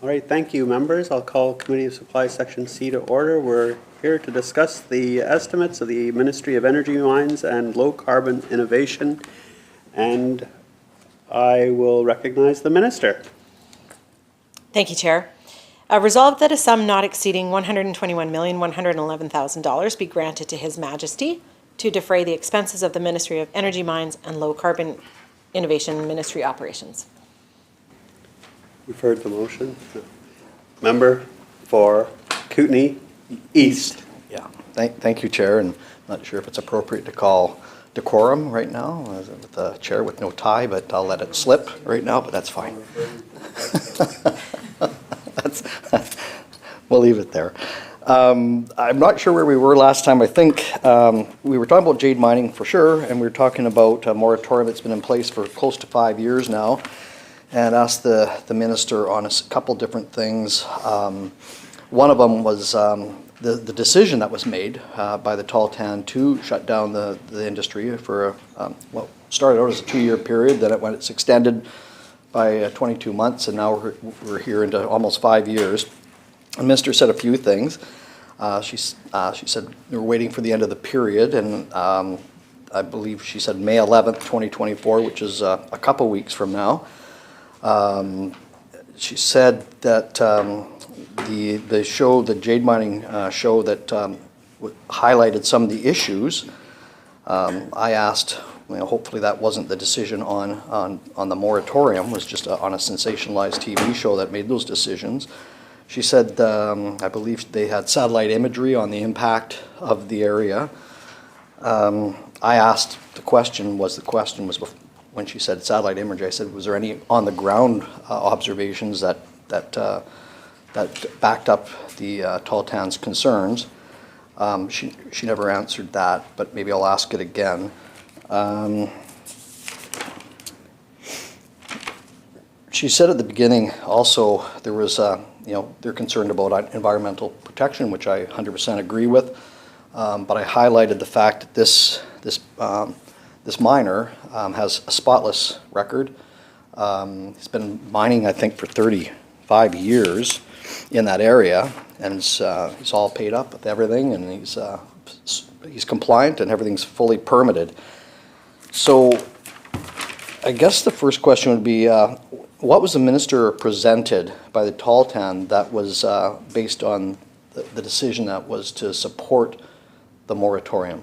All right, thank you, members. I'll call Committee of Supply Section C to order. We're here to discuss the estimates of the Ministry of Energy Mines and Low Carbon Innovation, and I will recognize the Minister. Thank you, Chair. Resolved that a sum not exceeding $121,111,000 be granted to His Majesty to defray the expenses of the Ministry of Energy Mines and Low Carbon Innovation Ministry operations. You've heard the motion. Member for Kootenay East. Yeah, thank you, Chair, and I'm not sure if it's appropriate to call decorum right now with the Chair with no tie, but I'll let it slip right now, but that's fine. We'll leave it there. I'm not sure where we were last time. I think we were talking about jade mining for sure, and we were talking about a moratorium that's been in place for close to 5 years now, and asked the Minister on a couple different things. One of them was the decision that was made by the Tall Tan to shut down the industry for what started out as a 2-year period, then it's extended by 22 months, and now we're here into almost 5 years. The Minister said a few things. She said we're waiting for the end of the period, and I believe she said May 11th, 2024, which is a couple weeks from now. She said that the jade mining show that highlighted some of the issues. I asked, hopefully that wasn't the decision on the moratorium, was just on a sensationalized TV show that made those decisions. She said, I believe they had satellite imagery on the impact of the area. I asked the question was when she said satellite imagery, I said, was there any on the ground observations that backed up the Tall Tan's concerns? She never answered that, but maybe I'll ask it again. She said at the beginning also there was, they're concerned about environmental protection, which I 100% agree with. But I highlighted the fact that this miner has a spotless record. He's been mining, I think, for 35 years in that area, and he's all paid up with everything, and he's compliant, and everything's fully permitted. So I guess the first question would be, what was the Minister presented by the Tall Tan that was based on the decision that was to support the moratorium?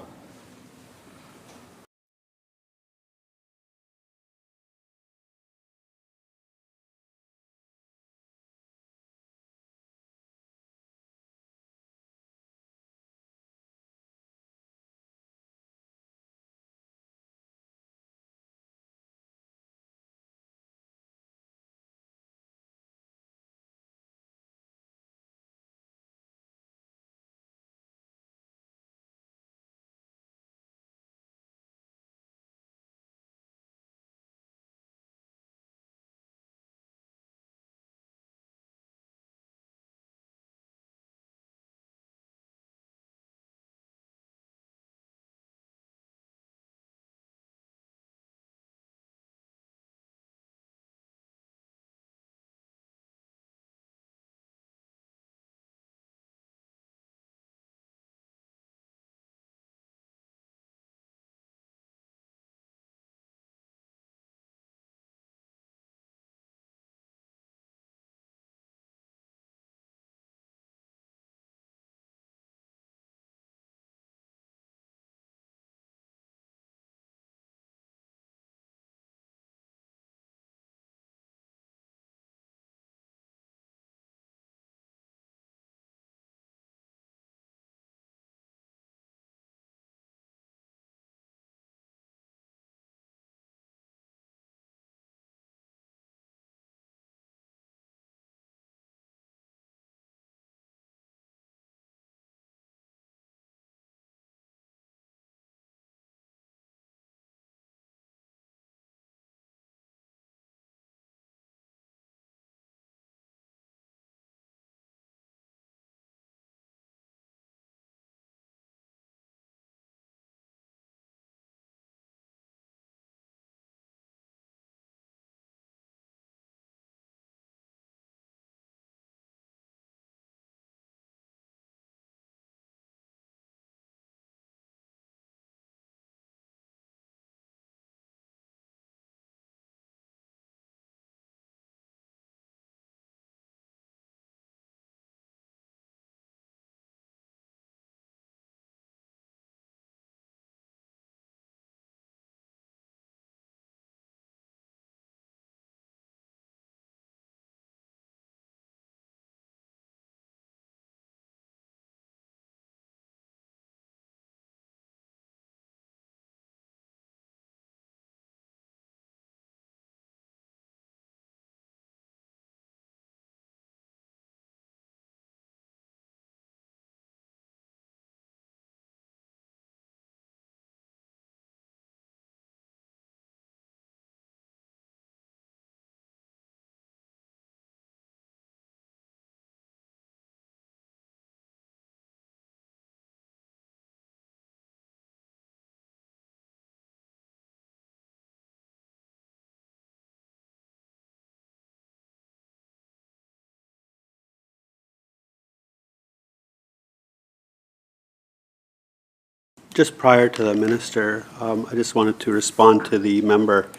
just prior to the minister, I just wanted to respond to the member.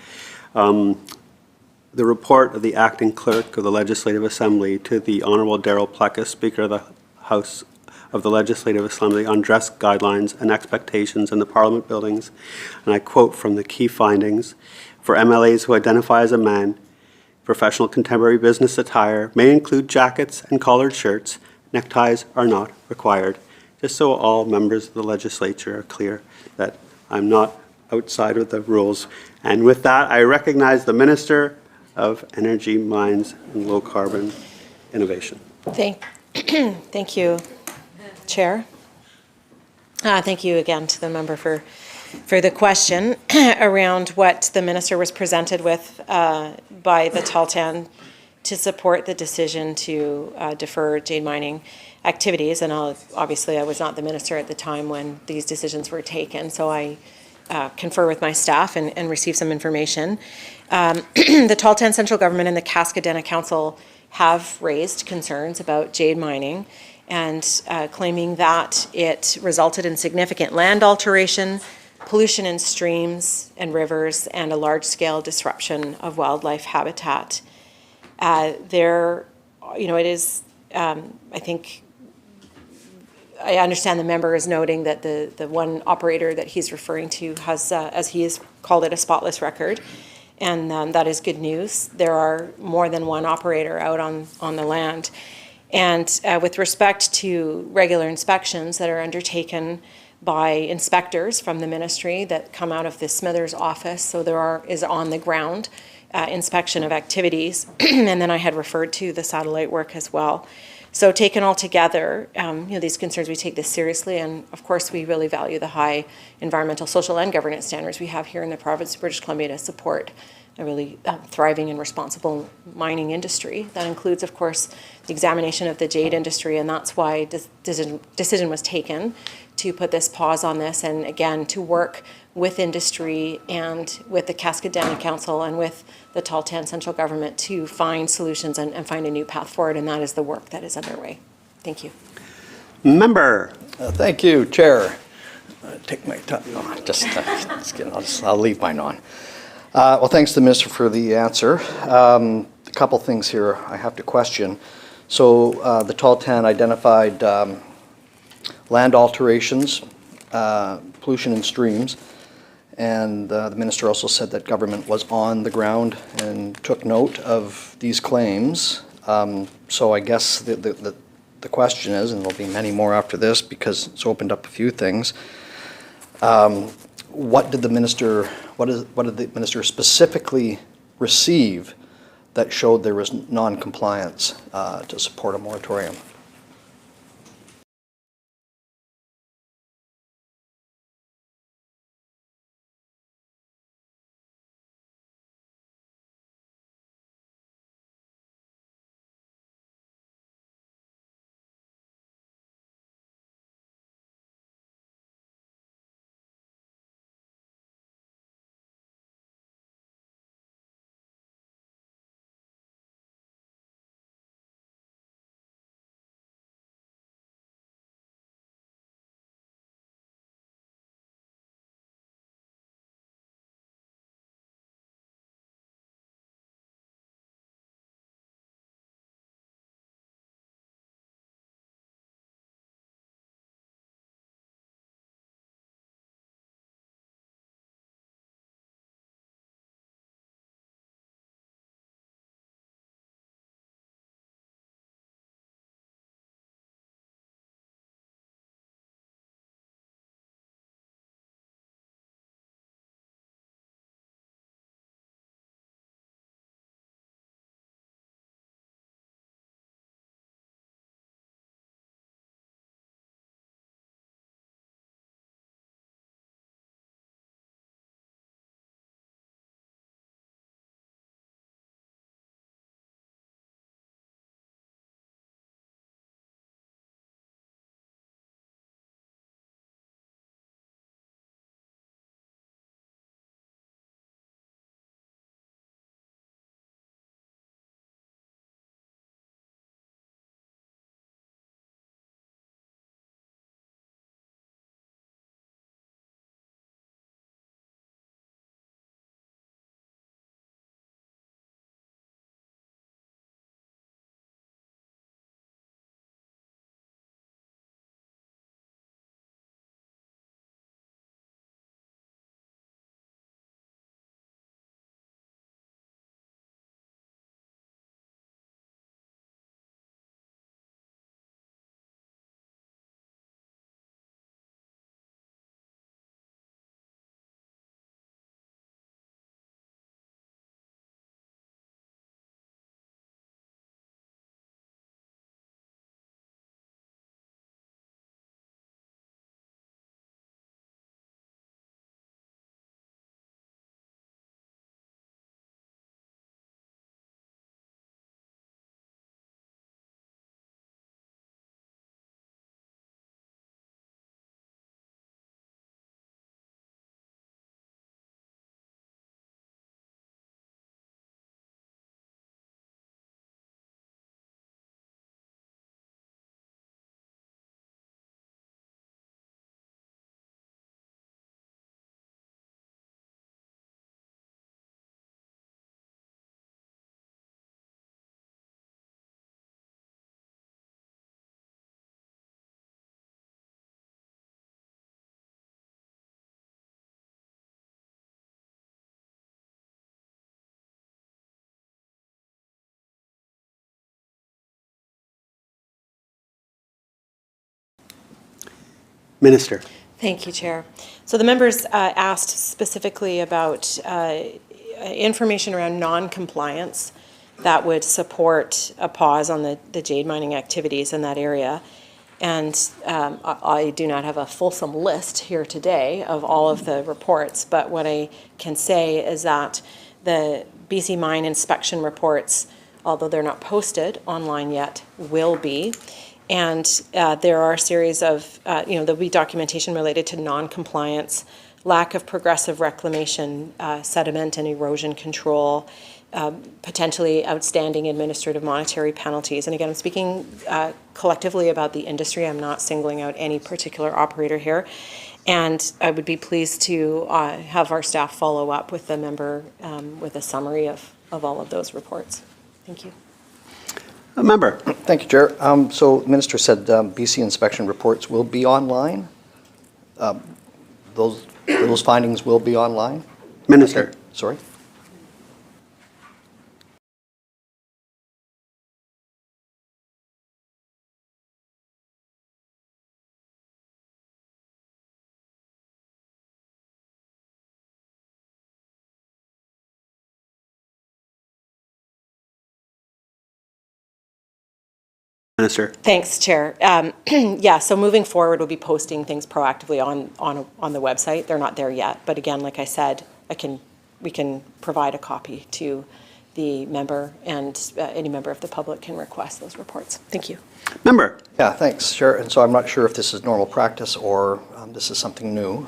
The report of the acting clerk of the Legislative Assembly to the Honourable Darrell Plecas, Speaker of the House of the Legislative Assembly, on dress guidelines and expectations in the Parliament buildings, and I quote from the key findings: for MLAs who identify as a man, professional contemporary business attire may include jackets and collared shirts. Neckties are not required. Just so all members of the legislature are clear that I'm not outside of the rules. And with that, I recognize the Minister of Energy, Mines, and Low Carbon Innovation. Thank you, Chair. Thank you again to the member for the question around what the minister was presented with by the Tahltan to support the decision to defer jade mining activities. And obviously I was not the minister at the time when these decisions were taken, so I confer with my staff and receive some information. The Tahltan Central Government and the Cascadena Council have raised concerns about jade mining and claiming that it resulted in significant land alteration, pollution in streams and rivers, and a large-scale disruption of wildlife habitat. It is, I think, I understand the member is noting that the one operator that he's referring to has, as he has called it, a spotless record, and that is good news. There are more than one operator out on the land. And with respect to regular inspections that are undertaken by inspectors from the ministry that come out of the Smithers office, so is on the ground inspection of activities, and then I had referred to the satellite work as well. So taken all together, these concerns, we take this seriously, and of course we really value the high environmental, social, and governance standards we have here in the province of British Columbia to support a really thriving and responsible mining industry. That includes, of course, the examination of the jade industry, and that's why this decision was taken to put this pause on this, and again, to work with industry and with the Cascadena Council and with the Tahltan Central Government to find solutions and find a new path forward, and that is the work that is underway. Thank you. Member. Thank you, Chair. Take my time. I'll leave mine on. Well, thanks to the Minister for the answer. A couple things here I have to question. So the Tahltan identified land alterations, pollution in streams, and the Minister also said that government was on the ground and took note of these claims. So I guess the question is, and there'll be many more after this because it's opened up a few things, what did the minister specifically receive that showed there was non-compliance to support a moratorium? Minister. Thank you, Chair. So the members asked specifically about information around non-compliance that would support a pause on the jade mining activities in that area. And I do not have a fulsome list here today of all of the reports, but what I can say is that the BC mine inspection reports, although they're not posted online yet, will be. And there are a series of, there'll be documentation related to non-compliance, lack of progressive reclamation, sediment and erosion control, potentially outstanding administrative monetary penalties. And again, I'm speaking collectively about the industry. I'm not singling out any particular operator here. And I would be pleased to have our staff follow up with the member with a summary of all of those reports. Thank you. A member. Thank you, Chair. So the Minister said BC inspection reports will be online. Those findings will be online? Minister. Sorry? Minister. Thanks, Chair. Yeah, so moving forward, we'll be posting things proactively on the website. They're not there yet, but again, like I said, we can provide a copy to the member, and any member of the public can request those reports. Thank you. Member. Yeah, thanks, Chair. And so I'm not sure if this is normal practice or this is something new,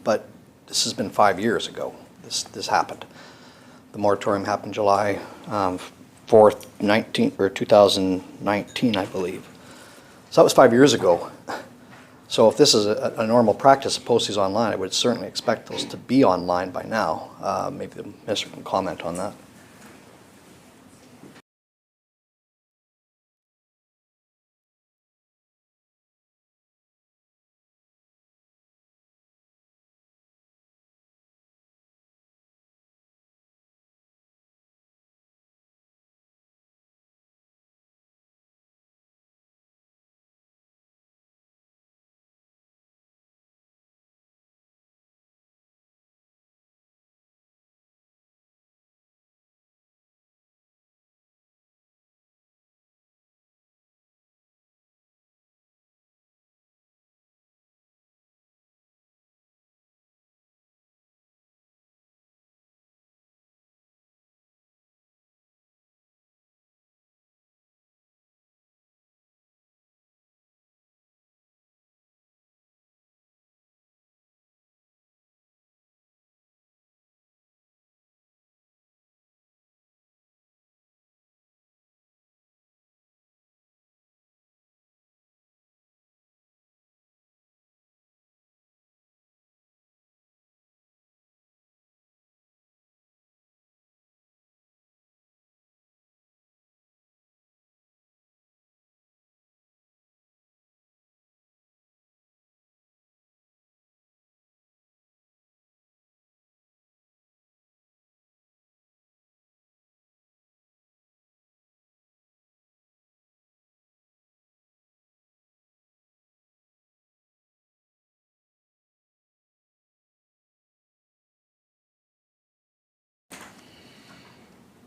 but this has been 5 years ago. This happened. The moratorium happened July 4th, 2019, I believe. So that was 5 years ago. So if this is a normal practice to post these online, I would certainly expect those to be online by now. Maybe the Minister can comment on that.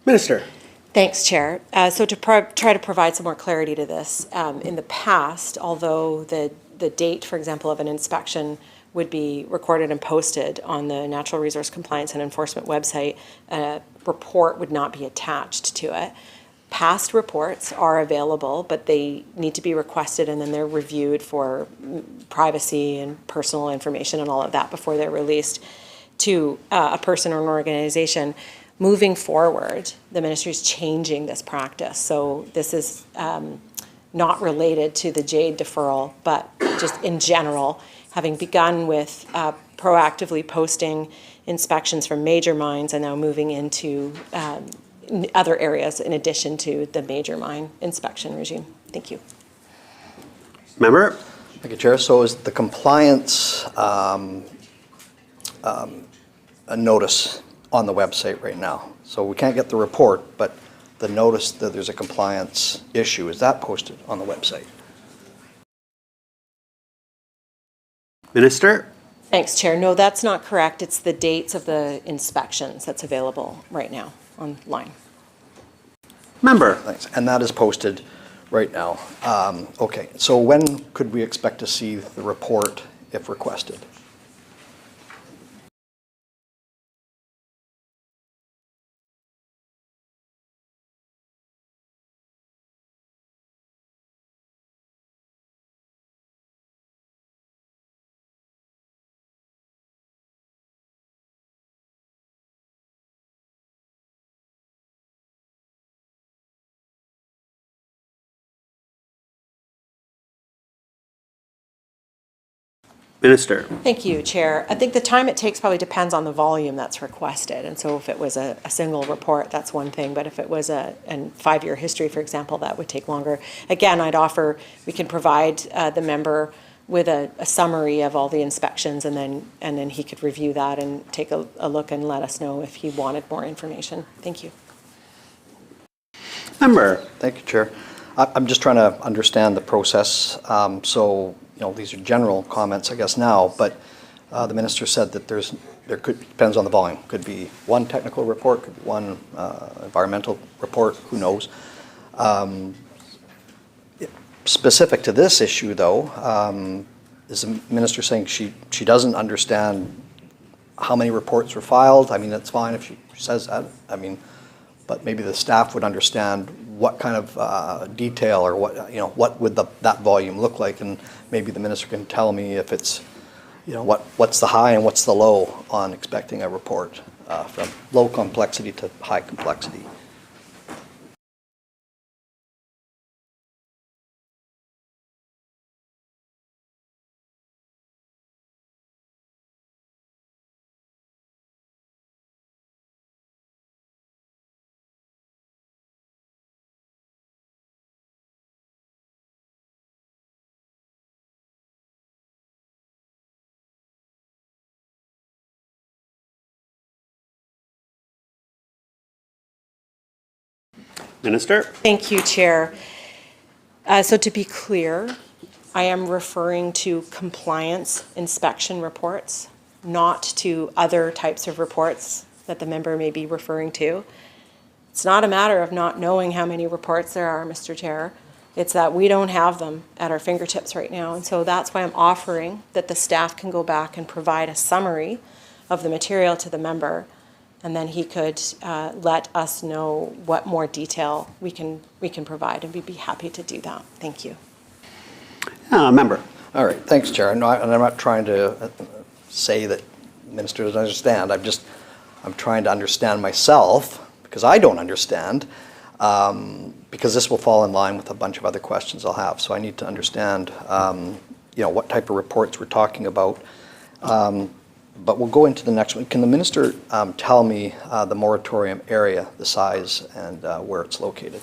Minister. Thanks, Chair. So to try to provide some more clarity to this, in the past, although the date, for example, of an inspection would be recorded and posted on the Natural Resource Compliance and Enforcement website, a report would not be attached to it. Past reports are available, but they need to be requested and then they're reviewed for privacy and personal information and all of that before they're released to a person or an organization. Moving forward, the ministry is changing this practice. So this is not related to the jade deferral, but just in general, having begun with proactively posting inspections from major mines and now moving into other areas in addition to the major mine inspection regime. Thank you. Member. Thank you, Chair. So is the compliance a notice on the website right now? So we can't get the report, but the notice that there's a compliance issue, is that posted on the website? Minister? Thanks, Chair. No, that's not correct. It's the dates of the inspections that's available right now online. Member? Thanks. And that is posted right now. Okay, so when could we expect to see the report if requested? Minister? Thank you, Chair. I think the time it takes probably depends on the volume that's requested. And so if it was a single report, that's one thing. But if it was a 5-year history, for example, that would take longer. Again, I'd offer we can provide the member with a summary of all the inspections, and then he could review that and take a look and let us know if he wanted more information. Thank you. Member? Thank you, Chair. I'm just trying to understand the process. So, these are general comments, I guess, now, but the minister said that depends on the volume. Could be one technical report, could be one environmental report, who knows. Specific to this issue, though, is the minister saying she doesn't understand how many reports were filed? I mean, it's fine if she says that. I mean, but maybe the staff would understand what kind of detail or what would that volume look like, and maybe the minister can tell me if it's, what's the high and what's the low on expecting a report from low complexity to high complexity. Minister? Thank you, Chair. So to be clear, I am referring to compliance inspection reports, not to other types of reports that the member may be referring to. It's not a matter of not knowing how many reports there are, Mr. Chair. It's that we don't have them at our fingertips right now. And so that's why I'm offering that the staff can go back and provide a summary of the material to the member, and then he could let us know what more detail we can provide, and we'd be happy to do that. Thank you. Member? All right, thanks, Chair. And I'm not trying to say that the minister doesn't understand. I'm trying to understand myself, because I don't understand, because this will fall in line with a bunch of other questions I'll have. So I need to understand, what type of reports we're talking about. But we'll go into the next one. Can the minister tell me the moratorium area, the size, and where it's located?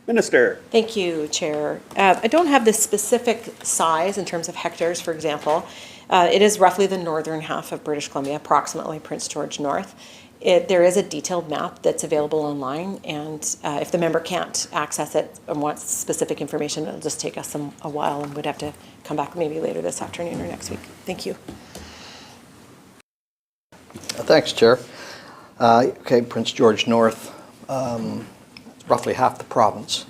Minister. Thank you, Chair. I don't have the specific size in terms of hectares, for example. It is roughly the northern half of British Columbia, approximately Prince George North. There is a detailed map that's available online, and if the member can't access it and wants specific information, it'll just take us a while and would have to come back maybe later this afternoon or next week. Thank you. Thanks, Chair. Okay, Prince George North, roughly half the province,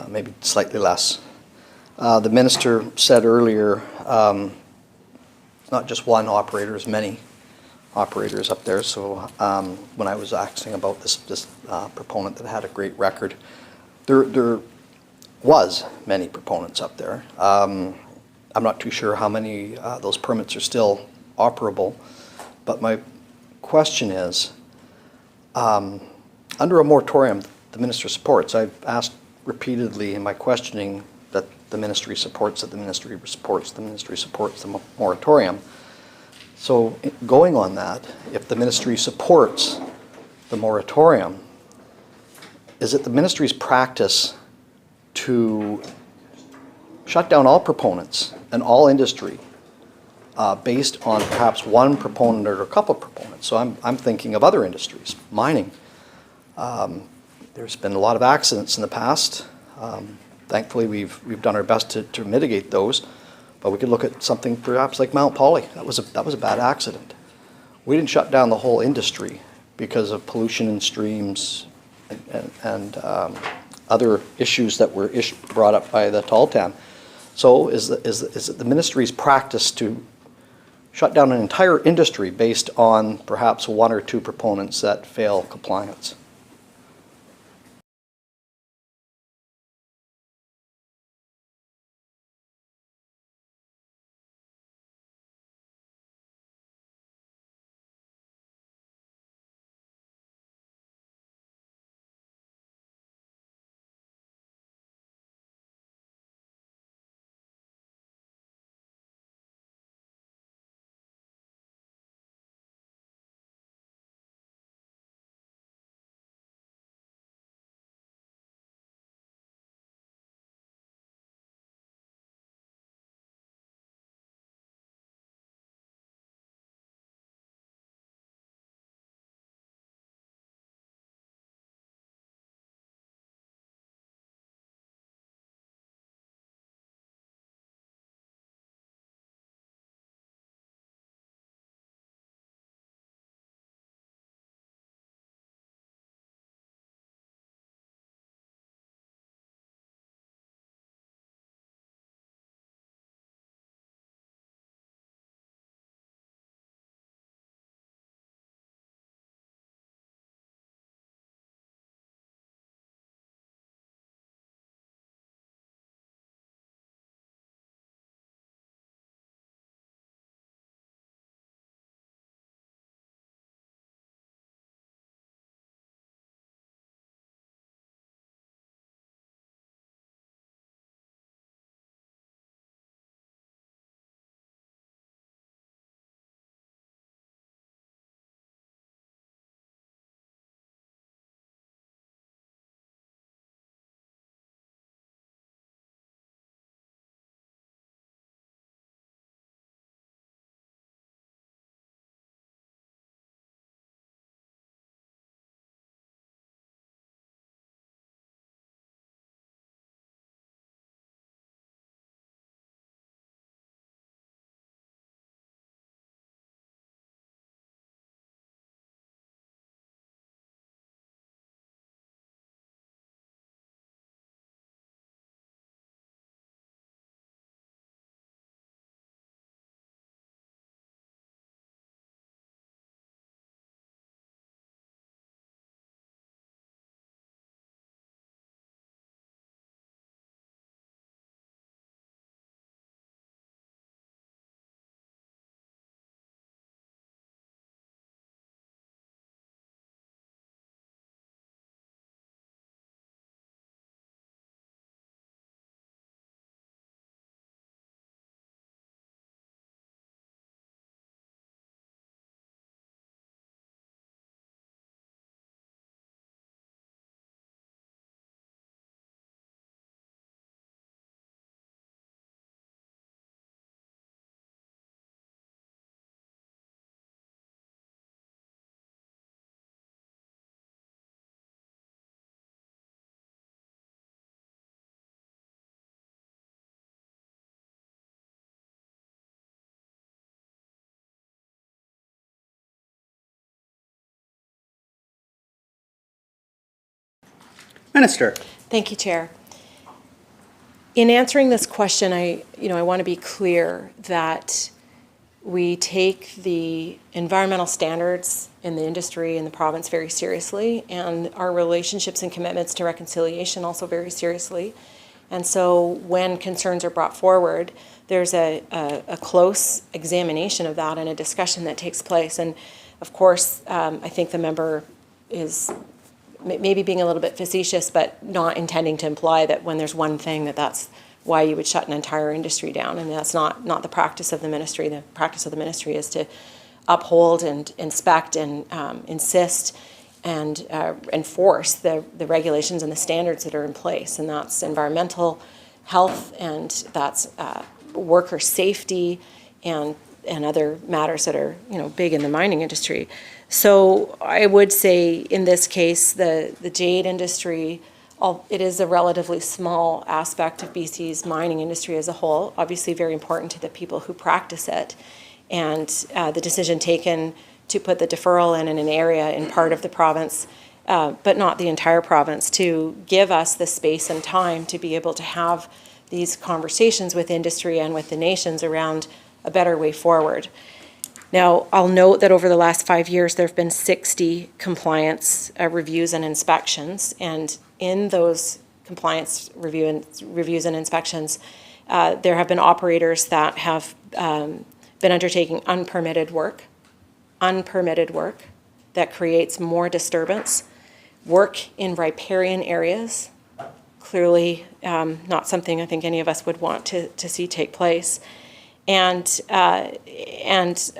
maybe slightly less. The minister said earlier, it's not just one operator, there's many operators up there. So when I was asking about this proponent that had a great record, there was many proponents up there. I'm not too sure how many those permits are still operable, but my question is, under a moratorium the minister supports, I've asked repeatedly in my questioning that the ministry supports the moratorium. So going on that, if the ministry supports the moratorium, is it the ministry's practice to shut down all proponents and all industry based on perhaps one proponent or a couple of proponents? So I'm thinking of other industries, mining. There's been a lot of accidents in the past. Thankfully, we've done our best to mitigate those. But we could look at something perhaps like Mount Poly. That was a bad accident. We didn't shut down the whole industry because of pollution in streams and other issues that were brought up by the Tahltan. So is it the ministry's practice to shut down an entire industry based on perhaps one or two proponents that fail compliance? Minister. Thank you, Chair. In answering this question, I want to be clear that we take the environmental standards in the industry and the province very seriously, and our relationships and commitments to reconciliation also very seriously. And so when concerns are brought forward, there's a close examination of that and a discussion that takes place. And of course, I think the member is maybe being a little bit facetious, but not intending to imply that when there's one thing that's why you would shut an entire industry down. And that's not the practice of the ministry. The practice of the ministry is to uphold and inspect and insist and enforce the regulations and the standards that are in place. And that's environmental health, and that's worker safety, and other matters that are big in the mining industry. So I would say in this case, the jade industry, it is a relatively small aspect of BC's mining industry as a whole, obviously very important to the people who practice it. And the decision taken to put the deferral in an area in part of the province, but not the entire province, to give us the space and time to be able to have these conversations with industry and with the nations around a better way forward. Now, I'll note that over the last 5 years, there have been 60 compliance reviews and inspections, and in those compliance reviews and inspections, there have been operators that have been undertaking unpermitted work that creates more disturbance, work in riparian areas, clearly not something I think any of us would want to see take place, and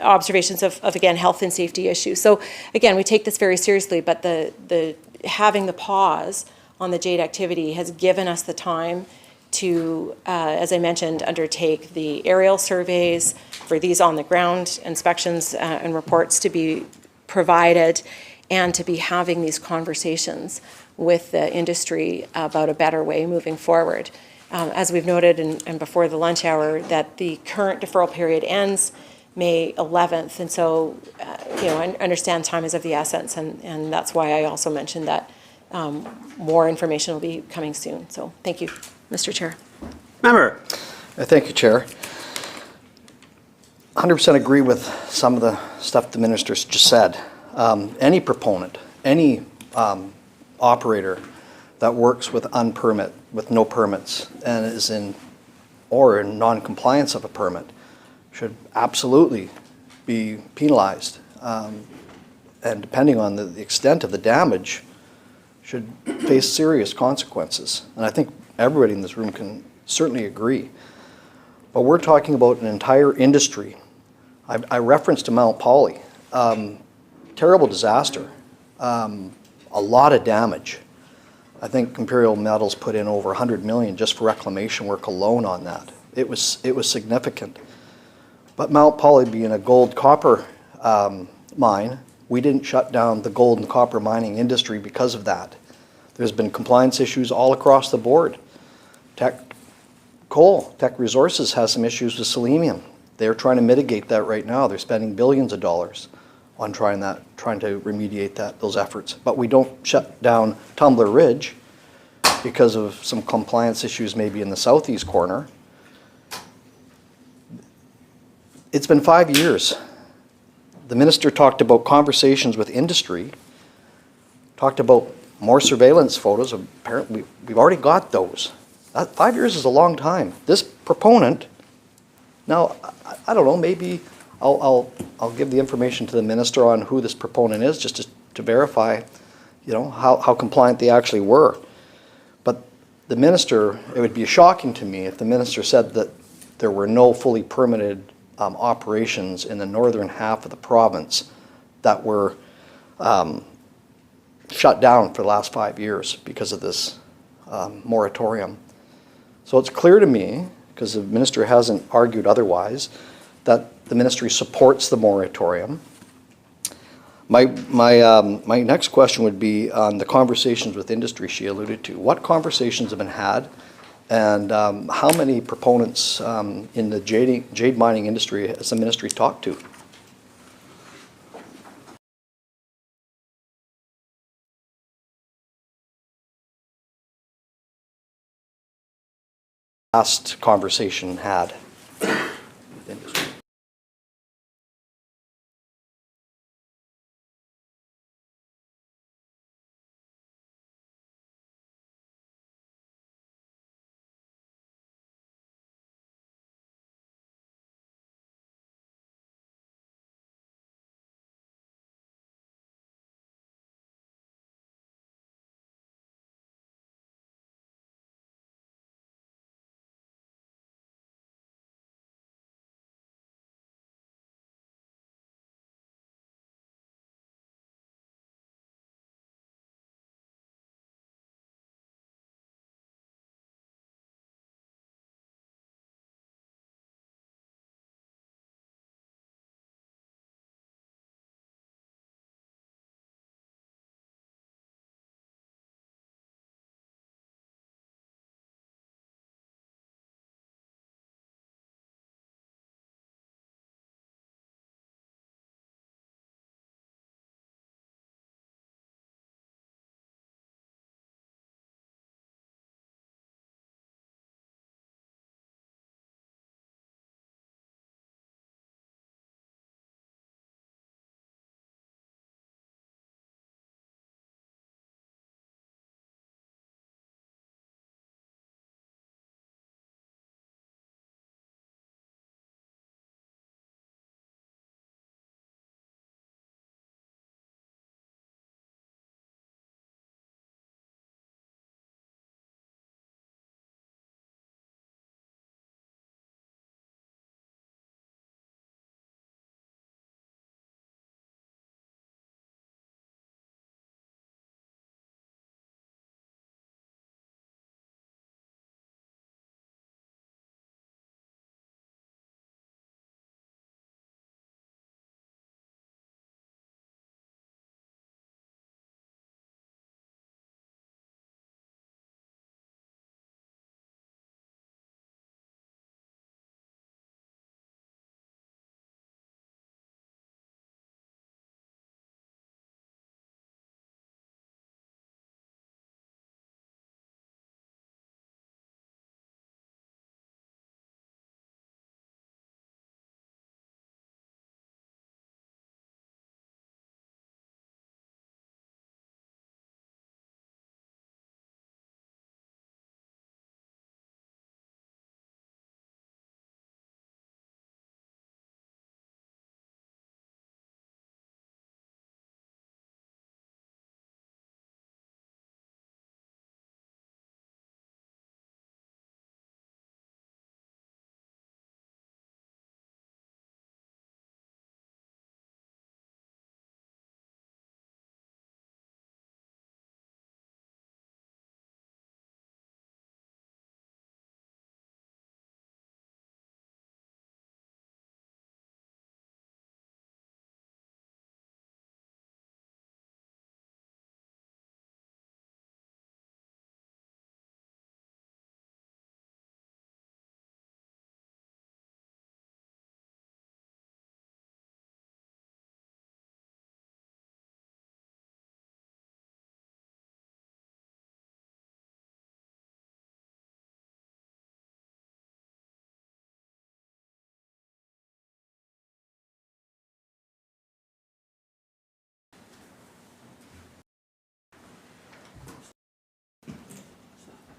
observations of again, health and safety issues. So again, we take this very seriously, but the having the pause on the jade activity has given us the time to, as I mentioned, undertake the aerial surveys for these on-the-ground inspections and reports to be provided, and to be having these conversations with the industry about a better way moving forward. As we've noted and before the lunch hour, that the current deferral period ends May 11th, and so I understand time is of the essence, and that's why I also mentioned that more information will be coming soon. So thank you, Mr. Chair. Member. Thank you, Chair. 100% agree with some of the stuff the minister's just said. Any proponent, any operator that works with no permits, and is in non-compliance of a permit should absolutely be penalized. And depending on the extent of the damage, should face serious consequences. And I think everybody in this room can certainly agree. But we're talking about an entire industry. I referenced to Mount Poly. Terrible disaster. A lot of damage. I think Imperial Metals put in over $100 million just for reclamation work alone on that. It was significant. But Mount Poly being a gold copper mine, we didn't shut down the gold and copper mining industry because of that. There's been compliance issues all across the board. Teck Resources has some issues with selenium. They're trying to mitigate that right now. They're spending billions of dollars on trying to remediate those efforts. But we don't shut down Tumbler Ridge because of some compliance issues maybe in the southeast corner. It's been 5 years. The minister talked about conversations with industry, talked about more surveillance photos. Apparently, we've already got those. 5 years is a long time. This proponent, now, I don't know, maybe I'll give the information to the minister on who this proponent is, just to verify, how compliant they actually were. But the minister, it would be shocking to me if the minister said that there were no fully permitted operations in the northern half of the province that were shut down for the last 5 years because of this moratorium. So it's clear to me, because the minister hasn't argued otherwise, that the ministry supports the moratorium. My next question would be on the conversations with industry she alluded to. What conversations have been had, and how many proponents in the jade mining industry has the ministry talked to? last conversation had.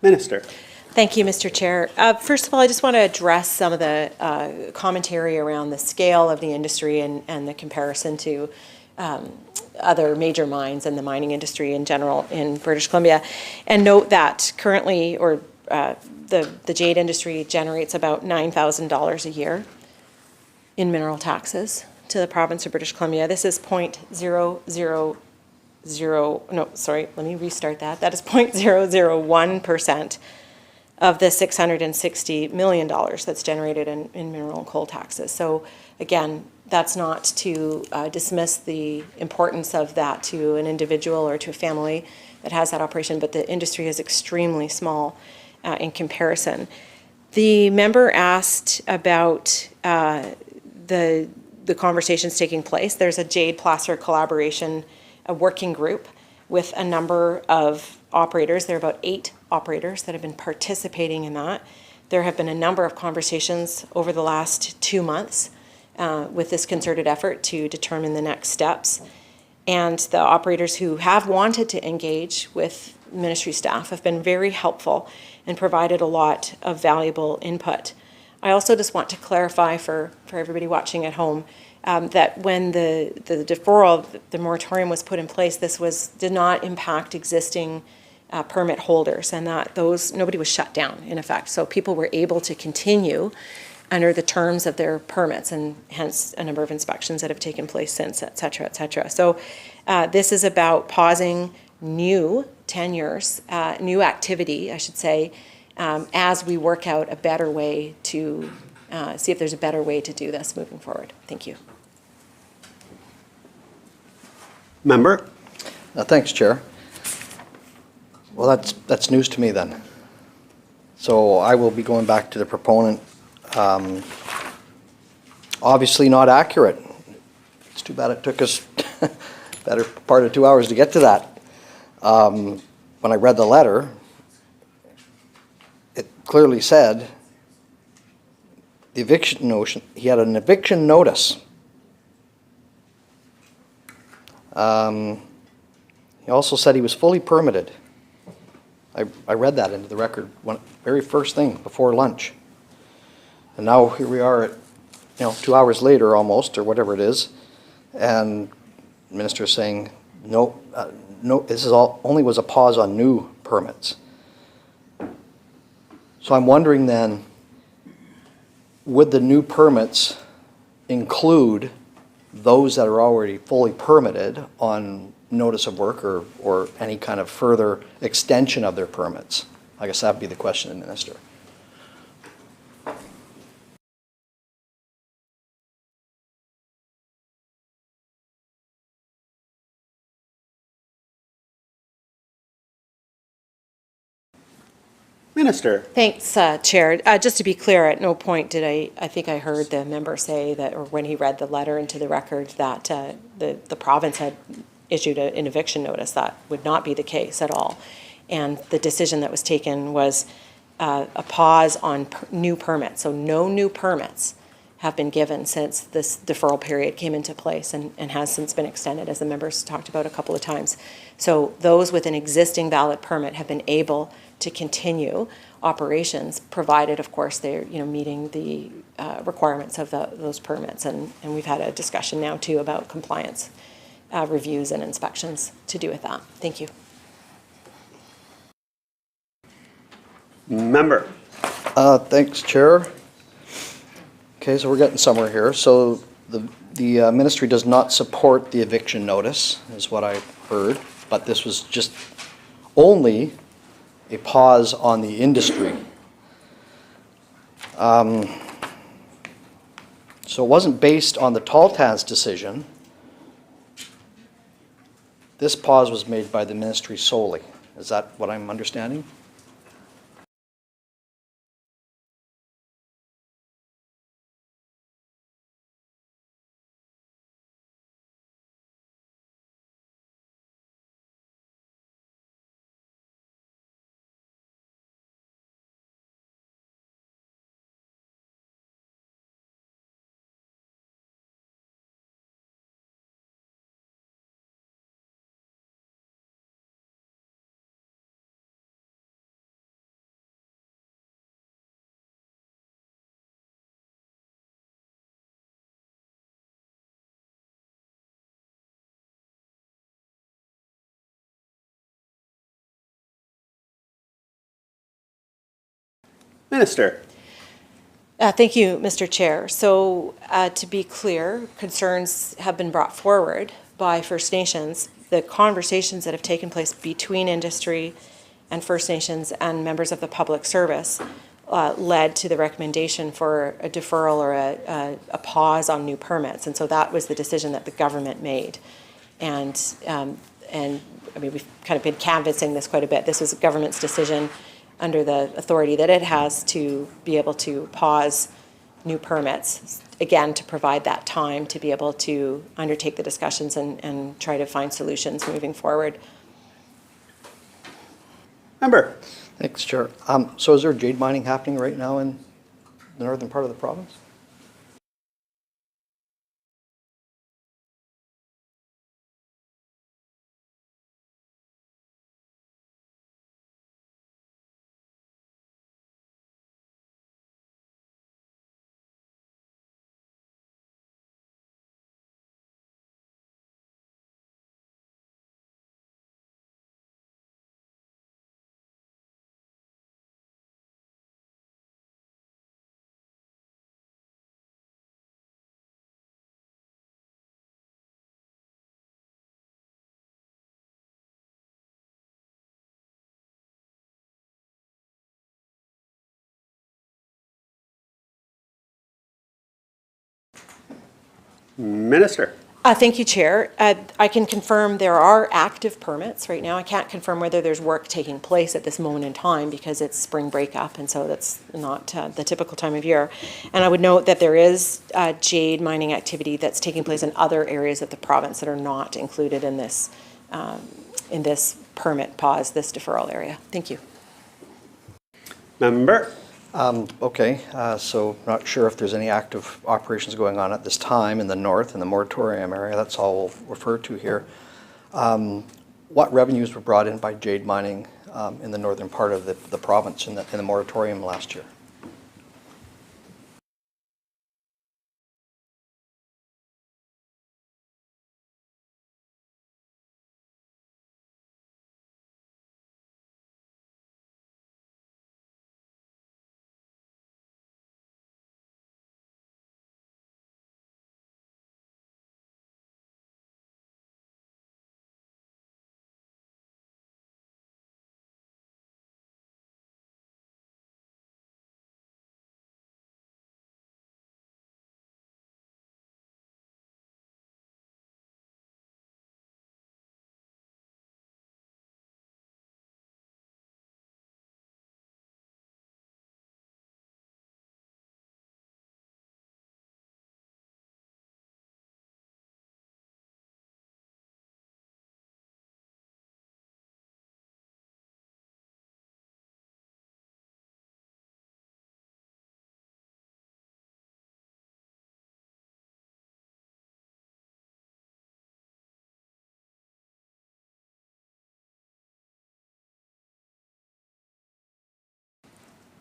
Minister. Thank you, Mr. Chair. First of all, I just want to address some of the commentary around the scale of the industry and the comparison to other major mines and the mining industry in general in British Columbia. And note that currently, the jade industry generates about $9,000 a year in mineral taxes to the province of British Columbia. This is 0.000, no, sorry, let me restart that. That is 0.001% of the $660 million that's generated in mineral and coal taxes. So again, that's not to dismiss the importance of that to an individual or to a family that has that operation, but the industry is extremely small in comparison. The member asked about the conversations taking place. There's a Jade Placer collaboration, a working group with a number of operators. There are about 8 operators that have been participating in that. There have been a number of conversations over the last 2 months with this concerted effort to determine the next steps. And the operators who have wanted to engage with ministry staff have been very helpful and provided a lot of valuable input. I also just want to clarify for everybody watching at home that when the deferral, the moratorium was put in place, this did not impact existing permit holders, and that nobody was shut down in effect. So people were able to continue under the terms of their permits, and hence a number of inspections that have taken place since, et cetera, et cetera. So this is about pausing new tenures, new activity, I should say, as we work out a better way to see if there's a better way to do this moving forward. Thank you. Member? Thanks, Chair. Well, that's news to me then. So I will be going back to the proponent. Obviously not accurate. It's too bad it took us better part of 2 hours to get to that. When I read the letter, it clearly said the eviction notion, he had an eviction notice. He also said he was fully permitted. I read that into the record very first thing before lunch. And now here we are at, 2 hours later almost, or whatever it is, and the minister is saying, no, this is only was a pause on new permits. So I'm wondering then, would the new permits include those that are already fully permitted on notice of work or any kind of further extension of their permits? I guess that would be the question to the minister. Minister? Thanks, Chair. Just to be clear, at no point did I think I heard the member say that, or when he read the letter into the record, that the province had issued an eviction notice. That would not be the case at all. And the decision that was taken was a pause on new permits. So no new permits have been given since this deferral period came into place and has since been extended, as the members talked about a couple of times. So those with an existing valid permit have been able to continue operations, provided, of course, they're meeting the requirements of those permits. And we've had a discussion now, too, about compliance reviews and inspections to do with that. Thank you. Member? Thanks, Chair. Okay, so we're getting somewhere here. So the ministry does not support the eviction notice, is what I heard, but this was just only a pause on the industry. So it wasn't based on the Taltaz decision. This pause was made by the ministry solely. Is that what I'm understanding? Minister? Thank you, Mr. Chair. So to be clear, concerns have been brought forward by First Nations. The conversations that have taken place between industry and First Nations and members of the public service led to the recommendation for a deferral or a pause on new permits. And so that was the decision that the government made. And I mean, we've kind of been canvassing this quite a bit. This was the government's decision under the authority that it has to be able to pause new permits, again, to provide that time to be able to undertake the discussions and try to find solutions moving forward. Member? Thanks, Chair. So is there jade mining happening right now in the northern part of the province? Minister. Thank you, Chair. I can confirm there are active permits right now. I can't confirm whether there's work taking place at this moment in time because it's spring breakup, and so that's not the typical time of year. And I would note that there is jade mining activity that's taking place in other areas of the province that are not included in this permit pause, this deferral area. Thank you. Member. Okay, so not sure if there's any active operations going on at this time in the north, in the moratorium area. That's all we'll refer to here. What revenues were brought in by jade mining in the northern part of the province in the moratorium last year?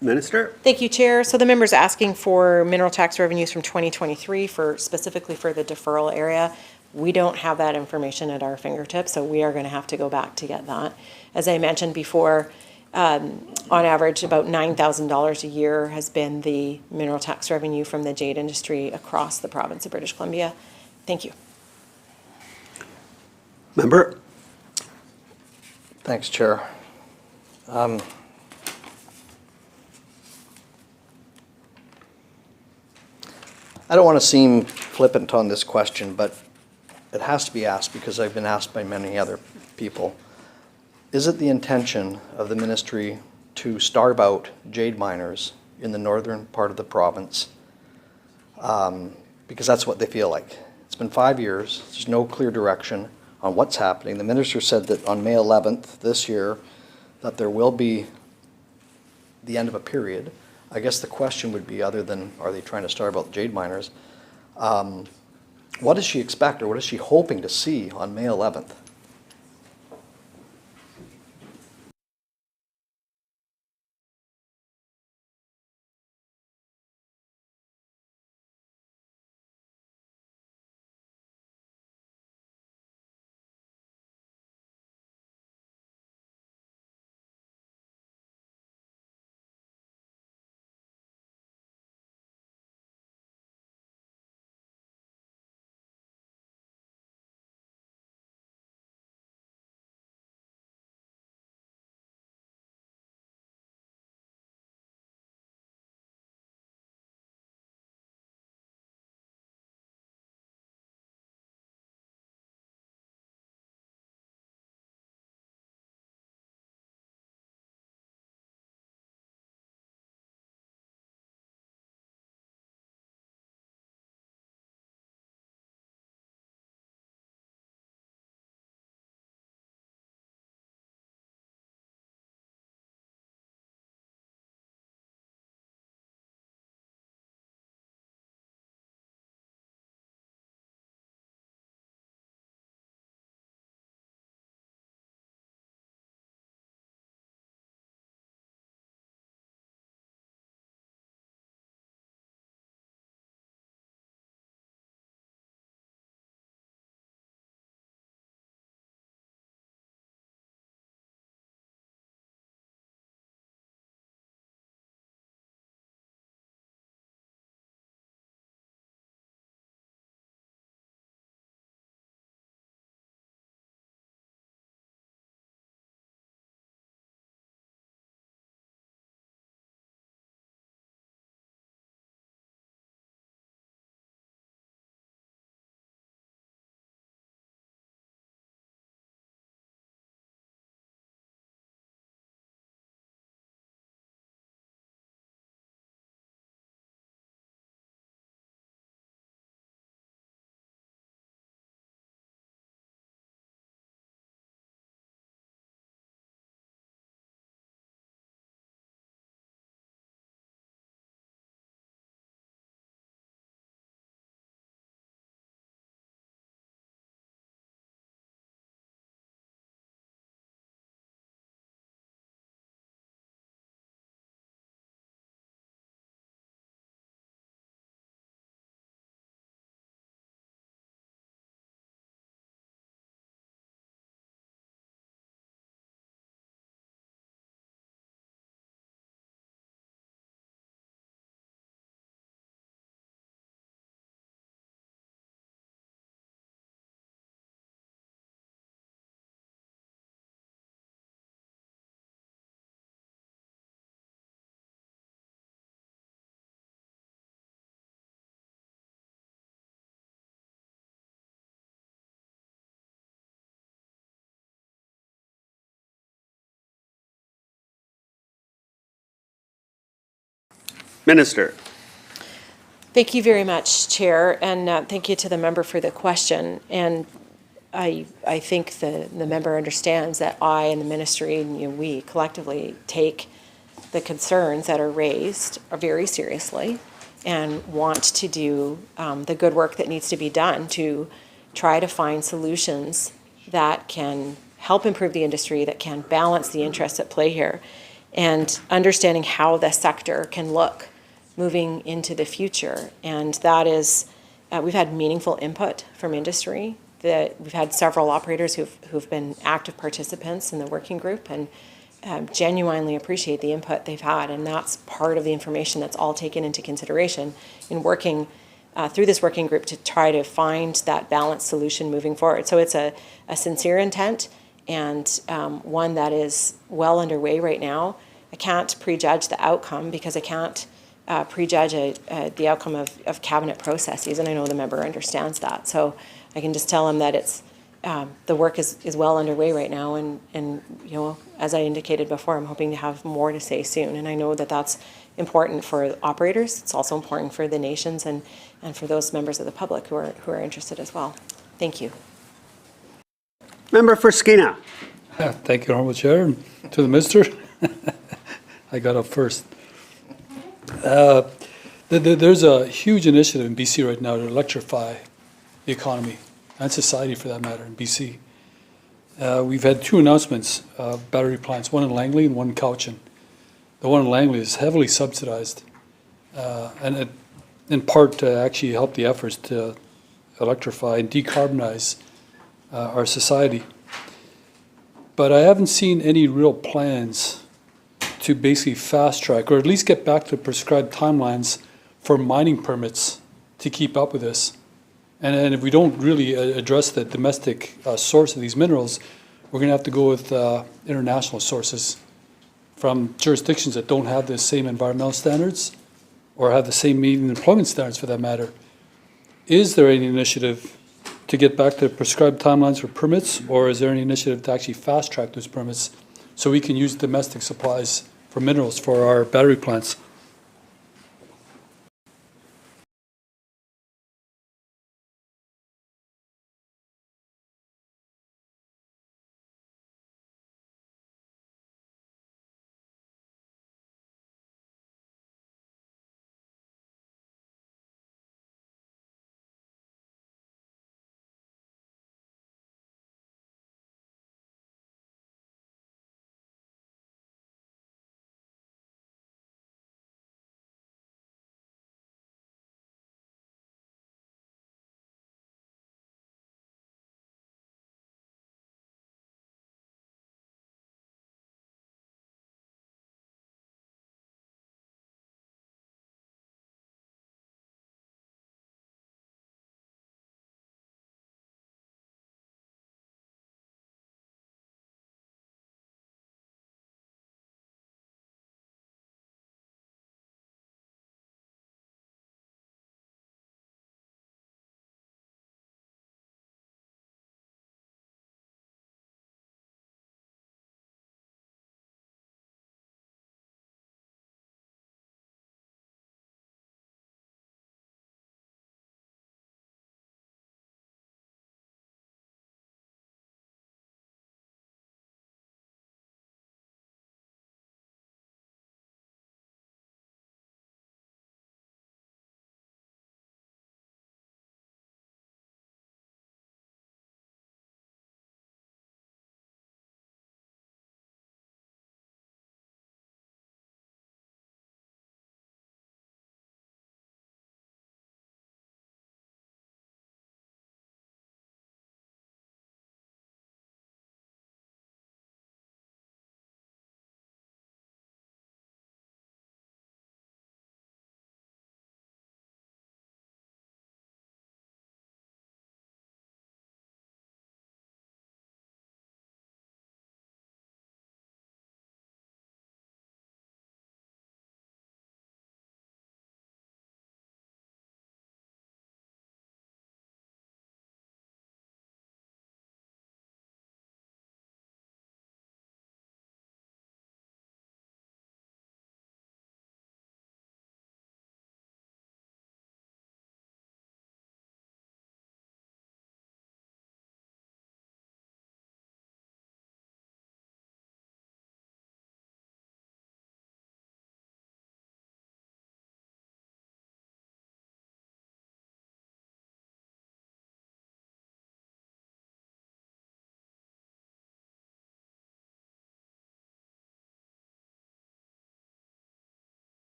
Minister. Thank you, Chair. So the member's asking for mineral tax revenues from 2023 specifically for the deferral area. We don't have that information at our fingertips, so we are going to have to go back to get that. As I mentioned before, on average, about $9,000 a year has been the mineral tax revenue from the jade industry across the province of British Columbia. Thank you. Member. Thanks, Chair. I don't want to seem flippant on this question, but it has to be asked because I've been asked by many other people. Is it the intention of the ministry to starve out jade miners in the northern part of the province? Because that's what they feel like. It's been 5 years. There's no clear direction on what's happening. The minister said that on May 11th this year that there will be the end of a period. I guess the question would be, other than are they trying to starve out jade miners, what does she expect or what is she hoping to see on May 11th? Minister. Thank you very much, Chair, and thank you to the member for the question. And I think the member understands that I and the ministry, and we collectively take the concerns that are raised very seriously and want to do the good work that needs to be done to try to find solutions that can help improve the industry, that can balance the interests at play here, and understanding how the sector can look moving into the future. And that is, we've had meaningful input from industry. We've had several operators who've been active participants in the working group and genuinely appreciate the input they've had. And that's part of the information that's all taken into consideration in working through this working group to try to find that balanced solution moving forward. So it's a sincere intent and one that is well underway right now. I can't prejudge the outcome because I can't prejudge the outcome of cabinet processes, and I know the member understands that. So I can just tell him that it's the work is well underway right now, and as I indicated before, I'm hoping to have more to say soon. And I know that that's important for operators. It's also important for the nations and for those members of the public who are interested as well. Thank you. Member for Skeena. Thank you, Honourable Chair. And to the Minister, I got up first. There's a huge initiative in BC right now to electrify the economy and society, for that matter, in BC. We've had two announcements of battery plants, one in Langley and one in Cowichan. The one in Langley is heavily subsidized, and it, in part to actually help the efforts to electrify and decarbonize our society. But I haven't seen any real plans to basically fast track, or at least get back to prescribed timelines for mining permits to keep up with this. And if we don't really address the domestic source of these minerals, we're going to have to go with international sources from jurisdictions that don't have the same environmental standards or have the same meeting employment standards, for that matter. Is there any initiative to get back to prescribed timelines for permits, or is there any initiative to actually fast track those permits so we can use domestic supplies for minerals for our battery plants?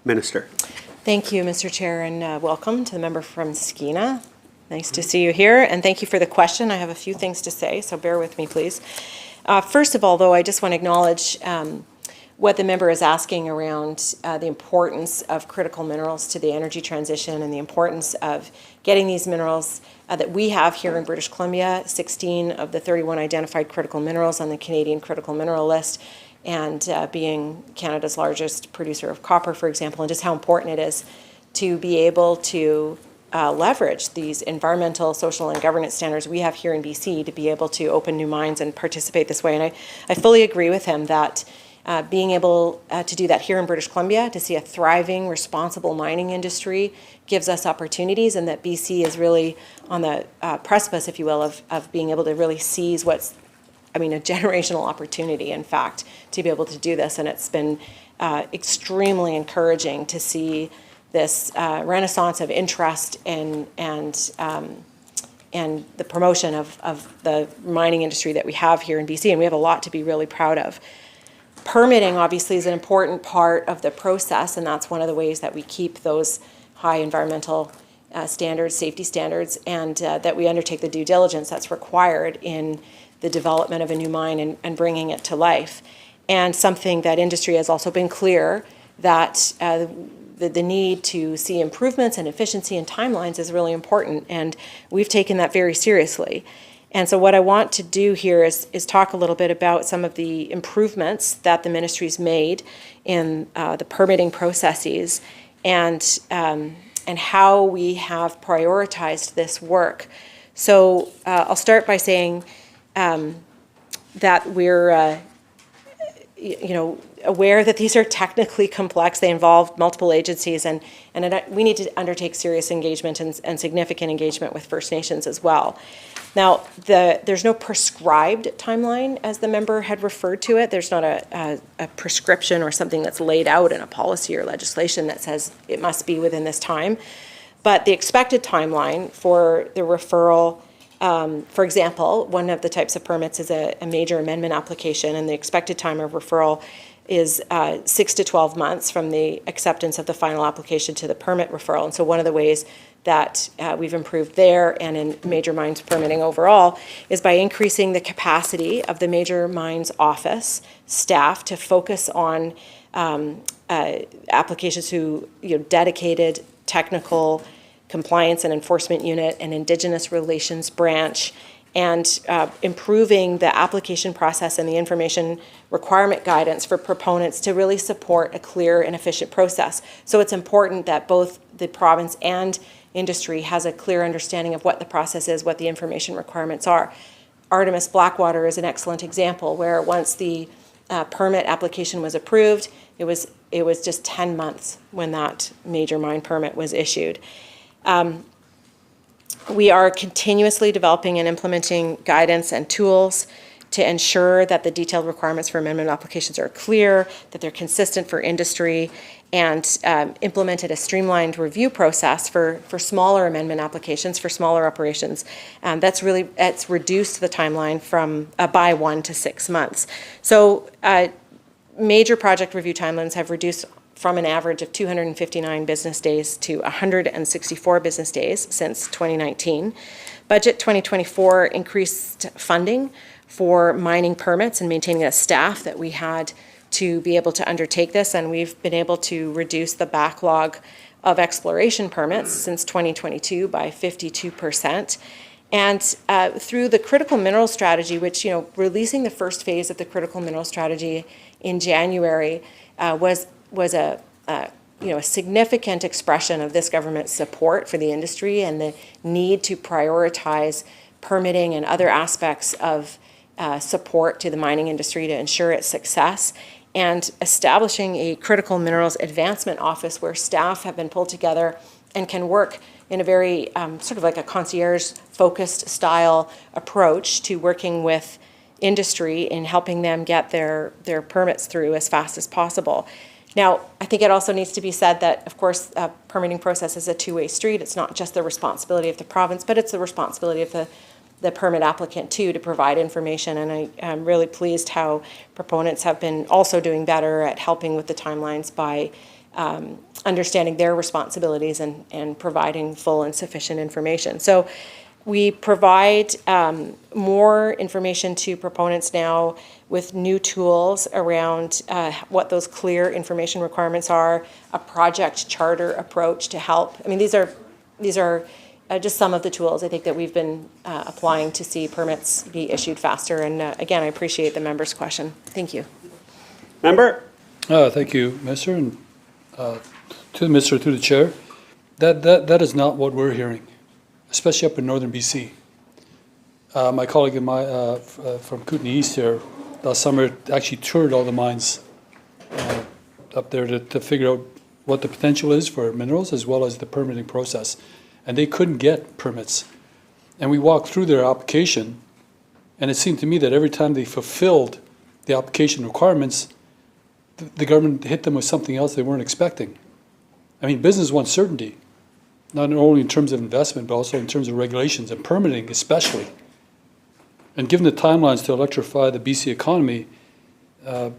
Minister. Thank you, Mr. Chair, and welcome to the member from Skeena. Nice to see you here, and thank you for the question. I have a few things to say, so bear with me, please. First of all, though, I just want to acknowledge what the member is asking around the importance of critical minerals to the energy transition and the importance of getting these minerals that we have here in British Columbia, 16 of the 31 identified critical minerals on the Canadian critical mineral list, and being Canada's largest producer of copper, for example, and just how important it is to be able to leverage these environmental, social, and governance standards we have here in BC to be able to open new mines and participate this way. And I fully agree with him that being able to do that here in British Columbia, to see a thriving, responsible mining industry gives us opportunities, and that BC is really on the precipice, if you will, of being able to really seize what's, a generational opportunity, in fact, to be able to do this. And it's been extremely encouraging to see this renaissance of interest and the promotion of the mining industry that we have here in BC, and we have a lot to be really proud of. Permitting, obviously, is an important part of the process, and that's one of the ways that we keep those high environmental standards, safety standards, and that we undertake the due diligence that's required in the development of a new mine and bringing it to life. And something that industry has also been clear that the need to see improvements in efficiency and timelines is really important, and we've taken that very seriously. And so what I want to do here is talk a little bit about some of the improvements that the ministry's made in the permitting processes and how we have prioritized this work. So I'll start by saying that we're aware that these are technically complex. They involve multiple agencies, and we need to undertake serious engagement and significant engagement with First Nations as well. Now, there's no prescribed timeline, as the member had referred to it. There's not a prescription or something that's laid out in a policy or legislation that says it must be within this time. But the expected timeline for the referral, for example, one of the types of permits is a major amendment application, and the expected time of referral is 6 to 12 months from the acceptance of the final application to the permit referral. And so one of the ways that we've improved there and in major mines permitting overall is by increasing the capacity of the major mines office staff to focus on applications who, dedicated technical compliance and enforcement unit and Indigenous relations branch, and improving the application process and the information requirement guidance for proponents to really support a clear and efficient process. So it's important that both the province and industry has a clear understanding of what the process is, what the information requirements are. Artemis Blackwater is an excellent example where once the permit application was approved, it was just 10 months when that major mine permit was issued. We are continuously developing and implementing guidance and tools to ensure that the detailed requirements for amendment applications are clear, that they're consistent for industry, and implemented a streamlined review process for smaller amendment applications for smaller operations. It's reduced the timeline from by 1 to 6 months. So major project review timelines have reduced from an average of 259 business days to 164 business days since 2019. Budget 2024 increased funding for mining permits and maintaining a staff that we had to be able to undertake this, and we've been able to reduce the backlog of exploration permits since 2022 by 52%. And through the critical mineral strategy, which, releasing the first phase of the critical mineral strategy in January was a significant expression of this government's support for the industry and the need to prioritize permitting and other aspects of support to the mining industry to ensure its success, and establishing a critical minerals advancement office where staff have been pulled together and can work in a very sort of like a concierge-focused style approach to working with industry in helping them get their permits through as fast as possible. Now, I think it also needs to be said that, of course, permitting process is a two-way street. It's not just the responsibility of the province, but it's the responsibility of the permit applicant, too, to provide information. And I'm really pleased how proponents have been also doing better at helping with the timelines by understanding their responsibilities and providing full and sufficient information. So we provide more information to proponents now with new tools around what those clear information requirements are, a project charter approach to help. I mean, these are just some of the tools I think that we've been applying to see permits be issued faster. And again, I appreciate the member's question. Thank you. Member? Thank you, Mr. And to the Minister, through the chair, that is not what we're hearing, especially up in northern BC. My colleague from Kootenay East here last summer actually toured all the mines up there to figure out what the potential is for minerals as well as the permitting process. And they couldn't get permits. And we walked through their application, and it seemed to me that every time they fulfilled the application requirements, the government hit them with something else they weren't expecting. I mean, business wants certainty, not only in terms of investment, but also in terms of regulations and permitting especially. And given the timelines to electrify the BC economy, the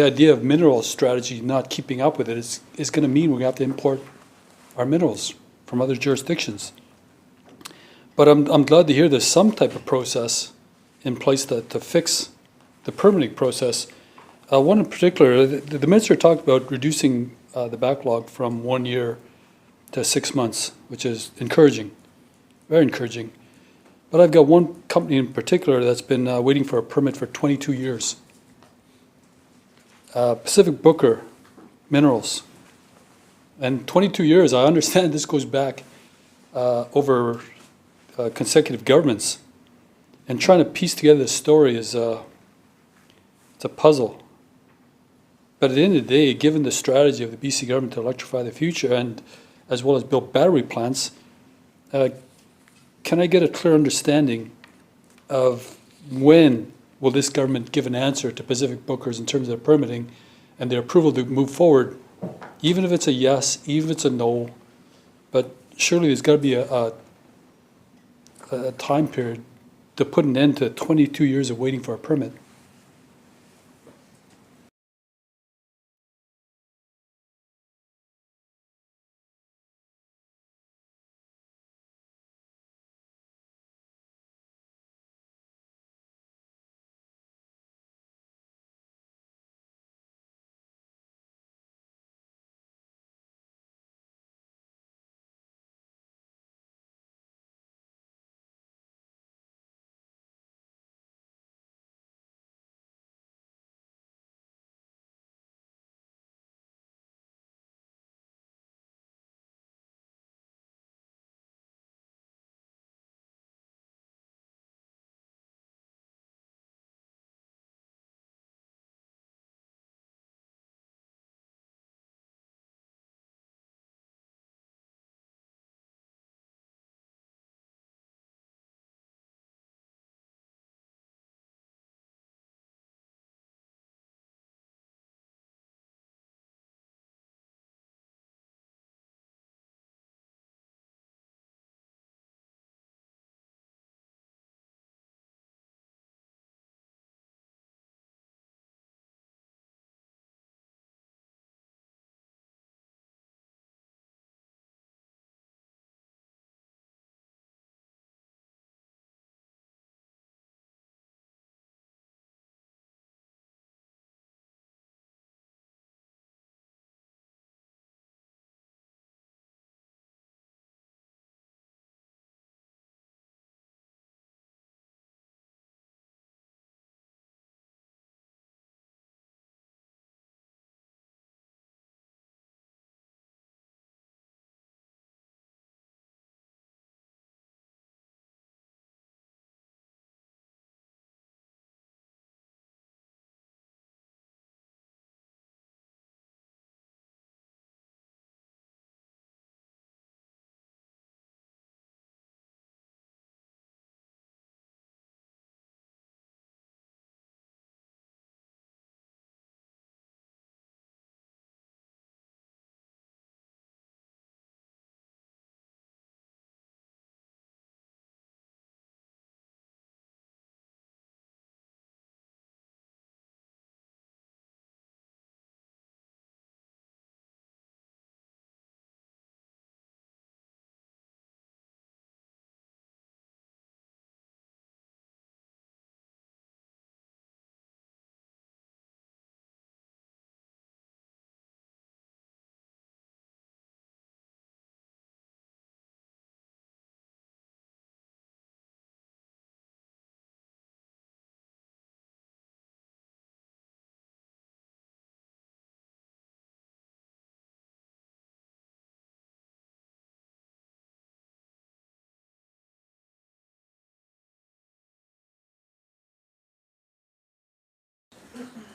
idea of mineral strategy not keeping up with it is going to mean we're going to have to import our minerals from other jurisdictions. But I'm glad to hear there's some type of process in place to fix the permitting process. One in particular, the minister talked about reducing the backlog from 1 year to 6 months, which is encouraging, very encouraging. But I've got one company in particular that's been waiting for a permit for 22 years. Pacific Booker Minerals. And 22 years, I understand this goes back over consecutive governments. And trying to piece together this story is it's a puzzle. But at the end of the day, given the strategy of the BC government to electrify the future and as well as build battery plants, can I get a clear understanding of when will this government give an answer to Pacific Bookers in terms of their permitting and their approval to move forward, even if it's a yes, even if it's a no, but surely there's got to be a time period to put an end to 22 years of waiting for a permit.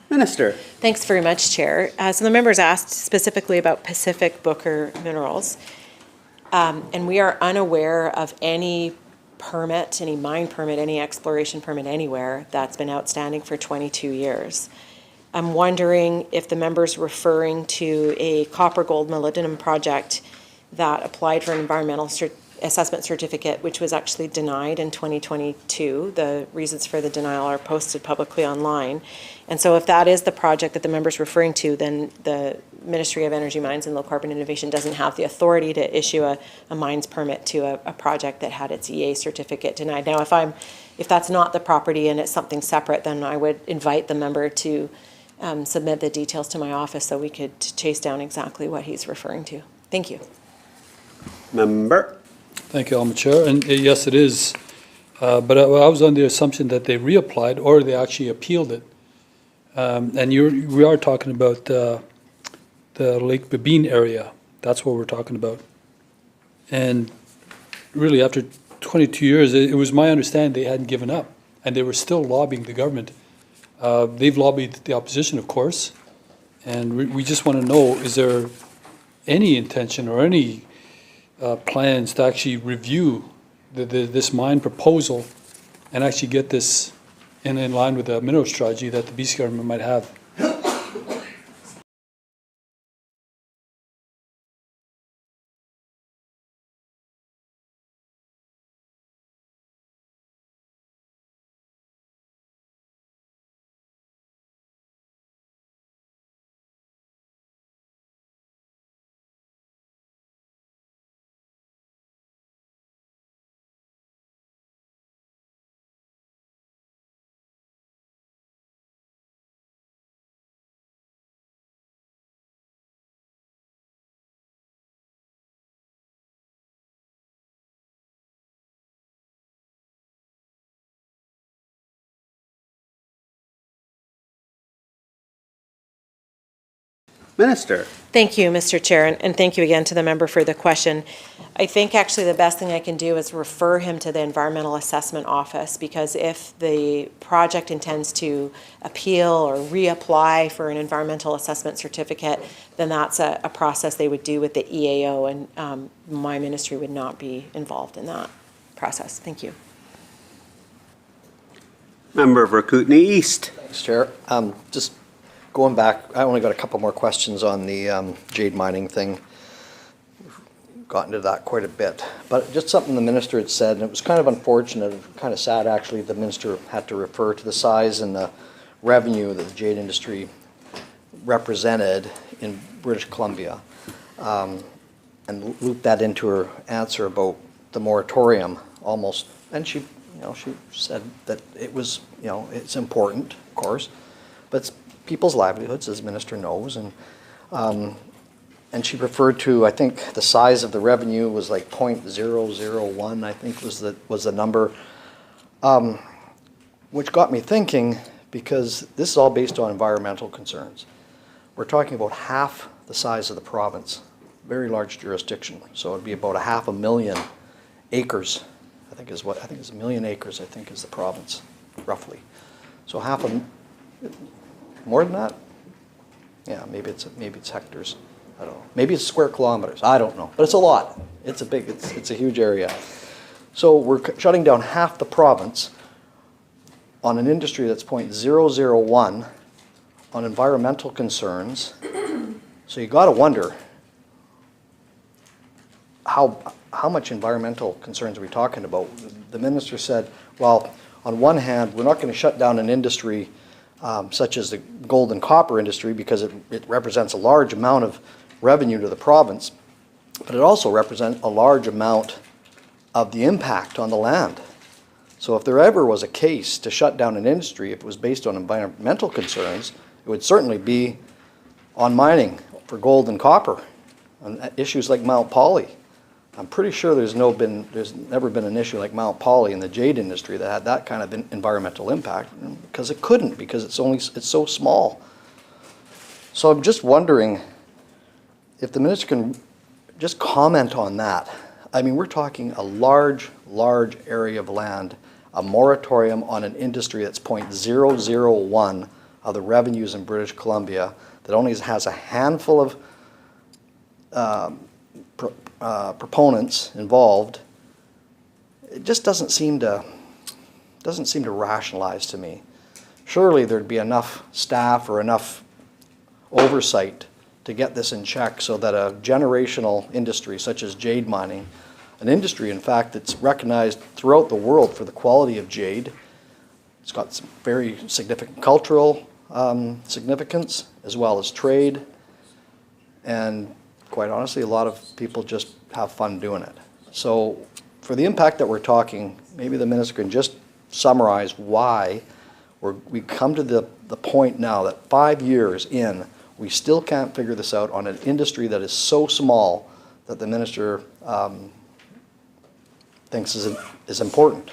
Minister. Thanks very much, Chair. So the members asked specifically about Pacific Booker Minerals. And we are unaware of any permit, any mine permit, any exploration permit anywhere that's been outstanding for 22 years. I'm wondering if the member's referring to a copper gold molybdenum project that applied for an environmental assessment certificate, which was actually denied in 2022. The reasons for the denial are posted publicly online. And so if that is the project that the member's referring to, then the Ministry of Energy, Mines and Low Carbon Innovation doesn't have the authority to issue a mines permit to a project that had its EA certificate denied. Now, if that's not the property and it's something separate, then I would invite the member to submit the details to my office so we could chase down exactly what he's referring to. Thank you. Member. Thank you, Alderman Chair. And yes, it is. But I was on the assumption that they reapplied or they actually appealed it. And we are talking about the Lake Babine area. That's what we're talking about. And really, after 22 years, it was my understanding they hadn't given up, and they were still lobbying the government. They've lobbied the opposition, of course, and we just want to know, is there any intention or any plans to actually review this mine proposal and actually get this in line with the mineral strategy that the BC government might have? Minister. Thank you, Mr. Chair, and thank you again to the member for the question. I think actually the best thing I can do is refer him to the Environmental Assessment Office, because if the project intends to appeal or reapply for an environmental assessment certificate, then that's a process they would do with the EAO, and my ministry would not be involved in that process. Thank you. Member of Kootenay East. Thanks, Chair. Just going back, I only got a couple more questions on the jade mining thing. We've gotten to that quite a bit. But just something the minister had said, and it was kind of unfortunate, kind of sad actually, the minister had to refer to the size and the revenue that the jade industry represented in British Columbia, and loop that into her answer about the moratorium almost. And she said that it was, it's important, of course, but it's people's livelihoods, as the minister knows, and she referred to, I think, the size of the revenue was like 0.001, I think was the number, which got me thinking, because this is all based on environmental concerns. We're talking about half the size of the province, very large jurisdiction, so it'd be about 500,000 acres. I think it's 1 million acres, I think, is the province, roughly. So more than that? Yeah, maybe it's hectares. I don't know. Maybe it's square kilometers. I don't know. But it's a lot. It's a huge area. So we're shutting down half the province on an industry that's 0.001 on environmental concerns. So you got to wonder how much environmental concerns are we talking about? The minister said, well, on one hand, we're not going to shut down an industry such as the gold and copper industry because it represents a large amount of revenue to the province, but it also represents a large amount of the impact on the land. So if there ever was a case to shut down an industry, if it was based on environmental concerns, it would certainly be on mining for gold and copper, on issues like Mount Poly. I'm pretty sure there's never been an issue like Mount Poly in the jade industry that had that kind of environmental impact, because it couldn't, because it's so small. So I'm just wondering if the minister can just comment on that. I mean, we're talking a large area of land, a moratorium on an industry that's 0.001 of the revenues in British Columbia, that only has a handful of proponents involved, it just doesn't seem to rationalize to me. Surely there'd be enough staff or enough oversight to get this in check so that a generational industry such as jade mining, an industry in fact that's recognized throughout the world for the quality of jade, it's got some very significant cultural significance as well as trade, and quite honestly a lot of people just have fun doing it. So for the impact that we're talking, maybe the minister can just summarize why we come to the point now that 5 years in, we still can't figure this out on an industry that is so small that the minister thinks is important.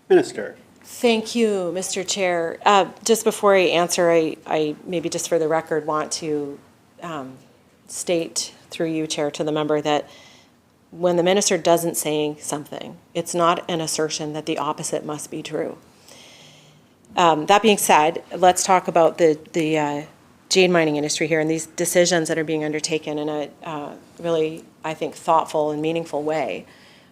Minister. Thank you, Mr. Chair. Just before I answer, I maybe just for the record want to state through you, Chair, to the member that when the minister doesn't say something, it's not an assertion that the opposite must be true. That being said, let's talk about the jade mining industry here and these decisions that are being undertaken in a really, I think, thoughtful and meaningful way.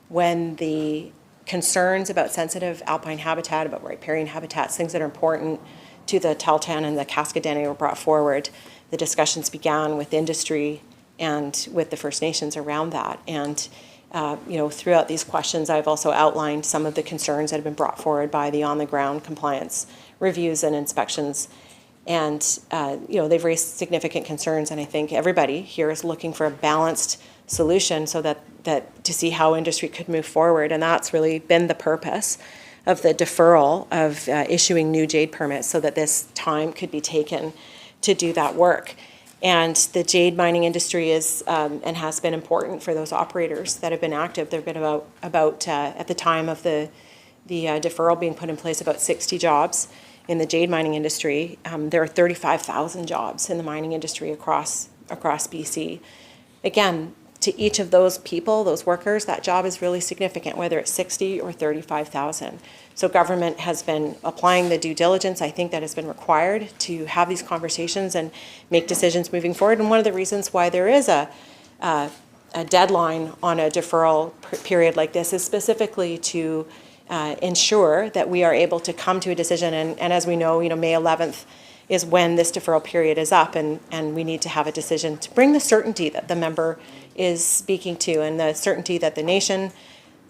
When the concerns about sensitive alpine habitat, about riparian habitats, things that are important to the Tahltan and the Cascadenae were brought forward, the discussions began with industry and with the First Nations around that. And throughout these questions, I've also outlined some of the concerns that have been brought forward by the on-the-ground compliance reviews and inspections. And, they've raised significant concerns, and I think everybody here is looking for a balanced solution so that to see how industry could move forward. And that's really been the purpose of the deferral of issuing new jade permits so that this time could be taken to do that work. And the jade mining industry is and has been important for those operators that have been active. There have been about at the time of the deferral being put in place, about 60 jobs in the jade mining industry. There are 35,000 jobs in the mining industry across BC. Again, to each of those people, those workers, that job is really significant, whether it's 60 or 35,000. So government has been applying the due diligence, I think, that has been required to have these conversations and make decisions moving forward. And one of the reasons why there is a deadline on a deferral period like this is specifically to ensure that we are able to come to a decision. And as we know, May 11th is when this deferral period is up, and we need to have a decision to bring the certainty that the member is speaking to and the certainty that the nations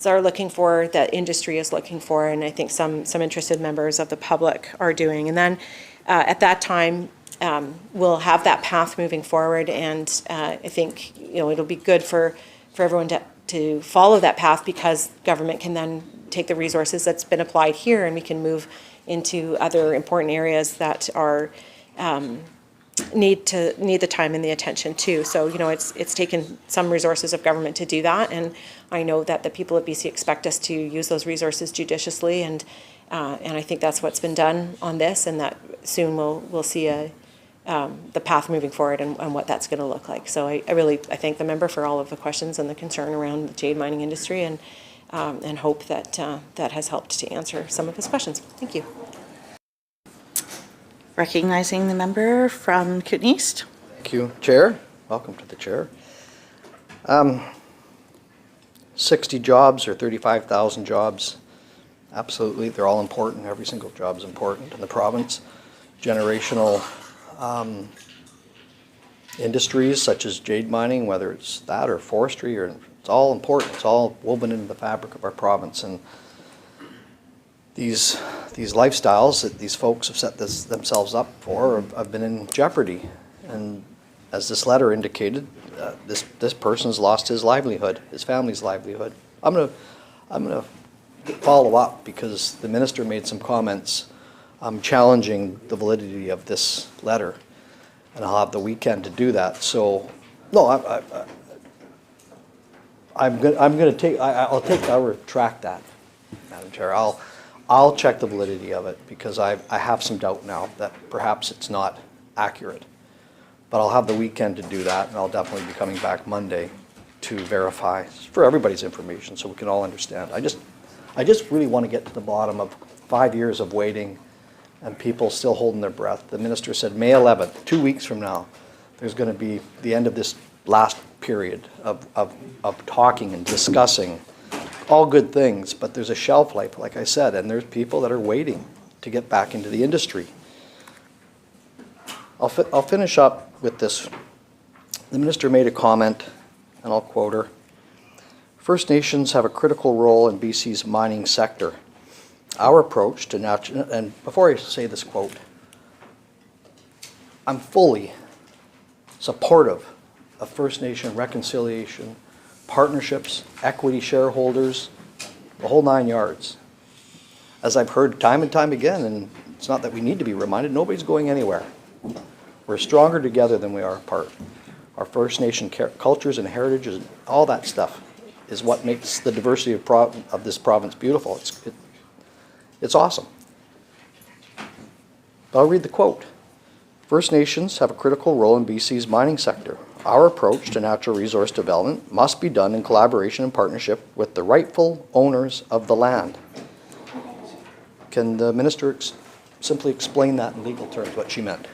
are looking for, that industry is looking for, and I think some interested members of the public are doing. And then at that time, we'll have that path moving forward, and I think it'll be good for everyone to follow that path, because government can then take the resources that's been applied here and we can move into other important areas that are need the time and the attention too. So it's taken some resources of government to do that, and I know that the people of BC expect us to use those resources judiciously, and I think that's what's been done on this, and that soon we'll see the path moving forward and what that's going to look like. So I thank the member for all of the questions and the concern around the jade mining industry, and hope that that has helped to answer some of his questions. Thank you. Recognizing the member from Kootenay East. Thank you, Chair. Welcome to the Chair. 60 jobs or 35,000 jobs, absolutely, they're all important. Every single job is important in the province. Generational industries such as jade mining, whether it's that or forestry, or it's all important. It's all woven into the fabric of our province, and these lifestyles that these folks have set themselves up for have been in jeopardy. And as this letter indicated, this person's lost his livelihood, his family's livelihood. I'm gonna follow up, because the minister made some comments challenging the validity of this letter, and I'll have the weekend to do that. So no, I'll retract that, Madam Chair. I'll check the validity of it, because I have some doubt now that perhaps it's not accurate. But I'll have the weekend to do that, and I'll definitely be coming back Monday to verify for everybody's information so we can all understand. I just really want to get to the bottom of 5 years of waiting and people still holding their breath. The minister said May 11th, 2 weeks from now, there's going to be the end of this last period of talking and discussing. All good things, but there's a shelf life, like I said, and there's people that are waiting to get back into the industry. I'll finish up with this. The minister made a comment, and I'll quote her. First Nations have a critical role in BC's mining sector. Our approach to natural, and before I say this quote, I'm fully supportive of First Nation reconciliation, partnerships, equity shareholders, the whole 9 yards. As I've heard time and time again, and it's not that we need to be reminded, nobody's going anywhere. We're stronger together than we are apart. Our First Nation cultures and heritages, all that stuff is what makes the diversity of this province beautiful. It's awesome. But I'll read the quote. First Nations have a critical role in BC's mining sector. Our approach to natural resource development must be done in collaboration and partnership with the rightful owners of the land. Can the minister simply explain that in legal terms, what she meant.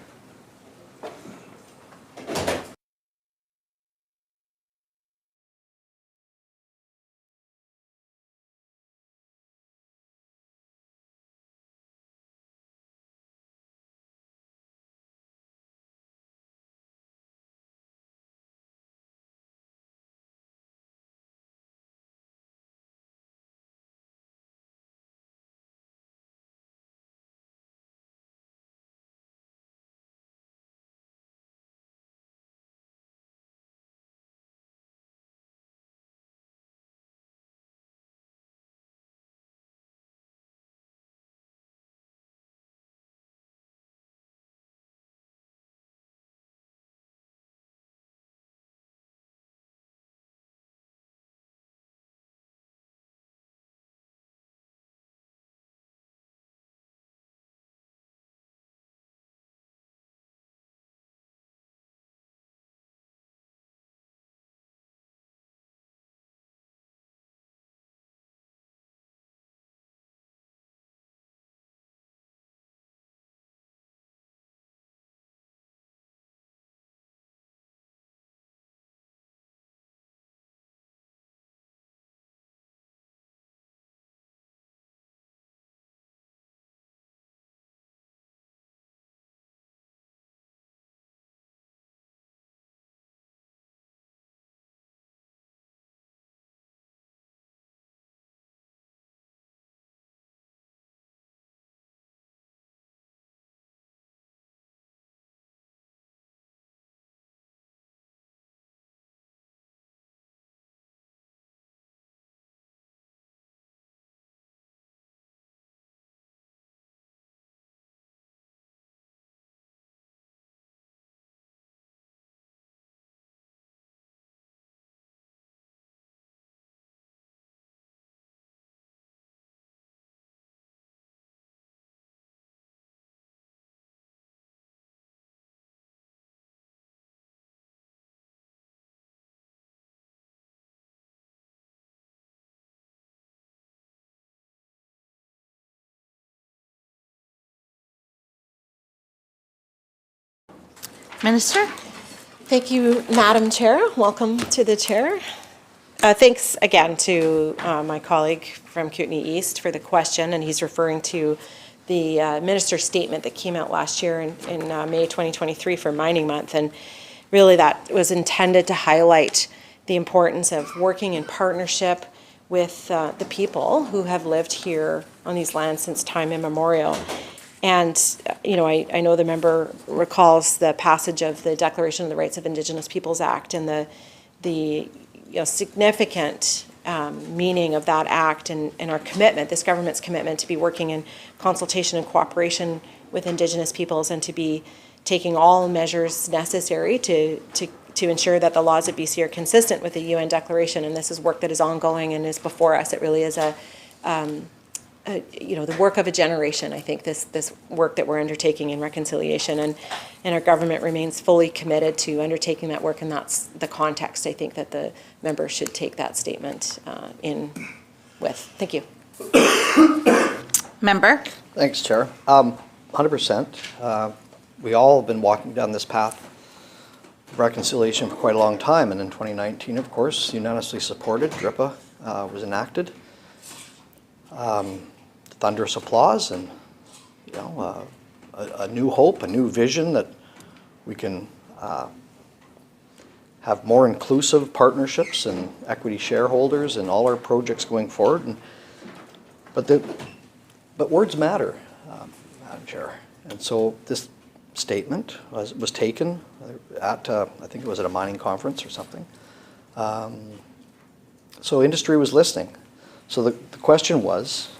Minister? Thank you, Madam Chair. Welcome to the chair. Thanks again to my colleague from Kootenay East for the question, and he's referring to the minister's statement that came out last year in May 2023 for Mining Month, and really that was intended to highlight the importance of working in partnership with the people who have lived here on these lands since time immemorial. And, you know, I know the member recalls the passage of the Declaration of the Rights of Indigenous Peoples Act and the significant meaning of that act and our commitment, this government's commitment to be working in consultation and cooperation with Indigenous peoples and to be taking all measures necessary to ensure that the laws of BC are consistent with the UN Declaration. And this is work that is ongoing and is before us. It really is the work of a generation, I think, this work that we're undertaking in reconciliation, and our government remains fully committed to undertaking that work, and that's the context I think that the member should take that statement in with. Thank you. Member? Thanks, Chair. 100%. We all have been walking down this path of reconciliation for quite a long time, and in 2019, of course, unanimously supported, DRIPA was enacted. Thunderous applause and, you know, a new hope, a new vision that we can have more inclusive partnerships and equity shareholders in all our projects going forward. But words matter, Madam Chair. And so this statement was taken at, I think it was at a mining conference or something. So industry was listening. So the question was,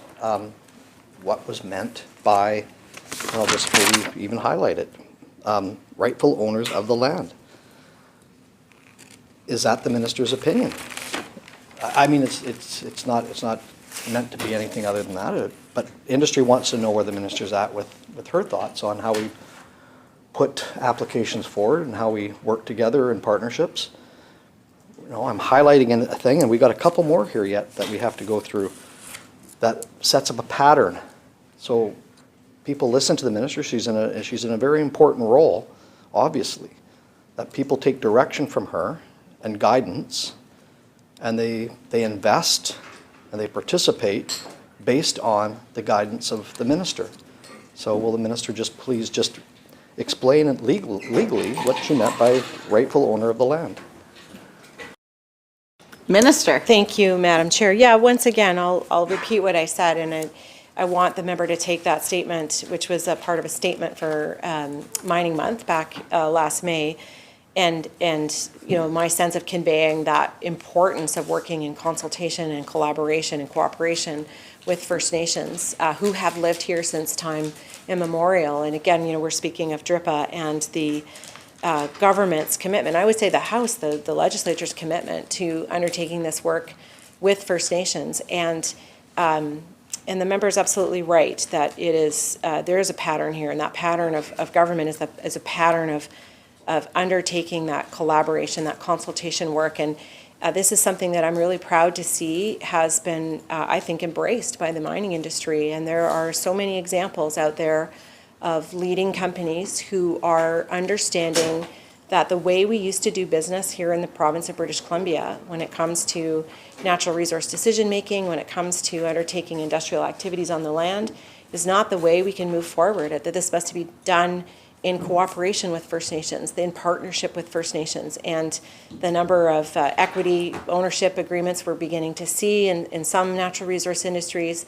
what was meant by, I'll just maybe even highlight it, rightful owners of the land. Is that the minister's opinion? I mean, it's not meant to be anything other than that, but industry wants to know where the minister's at with her thoughts on how we put applications forward and how we work together in partnerships. You know, I'm highlighting a thing, and we got a couple more here yet that we have to go through that sets up a pattern. So people listen to the minister. She's in a very important role, obviously, that people take direction from her and guidance, and they invest and they participate based on the guidance of the minister. So will the minister please explain it legally what she meant by rightful owner of the land? Minister. Thank you, Madam Chair. Yeah, once again, I'll repeat what I said, and I want the member to take that statement, which was a part of a statement for Mining Month back last May, and my sense of conveying that importance of working in consultation and collaboration and cooperation with First Nations who have lived here since time immemorial. And again, we're speaking of DRIPA and the government's commitment. I would say the House, the Legislature's commitment to undertaking this work with First Nations. And the member is absolutely right that it is there is a pattern here, and that pattern of government is a pattern of undertaking that collaboration, that consultation work. And this is something that I'm really proud to see has been, I think, embraced by the mining industry. And there are so many examples out there of leading companies who are understanding that the way we used to do business here in the province of British Columbia, when it comes to natural resource decision-making, when it comes to undertaking industrial activities on the land, is not the way we can move forward. That this must be done in cooperation with First Nations, in partnership with First Nations. And the number of equity ownership agreements we're beginning to see in some natural resource industries,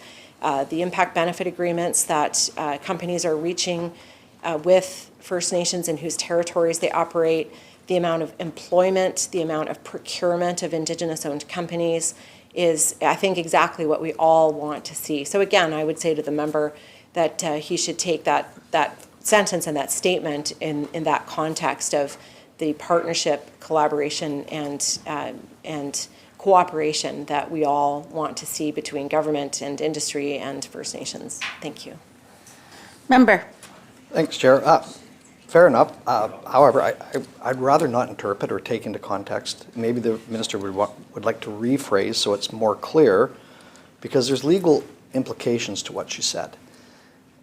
the impact benefit agreements that companies are reaching with First Nations in whose territories they operate, the amount of employment, the amount of procurement of Indigenous-owned companies is, I think, exactly what we all want to see. So again, I would say to the member that he should take that sentence and that statement in that context of the partnership, collaboration, and cooperation that we all want to see between government and industry and First Nations. Thank you. Member. Thanks, Chair. Fair enough. However, I'd rather not interpret or take into context. Maybe the minister would like to rephrase so it's more clear, because there's legal implications to what she said.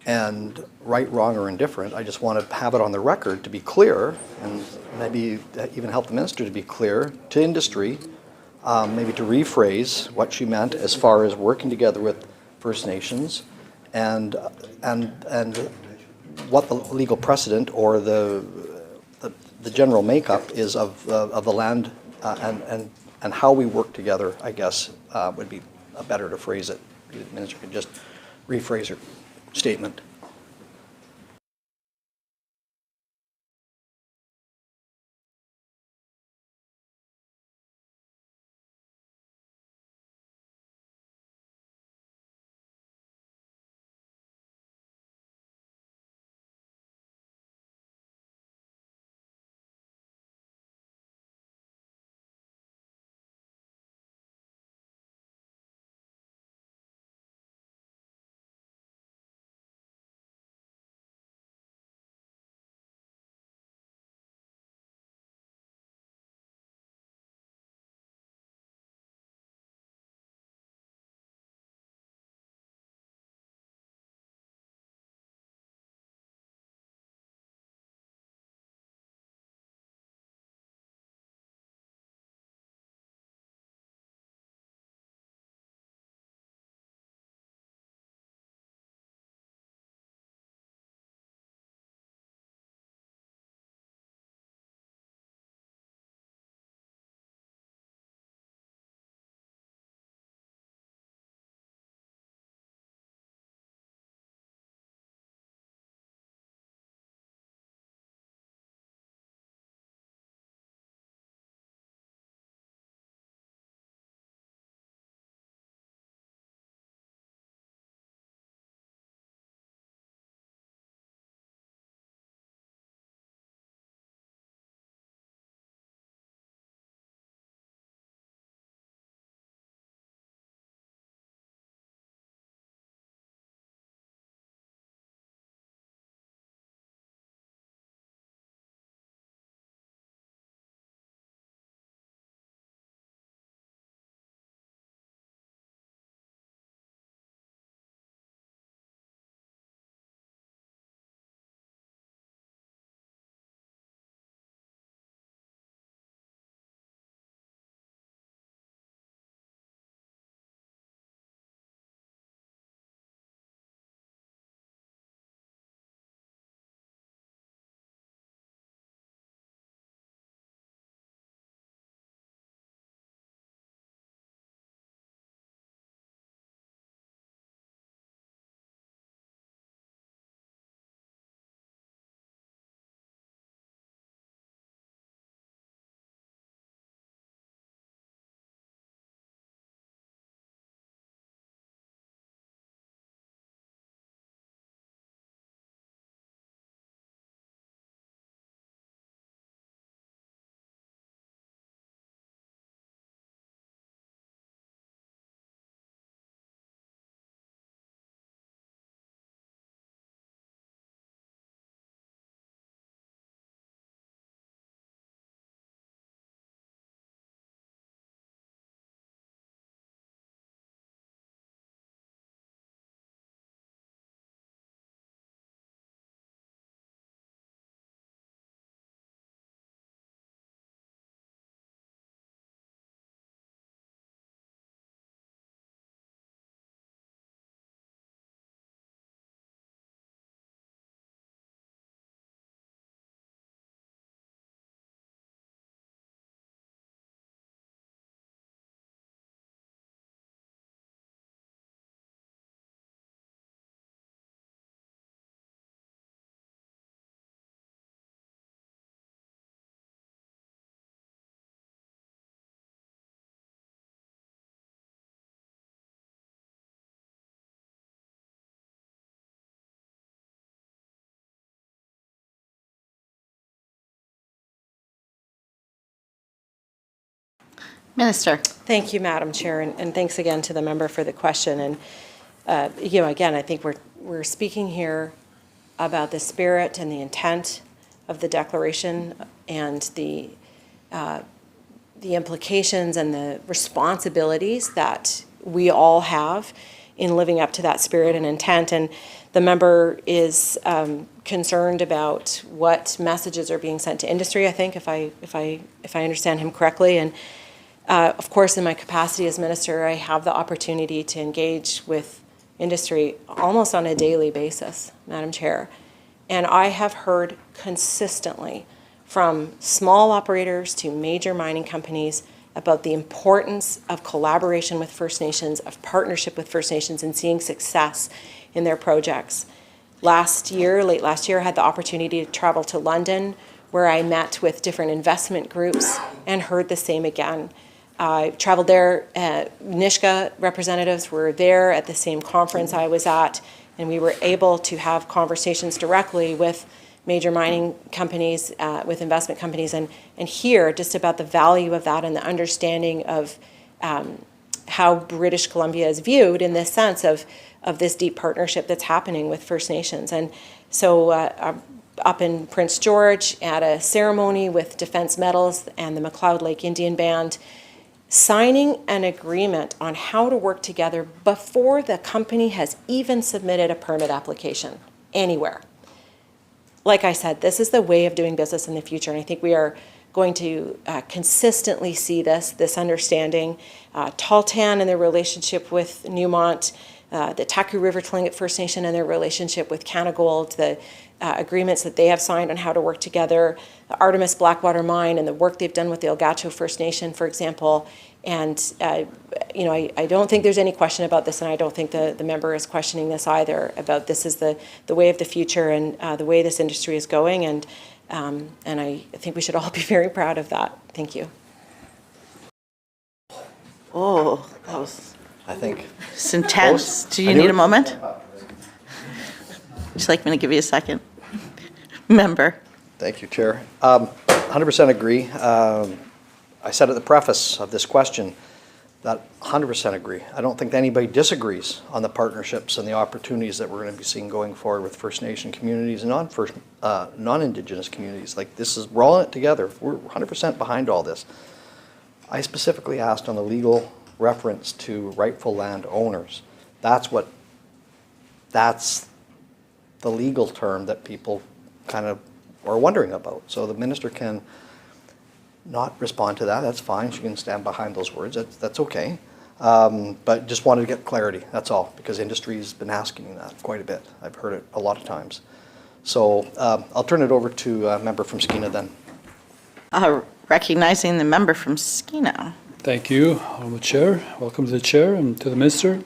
And right, wrong, or indifferent, I just want to have it on the record to be clear, and maybe even help the minister to be clear to industry, maybe to rephrase what she meant as far as working together with First Nations, and what the legal precedent or the general makeup is of the land, and how we work together, I guess, would be better to phrase it. The minister could just rephrase her statement. Minister. Thank you, Madam Chair, and thanks again to the member for the question. And again, I think we're speaking here about the spirit and the intent of the declaration and the implications and the responsibilities that we all have in living up to that spirit and intent. And the member is concerned about what messages are being sent to industry, I think, if I understand him correctly. And of course, in my capacity as minister, I have the opportunity to engage with industry almost on a daily basis, Madam Chair. And I have heard consistently from small operators to major mining companies about the importance of collaboration with First Nations, of partnership with First Nations, and seeing success in their projects. Late last year, I had the opportunity to travel to London, where I met with different investment groups and heard the same again. I traveled there, Nishka representatives were there at the same conference I was at, and we were able to have conversations directly with major mining companies, with investment companies, and hear just about the value of that and the understanding of how British Columbia is viewed in this sense of this deep partnership that's happening with First Nations. And so up in Prince George at a ceremony with Defence Metals and the McLeod Lake Indian Band, signing an agreement on how to work together before the company has even submitted a permit application anywhere. Like I said, this is the way of doing business in the future, and I think we are going to consistently see this understanding. Tahltan and their relationship with Newmont, the Taku River Tlingit First Nation and their relationship with Canagold, the agreements that they have signed on how to work together, the Artemis Blackwater Mine and the work they've done with the Algacho First Nation, for example. And I don't think there's any question about this, and I don't think the member is questioning this either, about this is the way of the future and the way this industry is going. And I think we should all be very proud of that. Thank you. Oh, that was I think. it's intense. Do you need a moment? Would you like me to give you a second? Member. Thank you, Chair. 100% agree. I said at the preface of this question that 100% agree. I don't think anybody disagrees on the partnerships and the opportunities that we're going to be seeing going forward with First Nation communities and non-Indigenous communities. Like we're all in it together. We're 100% behind all this. I specifically asked on the legal reference to rightful land owners. That's the legal term that people kind of are wondering about. So the minister can not respond to that. That's fine. She can stand behind those words. That's okay. But just wanted to get clarity. That's all, because industry's been asking that quite a bit. I've heard it a lot of times. So I'll turn it over to a member from Skeena then. Recognizing the member from Skeena. Thank you, Honorable Chair. Welcome to the Chair and to the Minister.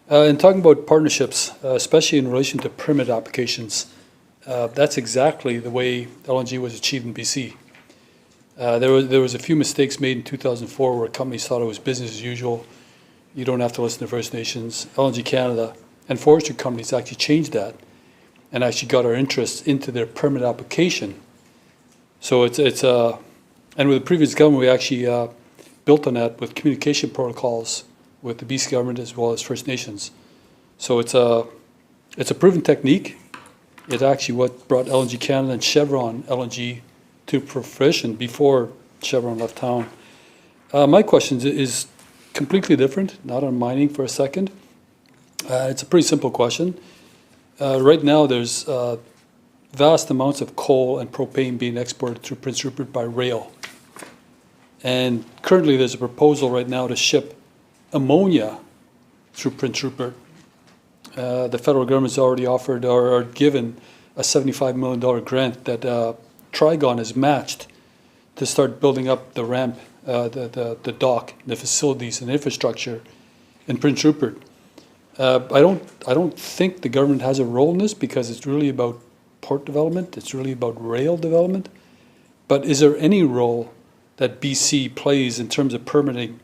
In talking about partnerships, especially in relation to permit applications, that's exactly the way LNG was achieved in BC. There was a few mistakes made in 2004 where companies thought it was business as usual. You don't have to listen to First Nations. LNG Canada and forestry companies actually changed that and actually got our interest into their permit application. So and with the previous government, we actually built on that with communication protocols with the BC government as well as First Nations. So it's a proven technique. It's actually what brought LNG Canada and Chevron LNG to fruition before Chevron left town. My question is completely different, not on mining for a second. It's a pretty simple question. Right now there's vast amounts of coal and propane being exported through Prince Rupert by rail. And currently there's a proposal right now to ship ammonia through Prince Rupert. The federal government's already offered or given a $75 million grant that Trigon has matched to start building up the ramp, the dock, the facilities and infrastructure in Prince Rupert. I don't think the government has a role in this because it's really about port development. It's really about rail development. But is there any role that BC plays in terms of permitting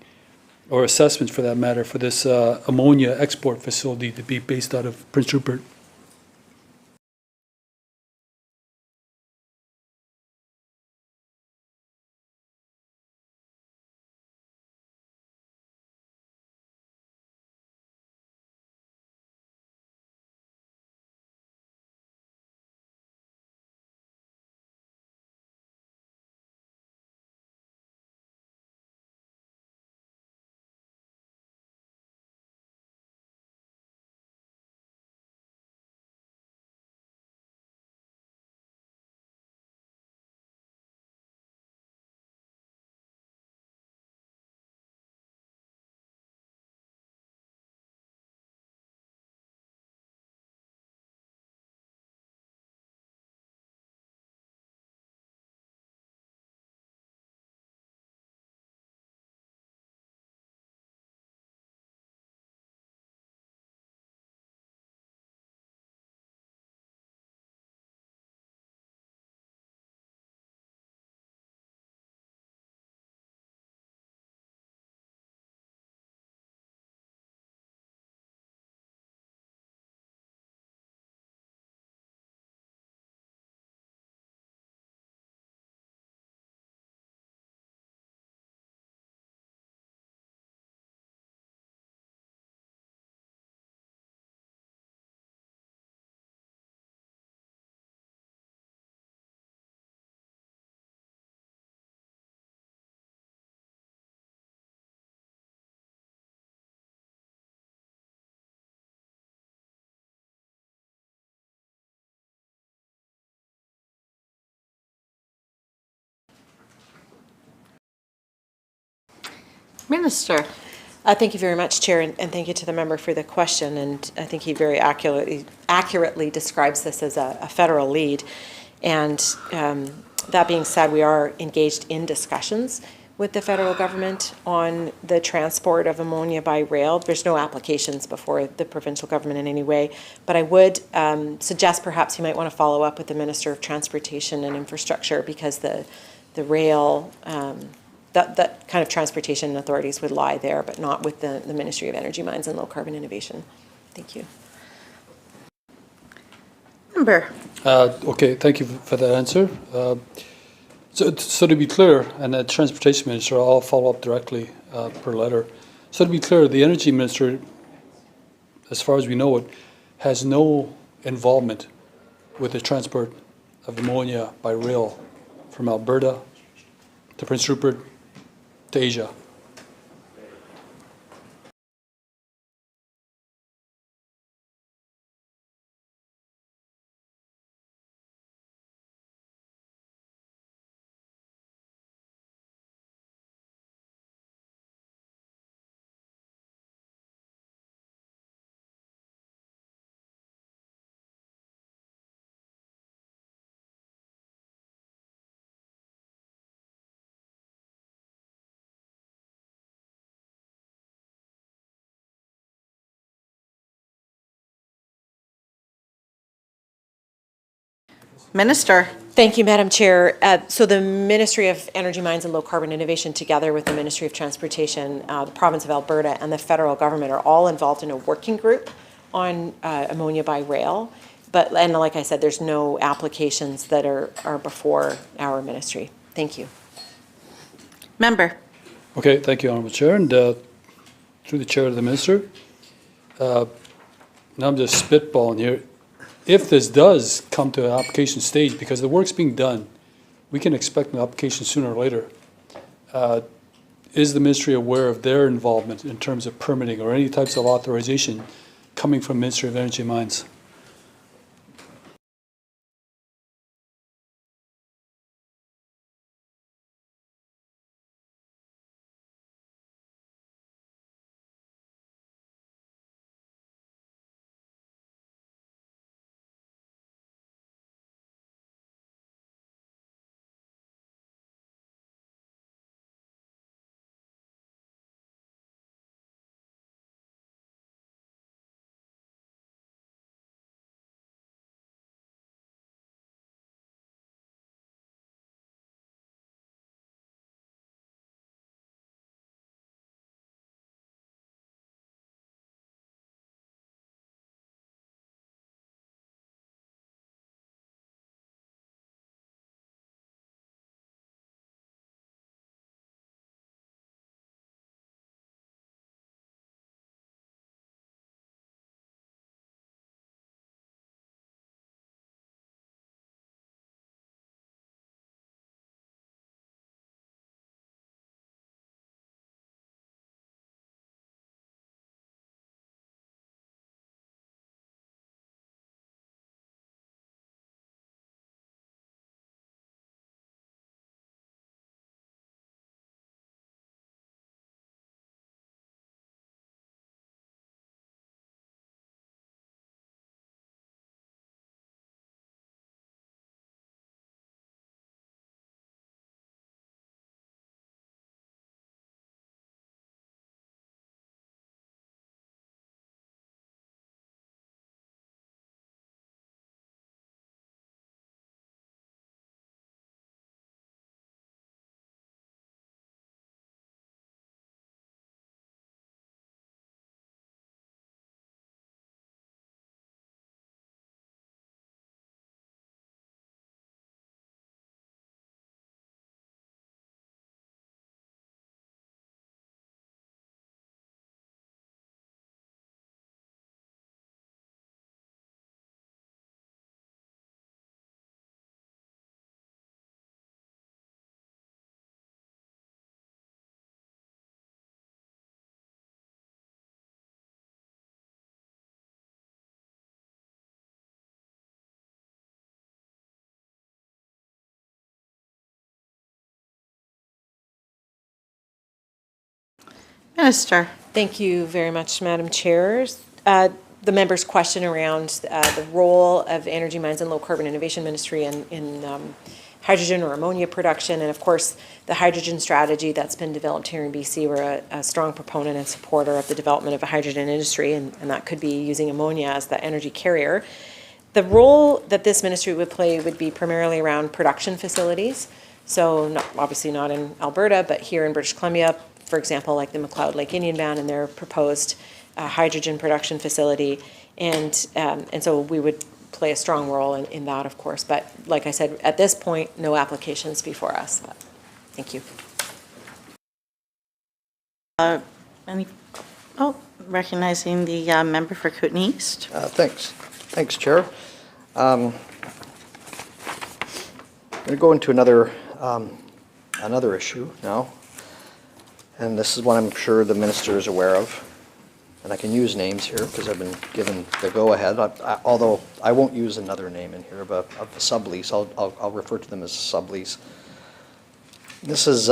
or assessments for that matter for this ammonia export facility to be based out of Prince Rupert? Minister. Thank you very much, Chair, and thank you to the member for the question. And I think he very accurately describes this as a federal lead. And that being said, we are engaged in discussions with the federal government on the transport of ammonia by rail. There's no applications before the provincial government in any way, but I would suggest perhaps you might want to follow up with the Minister of Transportation and Infrastructure, because the rail, that kind of transportation authorities would lie there, but not with the Ministry of Energy, Mines and Low Carbon Innovation. Thank you. Member. Okay, thank you for that answer. So to be clear, and the Transportation Minister, I'll follow up directly per letter. So to be clear, the Energy Minister, as far as we know it, has no involvement with the transport of ammonia by rail from Alberta to Prince Rupert to Asia. Minister. Thank you, Madam Chair. So the Ministry of Energy, Mines and Low Carbon Innovation, together with the Ministry of Transportation, the province of Alberta, and the federal government are all involved in a working group on ammonia by rail. And like I said, there's no applications that are before our ministry. Thank you. Member. Okay, thank you, Honourable Chair, and through the Chair to the Minister. Now I'm just spitballing here. If this does come to an application stage, because the work's being done, we can expect an application sooner or later. Is the ministry aware of their involvement in terms of permitting or any types of authorization coming from Ministry of Energy and Mines? Minister. Thank you very much, Madam Chair. The member's question around the role of Energy Mines and Low Carbon Innovation Ministry in hydrogen or ammonia production, and of course, the hydrogen strategy that's been developed here in BC. We're a strong proponent and supporter of the development of a hydrogen industry, and that could be using ammonia as the energy carrier. The role that this ministry would play would be primarily around production facilities. So obviously not in Alberta, but here in British Columbia, for example, like the McLeod Lake Indian Band and their proposed hydrogen production facility. And so we would play a strong role in that, of course. But like I said, at this point, no applications before us. But thank you. Recognizing the member for Kootenay East. Thanks. Thanks, Chair. I'm going to go into another issue now. And this is one I'm sure the minister is aware of. And I can use names here because I've been given the go-ahead. Although I won't use another name in here of a sublease. I'll refer to them as sublease. This is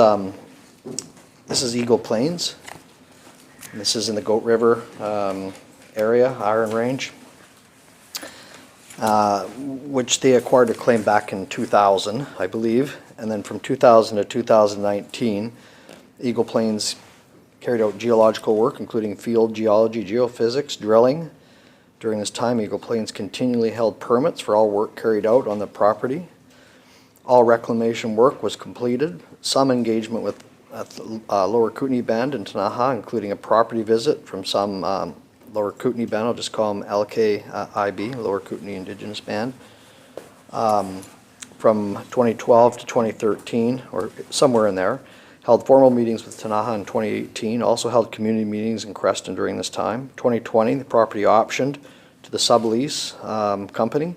Eagle Plains. And this is in the Goat River area, Iron Range, which they acquired a claim back in 2000, I believe. And then from 2000 to 2019, Eagle Plains carried out geological work, including field geology, geophysics, drilling. During this time, Eagle Plains continually held permits for all work carried out on the property. All reclamation work was completed. Some engagement with Lower Kootenay Band in Tanaha, including a property visit from some Lower Kootenay Band, I'll just call them LKIB, Lower Kootenay Indigenous Band, from 2012 to 2013, or somewhere in there. Held formal meetings with Tanaha in 2018, also held community meetings in Creston during this time. 2020, the property optioned to the sublease company.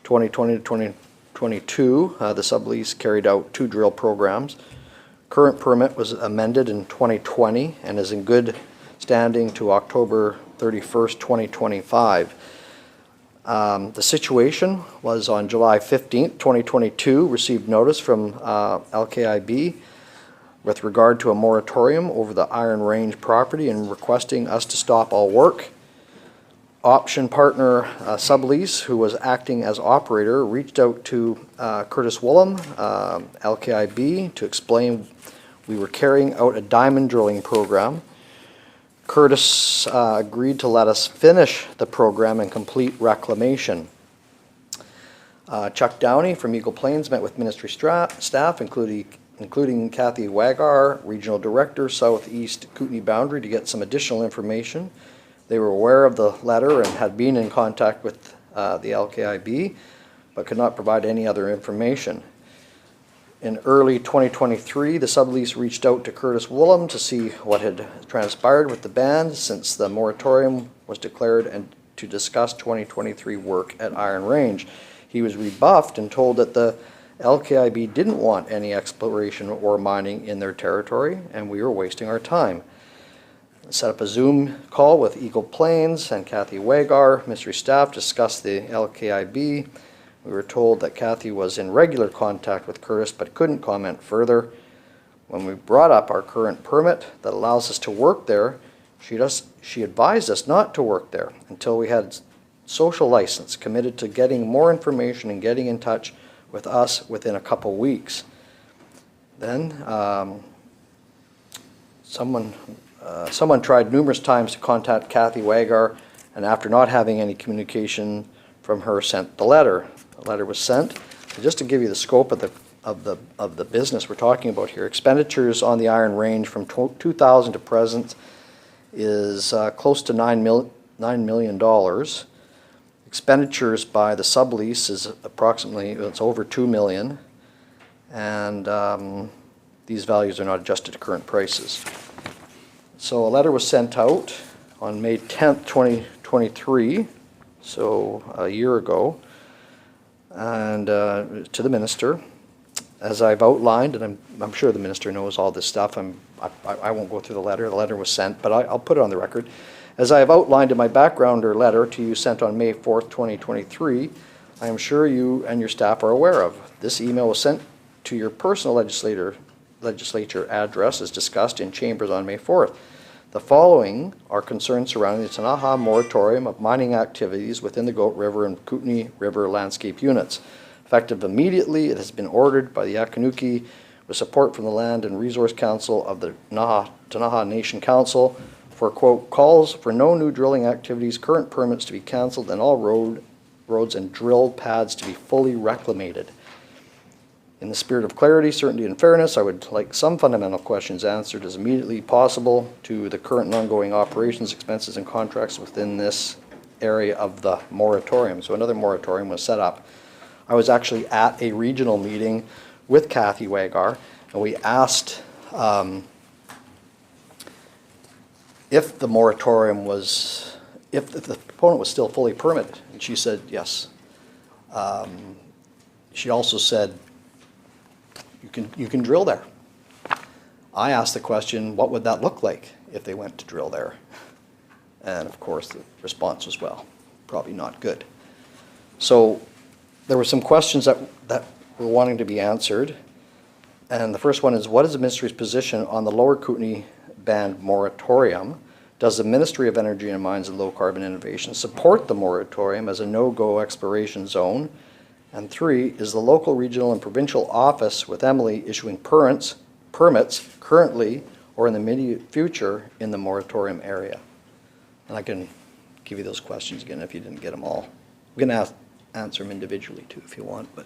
2020 to 2022, the sublease carried out 2 drill programs. Current permit was amended in 2020 and is in good standing to October 31st, 2025. The situation was on July 15th, 2022, received notice from LKIB with regard to a moratorium over the Iron Range property and requesting us to stop all work. Option partner Sublease, who was acting as operator, reached out to Curtis Woolham, LKIB, to explain we were carrying out a diamond drilling program. Curtis agreed to let us finish the program and complete reclamation. Chuck Downey from Eagle Plains met with ministry staff, including Kathy Wagar, Regional Director, Southeast Kootenay Boundary, to get some additional information. They were aware of the letter and had been in contact with the LKIB, but could not provide any other information. In early 2023, the sublease reached out to Curtis Woolham to see what had transpired with the band since the moratorium was declared and to discuss 2023 work at Iron Range. He was rebuffed and told that the LKIB didn't want any exploration or mining in their territory, and we were wasting our time. Set up a Zoom call with Eagle Plains and Kathy Wagar. Ministry staff discussed the LKIB. We were told that Kathy was in regular contact with Curtis but couldn't comment further. When we brought up our current permit that allows us to work there, she advised us not to work there until we had social license, committed to getting more information and getting in touch with us within a couple weeks. Then someone tried numerous times to contact Kathy Wagar, and after not having any communication from her, sent the letter. The letter was sent. So just to give you the scope of the business we're talking about here, expenditures on the Iron Range from 2000 to present is close to $9 million. Expenditures by the sublease is approximately, it's over $2 million, and these values are not adjusted to current prices. So a letter was sent out on May 10th, 2023, so a year ago, and to the minister. As I've outlined, and I'm sure the minister knows all this stuff, I won't go through the letter. The letter was sent, but I'll put it on the record. As I have outlined in my backgrounder letter to you sent on May 4th, 2023, I am sure you and your staff are aware of. This email was sent to your personal legislature address as discussed in chambers on May 4th. The following are concerns surrounding the Tanaha moratorium of mining activities within the Goat River and Kootenai River landscape units. Effective immediately, it has been ordered by the Akanuki with support from the Land and Resource Council of the Tanaha Nation Council for, quote, calls for no new drilling activities, current permits to be canceled, and all roads and drilled pads to be fully reclamated. In the spirit of clarity, certainty, and fairness, I would like some fundamental questions answered as immediately possible to the current and ongoing operations, expenses, and contracts within this area of the moratorium. So another moratorium was set up. I was actually at a regional meeting with Kathy Wagar, and we asked if the moratorium was, if the proponent was still fully permitted, and she said yes. She also said, you can drill there. I asked the question, what would that look like if they went to drill there? And of course, the response was, well, probably not good. So there were some questions that were wanting to be answered. And the first one is, what is the ministry's position on the Lower Kootenai Band moratorium? Does the Ministry of Energy and Mines and Low Carbon Innovation support the moratorium as a no-go exploration zone? And 3, is the local, regional, and provincial office with Emily issuing permits currently or in the immediate future in the moratorium area? And I can give you those questions again if you didn't get them all. We can answer them individually too if you want, but.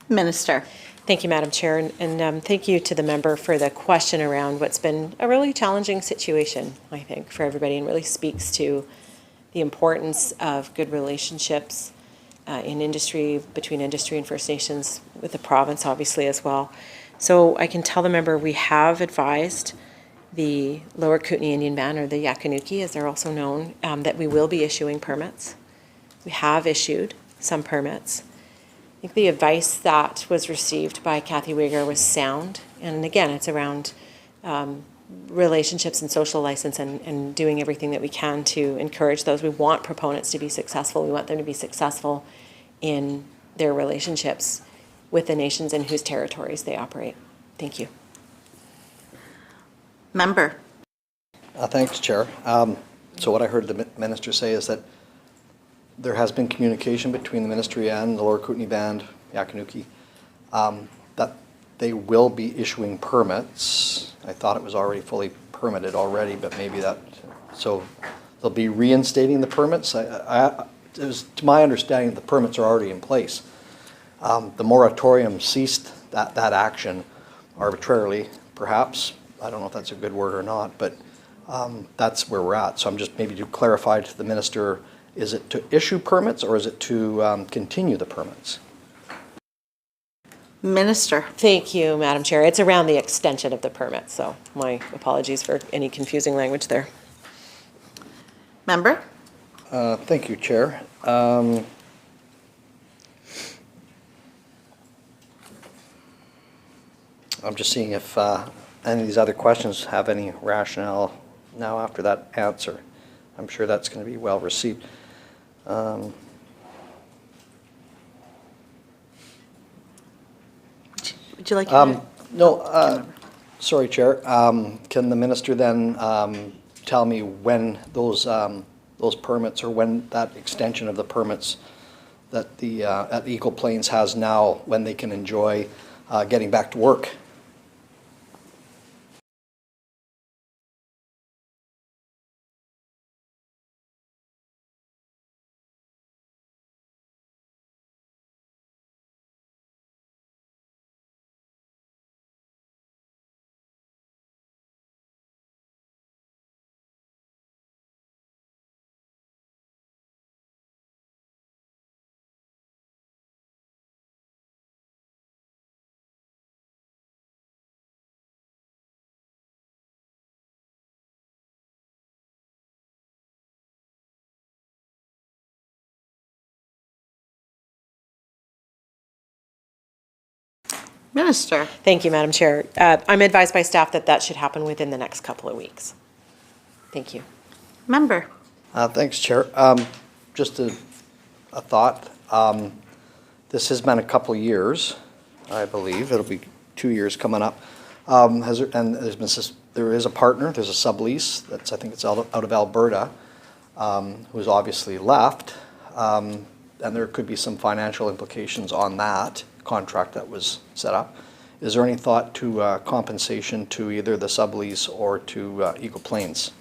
Minister. Thank you, Madam Chair, and thank you to the member for the question around what's been a really challenging situation, I think, for everybody, and really speaks to the importance of good relationships in industry, between industry and First Nations, with the province, obviously, as well. So I can tell the member we have advised the Lower Kootenay Indian Band, or the Yakanuki, as they're also known, that we will be issuing permits. We have issued some permits. I think the advice that was received by Kathy Wigger was sound. And again, it's around relationships and social license, and doing everything that we can to encourage those. We want proponents to be successful. We want them to be successful in their relationships with the nations in whose territories they operate. Thank you. Member. Thanks, Chair. So what I heard the minister say is that there has been communication between the ministry and the Lower Kootenay Band, Yakanuki, that they will be issuing permits. I thought it was already fully permitted already, but maybe that, so they'll be reinstating the permits. It was to my understanding the permits are already in place. The moratorium ceased that action arbitrarily, perhaps. I don't know if that's a good word or not, but that's where we're at. So I'm just maybe to clarify to the minister, is it to issue permits or is it to continue the permits? Minister. Thank you, Madam Chair. It's around the extension of the permit, so my apologies for any confusing language there. Member. Thank you, Chair. I'm just seeing if any of these other questions have any rationale now after that answer. I'm sure that's going to be well received. Would you like to? No, sorry, Chair. Can the minister then tell me when those permits, or when that extension of the permits that the at Eagle Plains has now, when they can enjoy getting back to work? Minister. Thank you, Madam Chair. I'm advised by staff that that should happen within the next couple of weeks. Thank you. Member. Thanks, Chair. Just a thought. This has been a couple of years, I believe. It'll be 2 years coming up. And there is a partner, there's a sublease that's, I think it's out of Alberta, who's obviously left. And there could be some financial implications on that contract that was set up. Is there any thought to compensation to either the sublease or to Eagle Plains?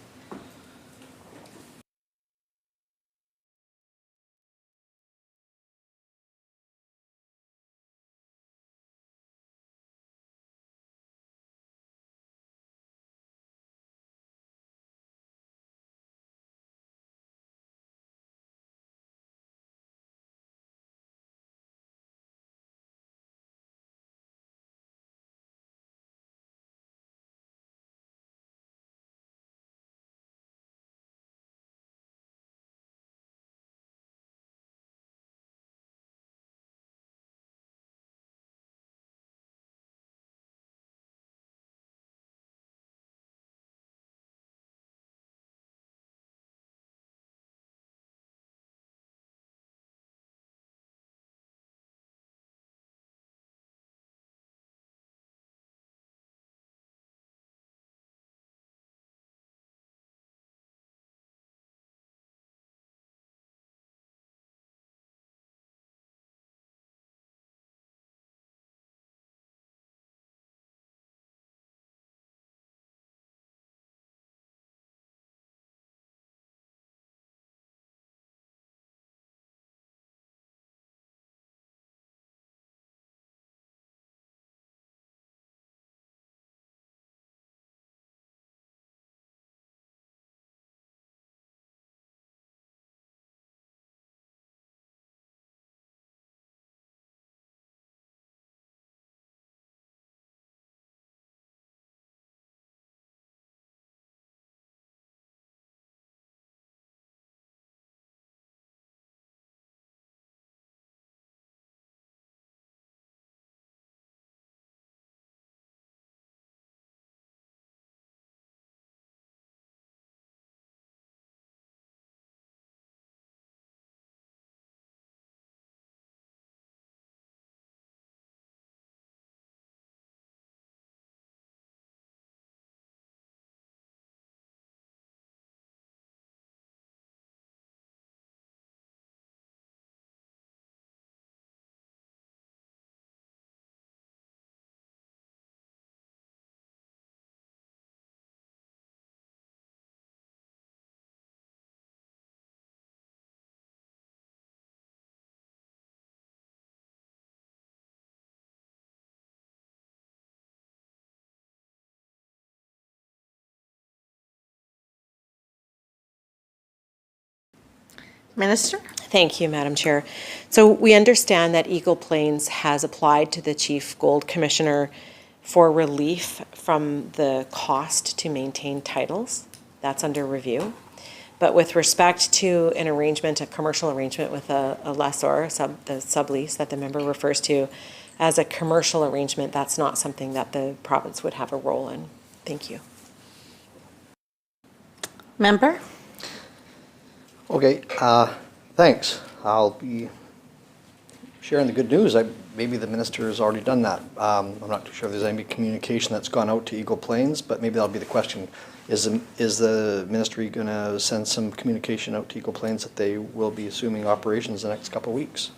Minister? Thank you, Madam Chair. So we understand that Eagle Plains has applied to the Chief Gold Commissioner for relief from the cost to maintain titles. That's under review. But with respect to an arrangement, a commercial arrangement with a lessor, the sublease that the member refers to as a commercial arrangement, that's not something that the province would have a role in. Thank you. Member? Okay, thanks. I'll be sharing the good news. Maybe the minister has already done that. I'm not too sure if there's any communication that's gone out to Eagle Plains, but maybe that'll be the question. Is the ministry going to send some communication out to Eagle Plains that they will be assuming operations the next couple of weeks?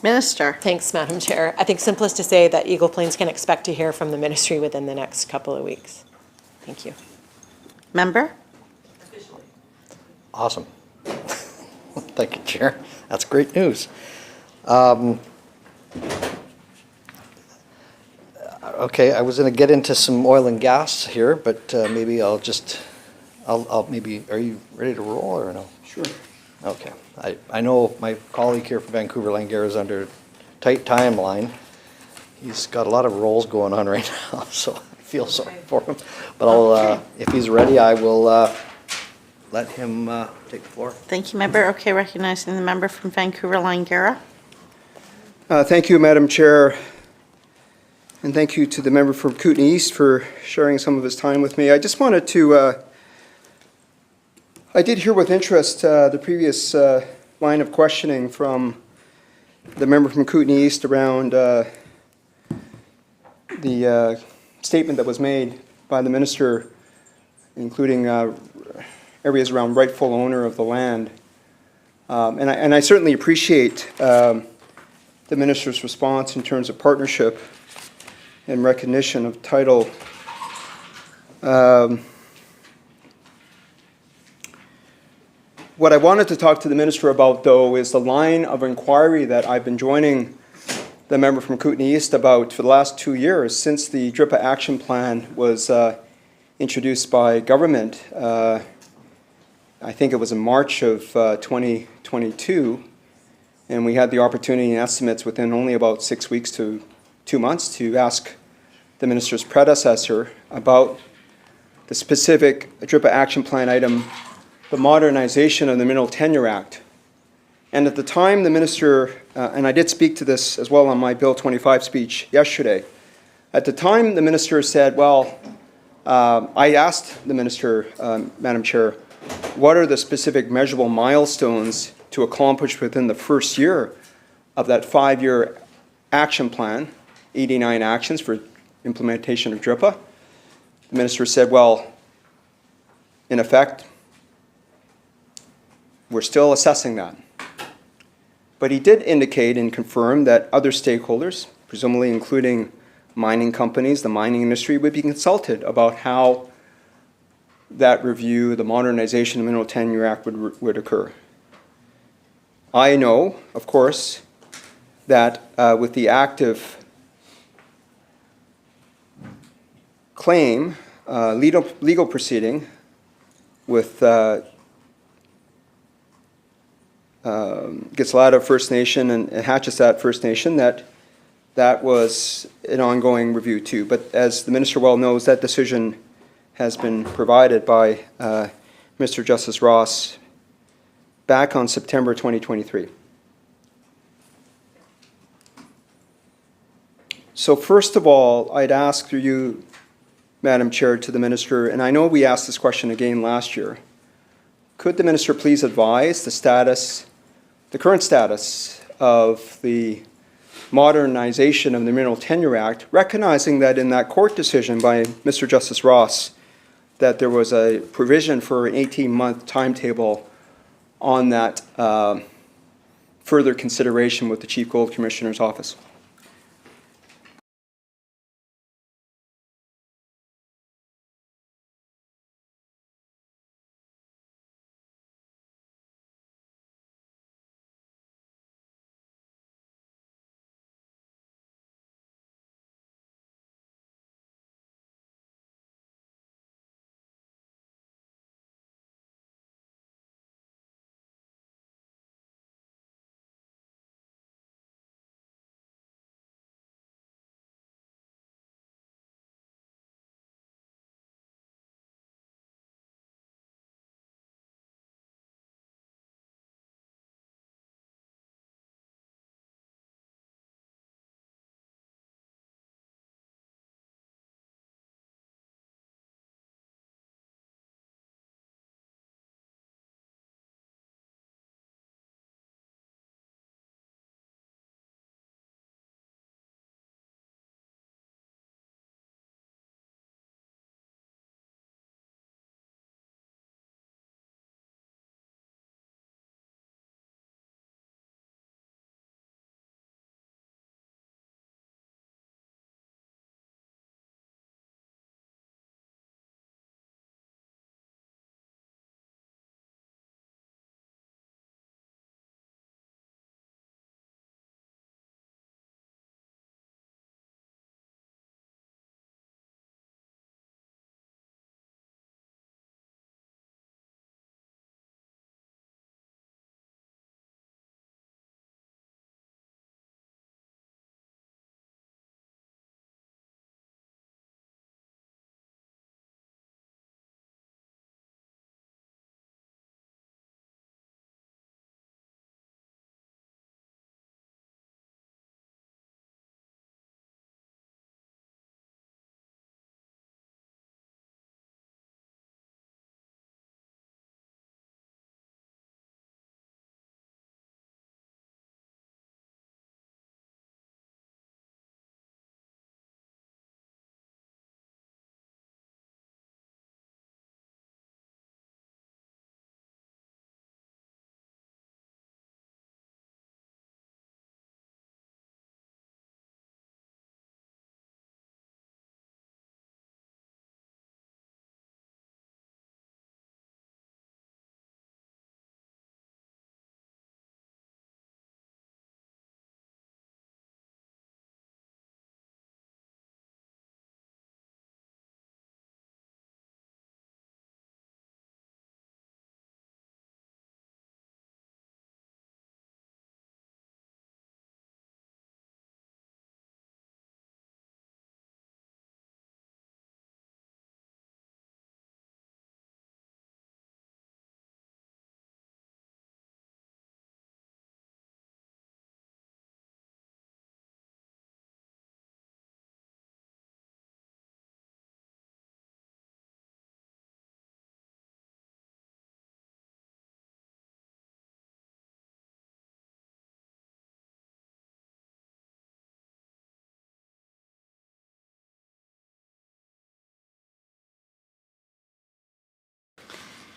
Minister? Thanks, Madam Chair. I think simplest to say that Eagle Plains can expect to hear from the ministry within the next couple of weeks. Thank you. Member? Awesome. Thank you, Chair. That's great news. Okay, I was going to get into some oil and gas here, but maybe I'll maybe, are you ready to roll or no? Sure. Okay. I know my colleague here from Vancouver Langara is under tight timeline. He's got a lot of roles going on right now, so I feel sorry for him. But if he's ready, I will let him take the floor. Thank you, Member. Okay, recognizing the member from Vancouver Langara. Thank you, Madam Chair, and thank you to the member from Kootenay East for sharing some of his time with me. I just wanted to, I did hear with interest the previous line of questioning from the member from Kootenay East around the statement that was made by the minister, including areas around rightful owner of the land. And I certainly appreciate the minister's response in terms of partnership and recognition of title. What I wanted to talk to the minister about, though, is the line of inquiry that I've been joining the member from Kootenay East about for the last 2 years since the DRIPA action plan was introduced by government. I think it was in March of 2022, and we had the opportunity and estimates within only about 6 weeks to 2 months to ask the minister's predecessor about the specific DRIPA action plan item, the modernization of the Mineral Tenure Act. And at the time, the minister, and I did speak to this as well on my Bill 25 speech yesterday, at the time the minister said, well, I asked the minister, Madam Chair, what are the specific measurable milestones to accomplish within the first year of that 5-year action plan, 89 actions for implementation of DRIPA? The minister said, well, in effect, we're still assessing that. But he did indicate and confirm that other stakeholders, presumably including mining companies, the mining industry, would be consulted about how that review, the modernization of the Mineral Tenure Act would occur. I know, of course, that with the active claim, legal proceeding with Gitsalada First Nation and Hatchisat First Nation, that was an ongoing review too. But as the minister well knows, that decision has been provided by Mr. Justice Ross back on September 2023. So first of all, I'd ask through you, Madam Chair, to the minister, and I know we asked this question again last year, could the minister please advise the current status of the modernization of the Mineral Tenure Act, recognizing that in that court decision by Mr. Justice Ross, that there was a provision for an 18-month timetable on that further consideration with the Chief Gold Commissioner's office.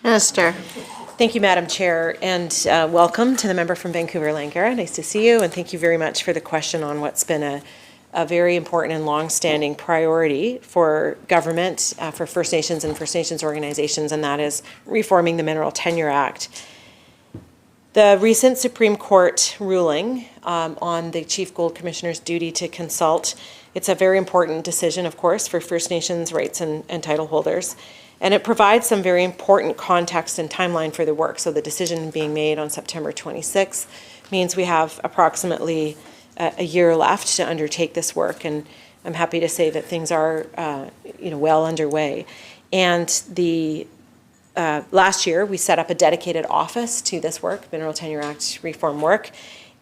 Minister. Thank you, Madam Chair, and welcome to the member from Vancouver-Langara. Nice to see you, and thank you very much for the question on what's been a very important and long-standing priority for government, for First Nations and First Nations organizations, and that is reforming the Mineral Tenure Act. The recent Supreme Court ruling on the Chief Gold Commissioner's duty to consult, it's a very important decision, of course, for First Nations rights and title holders. And it provides some very important context and timeline for the work. So the decision being made on September 26th means we have approximately a year left to undertake this work. And I'm happy to say that things are, well underway. And last year, we set up a dedicated office to this work, Mineral Tenure Act reform work.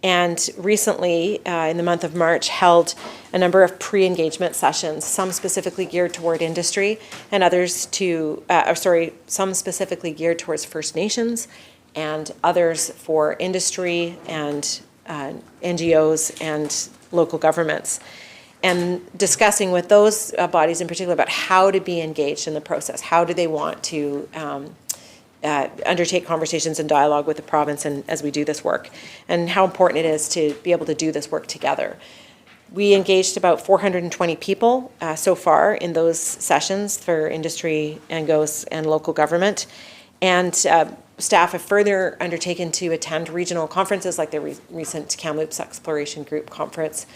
And recently, in the month of March, held a number of pre-engagement sessions, some specifically geared toward industry and others some specifically geared towards First Nations and others for industry and NGOs and local governments. And discussing with those bodies in particular about how to be engaged in the process. How do they want to undertake conversations and dialogue with the province and as we do this work, and how important it is to be able to do this work together. We engaged about 420 people so far in those sessions for industry, NGOs, and local government. And staff have further undertaken to attend regional conferences like the recent Kamloops Exploration Group conference,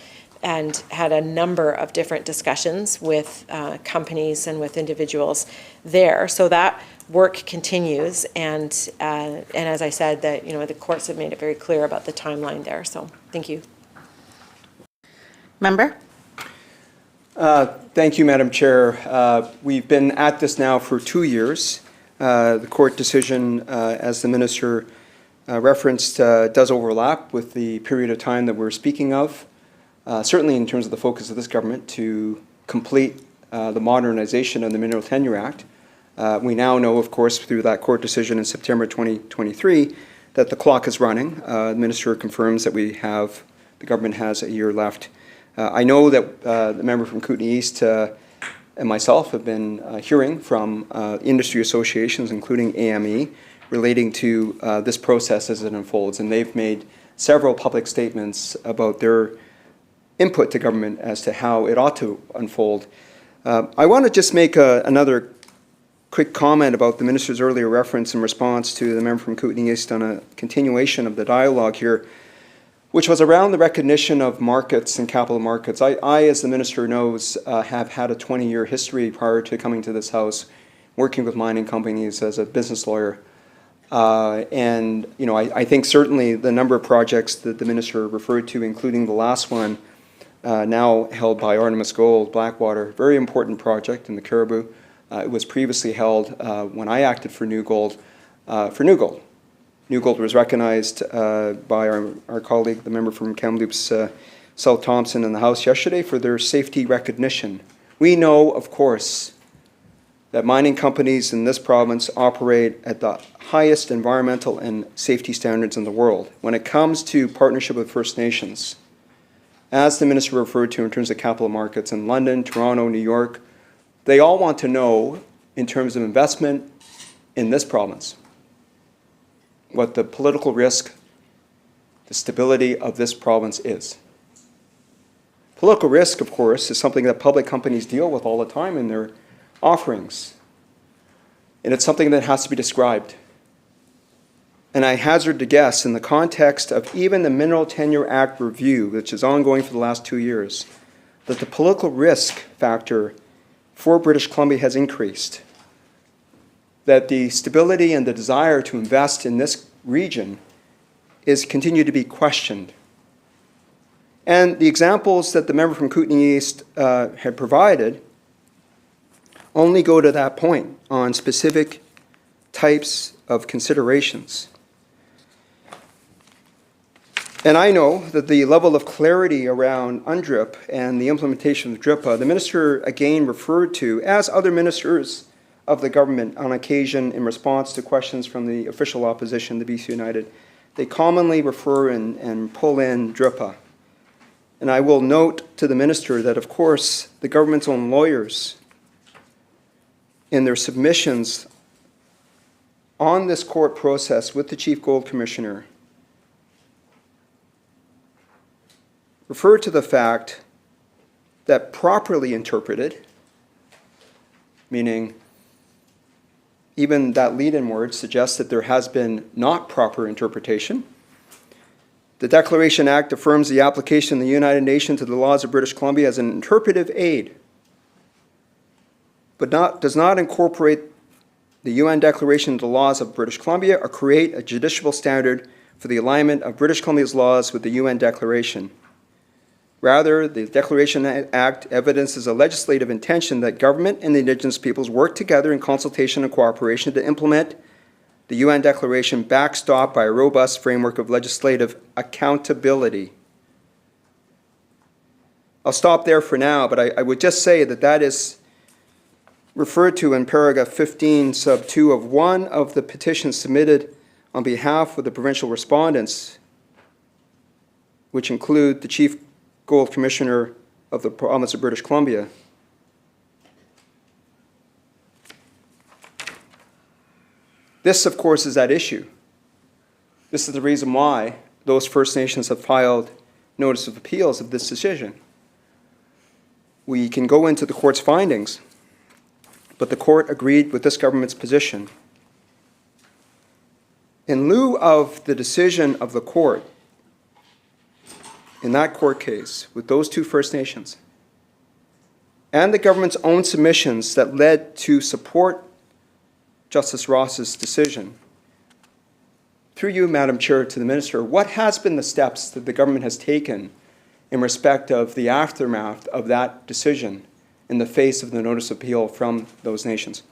and had a number of different discussions with companies and with individuals there. So that work continues, and as I said, that the courts have made it very clear about the timeline there. So thank you. Member? Thank you, Madam Chair. We've been at this now for 2 years. The court decision, as the Minister referenced, does overlap with the period of time that we're speaking of. Certainly in terms of the focus of this government to complete the modernization of the Mineral Tenure Act. We now know, of course, through that court decision in September 2023, that the clock is running. The Minister confirms that the government has a year left. I know that the member from Kootenay East and myself have been hearing from industry associations, including AME, relating to this process as it unfolds, and they've made several public statements about their input to government as to how it ought to unfold. I want to just make another quick comment about the Minister's earlier reference in response to the member from Kootenay East on a continuation of the dialogue here, which was around the recognition of markets and capital markets. I, as the Minister knows, have had a 20-year history prior to coming to this House, working with mining companies as a business lawyer. And I think certainly the number of projects that the Minister referred to, including the last one, now held by Artemis Gold, Blackwater, very important project in the Caribou. It was previously held when I acted for New Gold, for New Gold. New Gold was recognized by our colleague, the member from Kamloops, South Thompson, in the House yesterday for their safety recognition. We know, of course, that mining companies in this province operate at the highest environmental and safety standards in the world. When it comes to partnership with First Nations, as the Minister referred to in terms of capital markets in London, Toronto, New York, they all want to know, in terms of investment in this province, what the political risk, the stability of this province is. Political risk, of course, is something that public companies deal with all the time in their offerings. And it's something that has to be described. And I hazard to guess, in the context of even the Mineral Tenure Act review, which is ongoing for the last 2 years, that the political risk factor for British Columbia has increased. That the stability and the desire to invest in this region is continued to be questioned. And the examples that the member from Kootenay East had provided only go to that point on specific types of considerations. And I know that the level of clarity around UNDRIP and the implementation of DRIPA, the Minister again referred to, as other ministers of the government on occasion in response to questions from the official opposition, the BC United, they commonly refer and pull in DRIPA. And I will note to the Minister that, of course, the government's own lawyers, in their submissions on this court process with the Chief Gold Commissioner referred to the fact that properly interpreted, meaning even that lead-in word suggests that there has been not proper interpretation. The Declaration Act affirms the application of the United Nations to the laws of British Columbia as an interpretive aid, but does not incorporate the UN Declaration into the laws of British Columbia or create a judicial standard for the alignment of British Columbia's laws with the UN Declaration. Rather, the Declaration Act evidences a legislative intention that government and the Indigenous peoples work together in consultation and cooperation to implement the UN Declaration, backstopped by a robust framework of legislative accountability. I'll stop there for now, but I would just say that that is referred to in paragraph 15, sub 2 of one of the petitions submitted on behalf of the provincial respondents, which include the Chief Gold Commissioner of the province of British Columbia. This, of course, is at issue. This is the reason why those First Nations have filed notice of appeals of this decision. We can go into the court's findings, but the court agreed with this government's position. In lieu of the decision of the court in that court case with those two First Nations and the government's own submissions that led to support Justice Ross's decision, through you, Madam Chair, to the Minister, what has been the steps that the government has taken in respect of the aftermath of that decision in the face of the notice of appeal from those nations?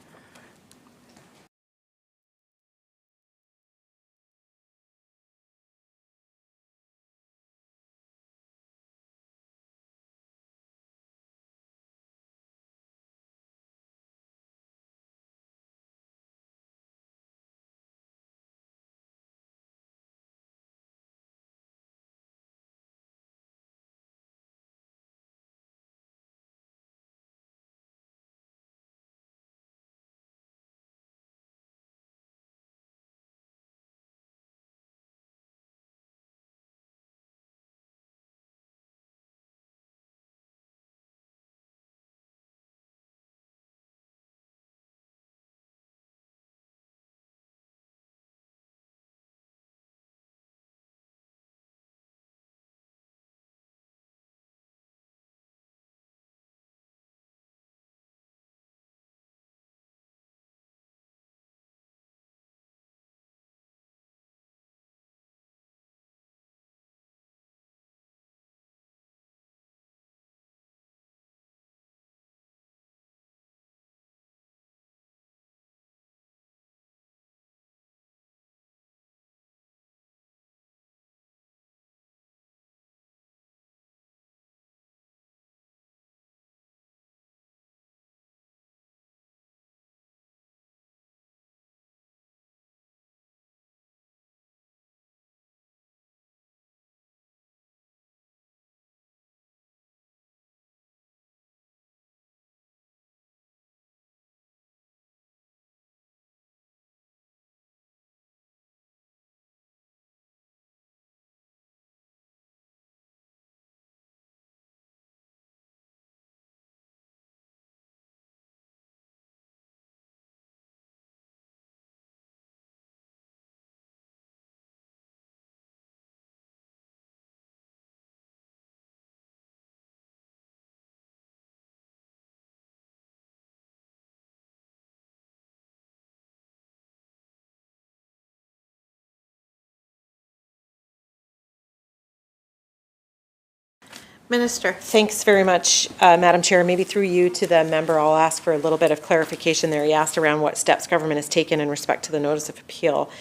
Minister. Thanks very much, Madam Chair. Maybe through you to the member, I'll ask for a little bit of clarification there. He asked around what steps government has taken in respect to the notice of appeal.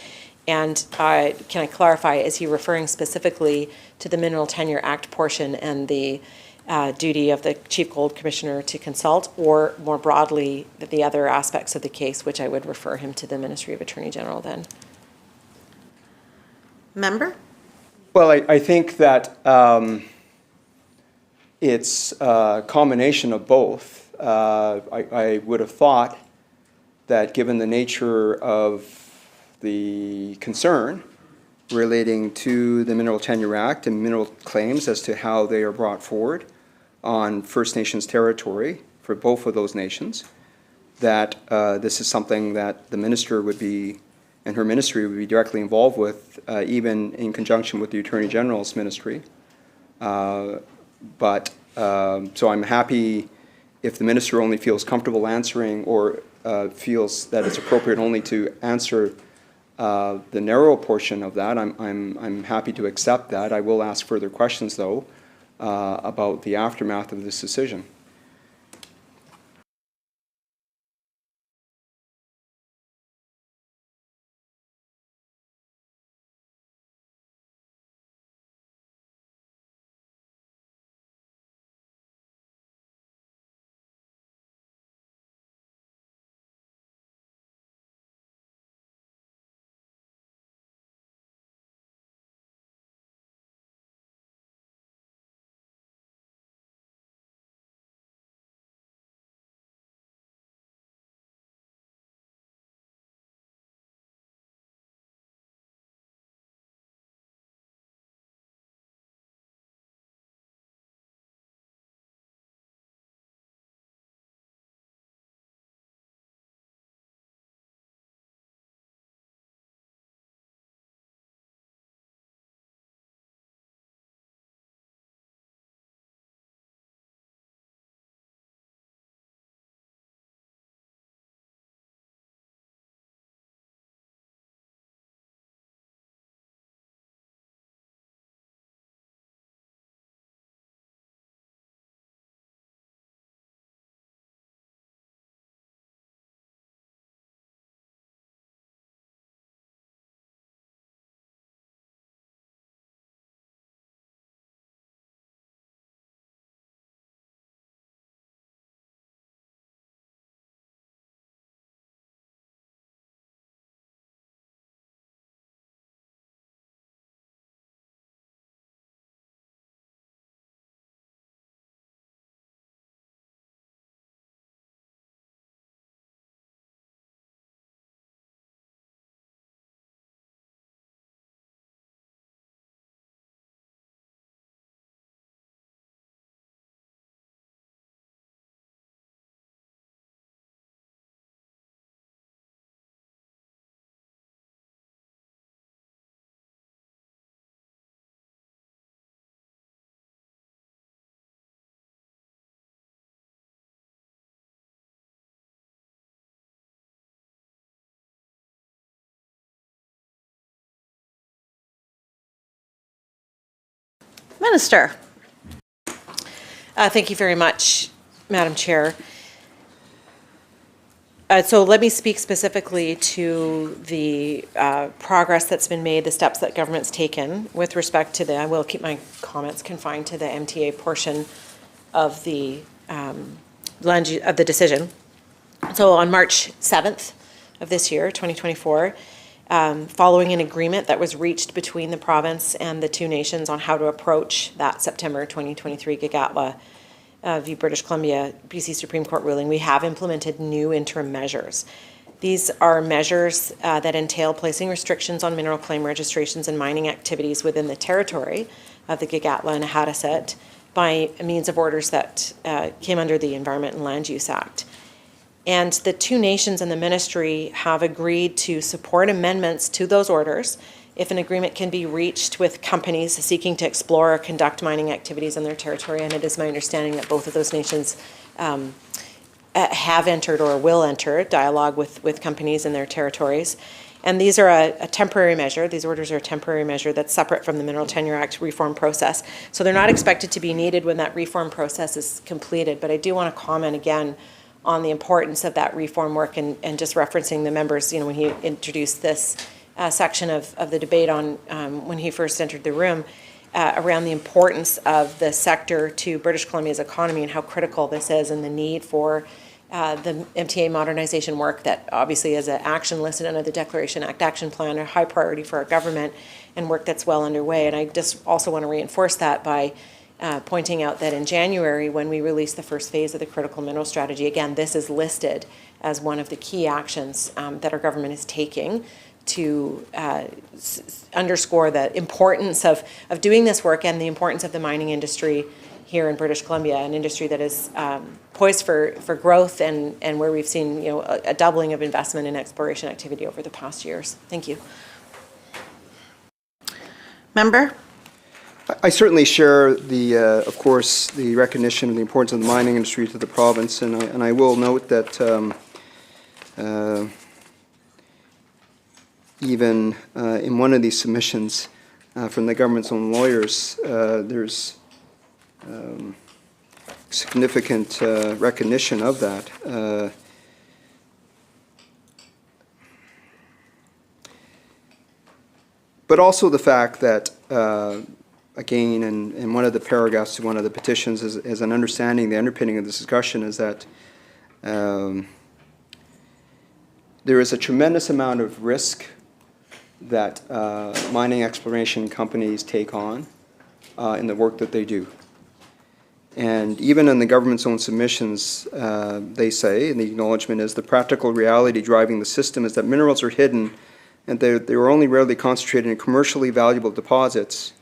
And can I clarify, is he referring specifically to the Mineral Tenure Act portion and the duty of the Chief Gold Commissioner to consult, or more broadly, the other aspects of the case, which I would refer him to the Ministry of Attorney General then? Member? Well, I think that it's a combination of both. I would have thought that given the nature of the concern relating to the Mineral Tenure Act and mineral claims as to how they are brought forward on First Nations territory for both of those nations, that this is something that the minister would be, and her ministry would be directly involved with, even in conjunction with the Attorney General's ministry. So I'm happy if the minister only feels comfortable answering or feels that it's appropriate only to answer the narrow portion of that. I'm happy to accept that. I will ask further questions, though, about the aftermath of this decision. Minister. Thank you very much, Madam Chair. So let me speak specifically to the progress that's been made, the steps that government's taken with respect to I will keep my comments confined to the MTA portion of the decision. So on March 7th of this year, 2024, following an agreement that was reached between the province and the two nations on how to approach that September 2023 Gig'atla v. British Columbia BC Supreme Court ruling, we have implemented new interim measures. These are measures that entail placing restrictions on mineral claim registrations and mining activities within the territory of the Gig'atla and Ahataset by means of orders that came under the Environment and Land Use Act. And the two nations and the ministry have agreed to support amendments to those orders if an agreement can be reached with companies seeking to explore or conduct mining activities on their territory. And it is my understanding that both of those nations have entered or will enter dialogue with companies in their territories. And these are a temporary measure. These orders are a temporary measure that's separate from the Mineral Tenure Act reform process. So they're not expected to be needed when that reform process is completed. But I do want to comment again on the importance of that reform work and just referencing the members, when he introduced this section of the debate on when he first entered the room around the importance of the sector to British Columbia's economy and how critical this is and the need for the MTA modernization work that obviously is an action listed under the Declaration Act Action Plan, a high priority for our government and work that's well underway. And I just also want to reinforce that by pointing out that in January, when we released the first phase of the critical mineral strategy, again, this is listed as one of the key actions that our government is taking to underscore the importance of doing this work and the importance of the mining industry here in British Columbia, an industry that is poised for growth and where we've seen a doubling of investment in exploration activity over the past years. Thank you. Member? I certainly share of course, the recognition of the importance of the mining industry to the province, and I will note that even in one of these submissions from the government's own lawyers, there's significant recognition of that. But also the fact that, again, in one of the paragraphs to one of the petitions is an understanding, the underpinning of this discussion is that there is a tremendous amount of risk that mining exploration companies take on in the work that they do. And even in the government's own submissions, they say, and the acknowledgement is, the practical reality driving the system is that minerals are hidden and they are only rarely concentrated in commercially valuable deposits.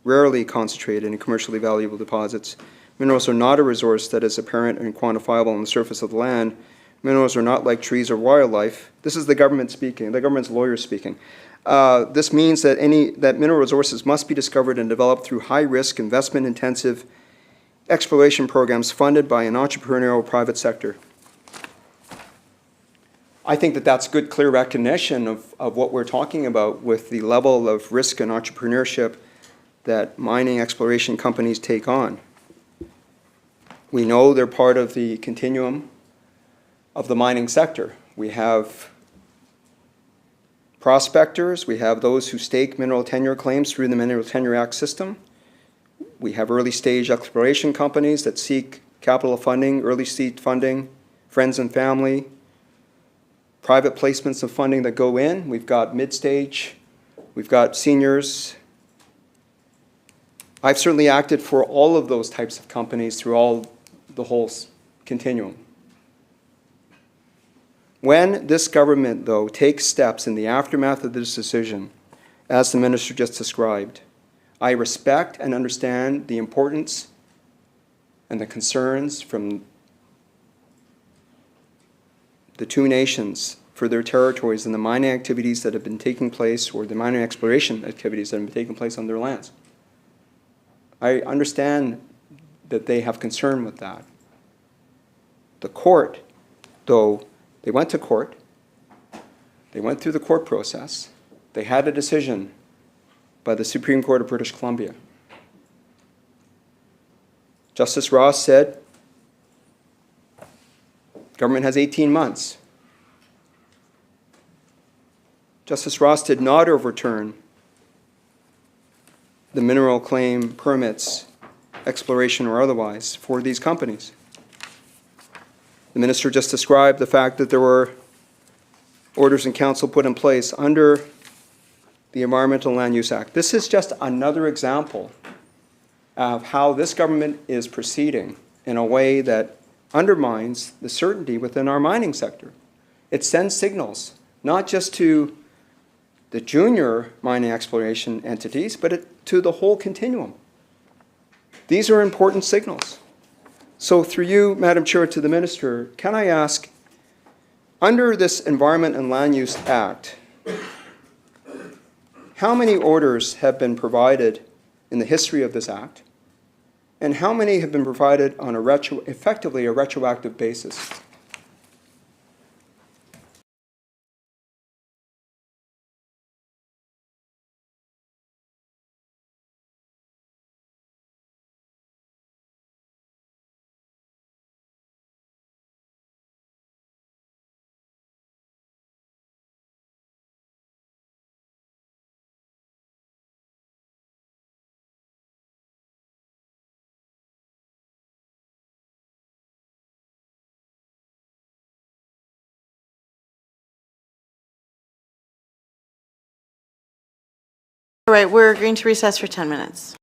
Rarely concentrated in commercially valuable deposits. Minerals are not a resource that is apparent and quantifiable on the surface of the land. Minerals are not like trees or wildlife. This is the government speaking, the government's lawyers speaking. This means that mineral resources must be discovered and developed through high-risk, investment-intensive exploration programs funded by an entrepreneurial private sector. I think that that's good, clear recognition of what we're talking about with the level of risk and entrepreneurship that mining exploration companies take on. We know they're part of the continuum of the mining sector. We have prospectors, we have those who stake mineral tenure claims through the Mineral Tenure Act system. We have early stage exploration companies that seek capital funding, early seed funding, friends and family, private placements of funding that go in. We've got mid-stage, we've got seniors. I've certainly acted for all of those types of companies through the whole continuum. When this government, though, takes steps in the aftermath of this decision, as the minister just described, I respect and understand the importance and the concerns from the two nations for their territories and the mining activities that have been taking place, or the mining exploration activities that have been taking place on their lands. I understand that they have concern with that. The court, though, they went to court, they went through the court process, they had a decision by the Supreme Court of British Columbia. Justice Ross said, government has 18 months. Justice Ross did not overturn the mineral claim permits, exploration or otherwise, for these companies. The minister just described the fact that there were orders in council put in place under the Environmental Land Use Act. This is just another example of how this government is proceeding in a way that undermines the certainty within our mining sector. It sends signals, not just to the junior mining exploration entities, but to the whole continuum. These are important signals. So through you, Madam Chair, to the Minister, can I ask, under this Environment and Land Use Act, how many orders have been provided in the history of this Act, and how many have been provided on effectively a retroactive basis? All right, we're agreeing to recess for 10 minutes.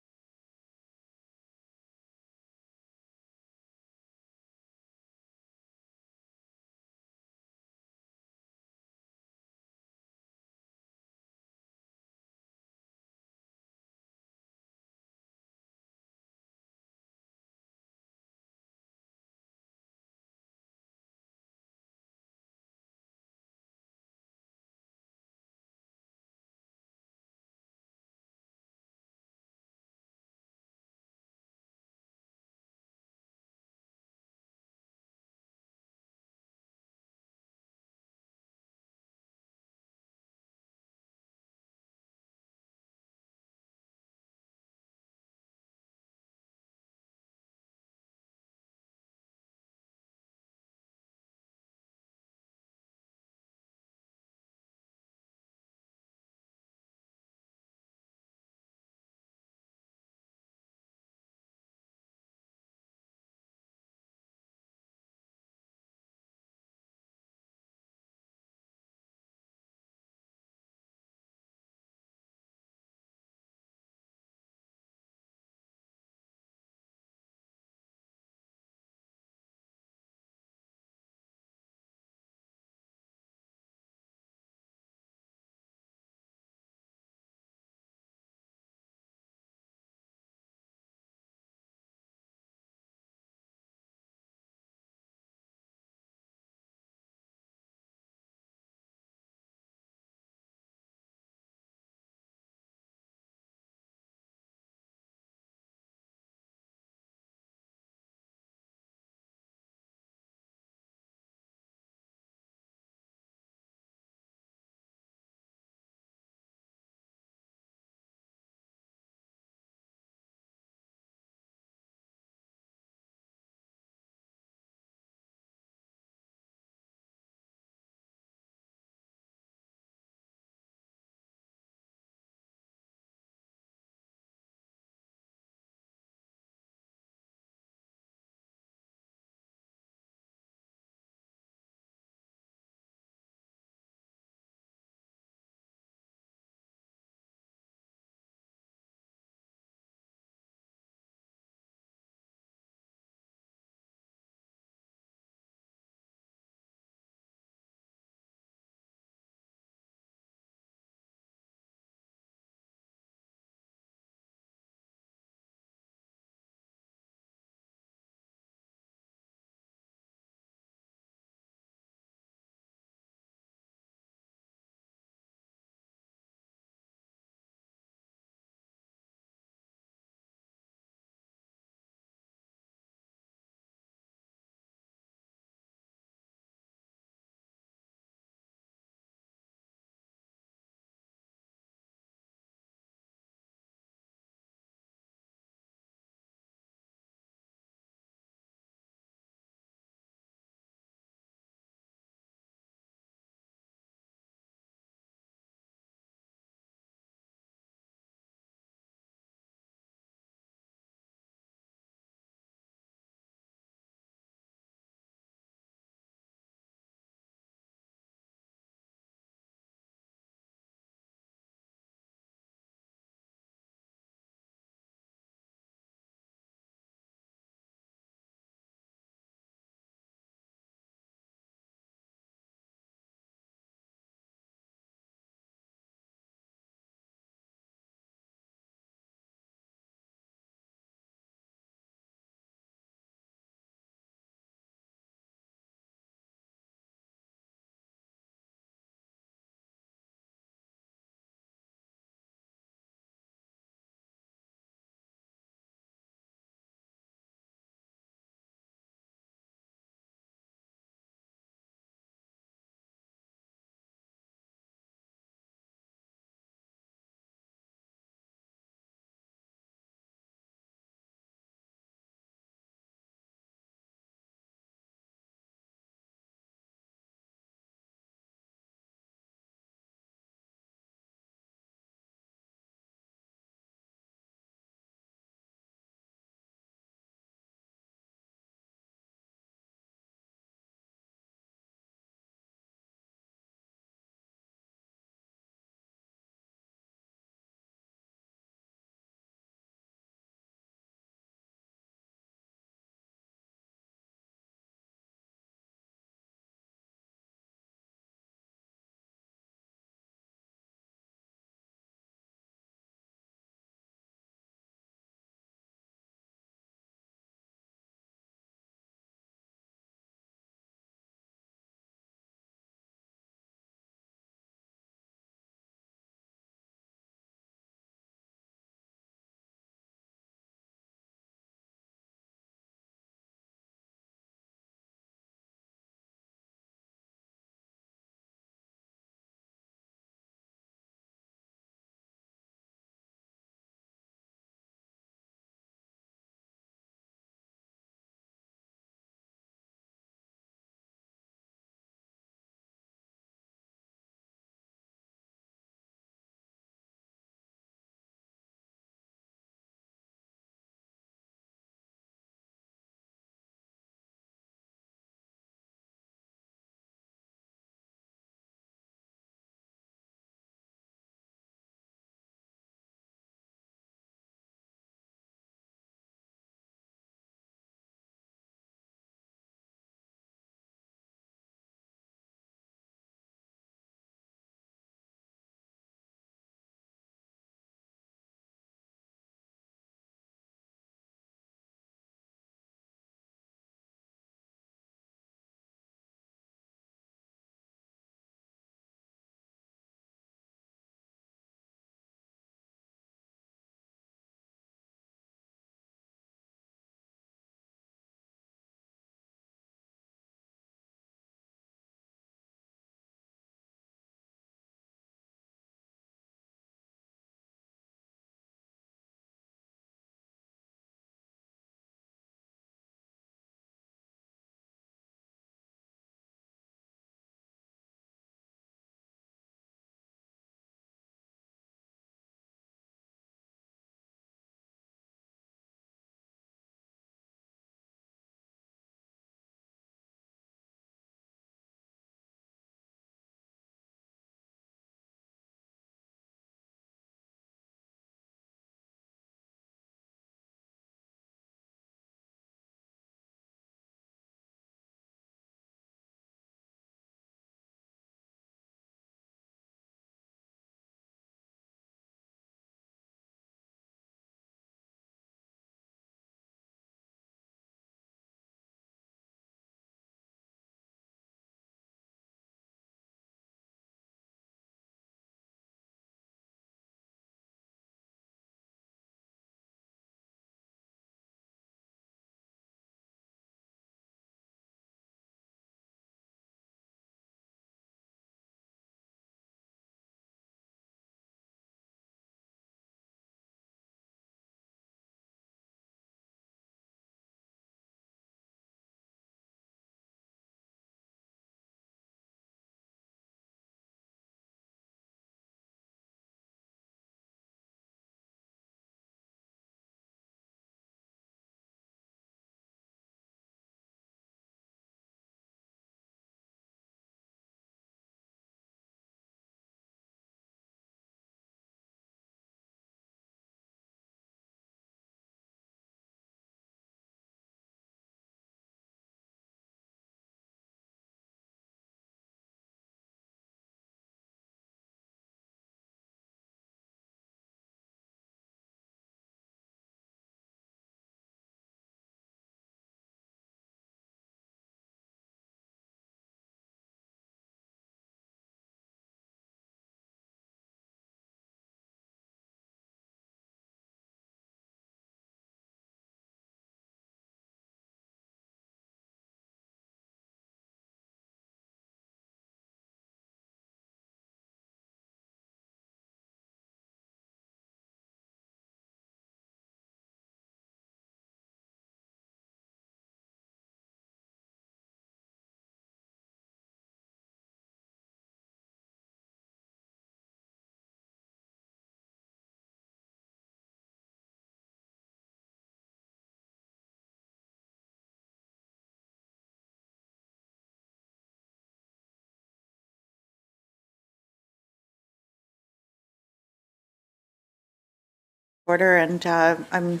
Order, and I'm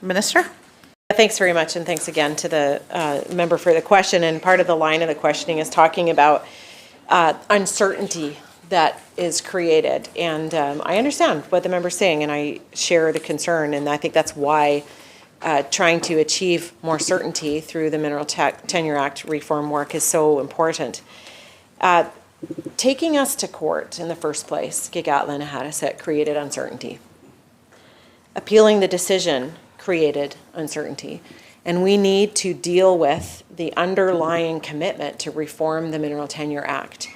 Minister. Thanks very much, and thanks again to the member for the question. And part of the line of the questioning is talking about uncertainty that is created. And I understand what the member's saying, and I share the concern, and I think that's why trying to achieve more certainty through the Mineral Tenure Act reform work is so important. Taking us to court in the first place, Gigatla and Hadasset created uncertainty. Appealing the decision created uncertainty. And we need to deal with the underlying commitment to reform the Mineral Tenure Act.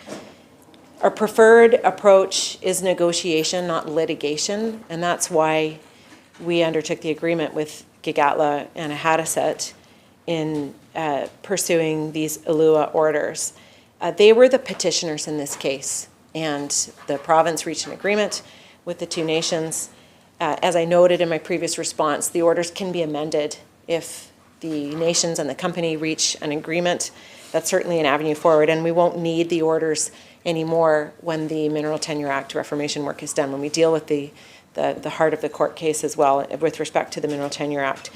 Our preferred approach is negotiation, not litigation, and that's why we undertook the agreement with Gigatla and Hadasset in pursuing these ILUA orders. They were the petitioners in this case, and the province reached an agreement with the two nations. As I noted in my previous response, the orders can be amended if the nations and the company reach an agreement. That's certainly an avenue forward, and we won't need the orders anymore when the Mineral Tenure Act reformation work is done, when we deal with the heart of the court case as well with respect to the Mineral Tenure Act.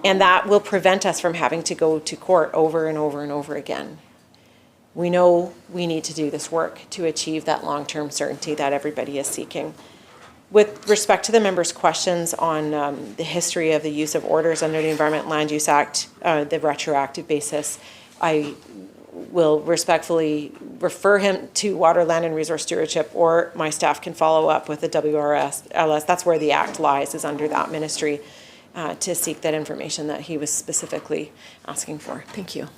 And that will prevent us from having to go to court over and over and over again. We know we need to do this work to achieve that long-term certainty that everybody is seeking. With respect to the member's questions on the history of the use of orders under the Environment Land Use Act, the retroactive basis, I will respectfully refer him to Water, Land and Resource Stewardship, or my staff can follow up with the WRS-LS. That's where the Act lies, is under that ministry, to seek that information that he was specifically asking for. Thank you.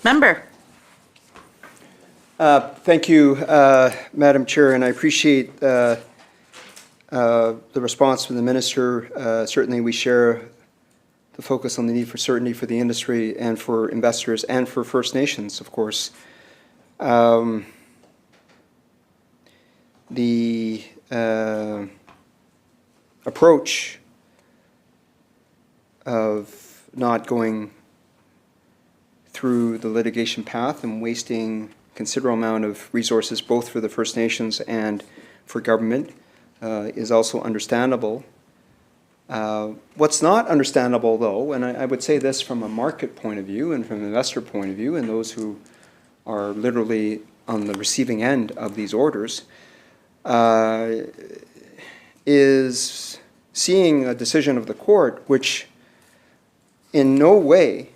Member. Thank you, Madam Chair, and I appreciate the response from the Minister. Certainly we share the focus on the need for certainty for the industry and for investors and for First Nations, of course. The approach of not going through the litigation path and wasting considerable amount of resources both for the First Nations and for government is also understandable. What's not understandable, though, and I would say this from a market point of view and from an investor point of view, and those who are literally on the receiving end of these orders, is seeing a decision of the court which in no way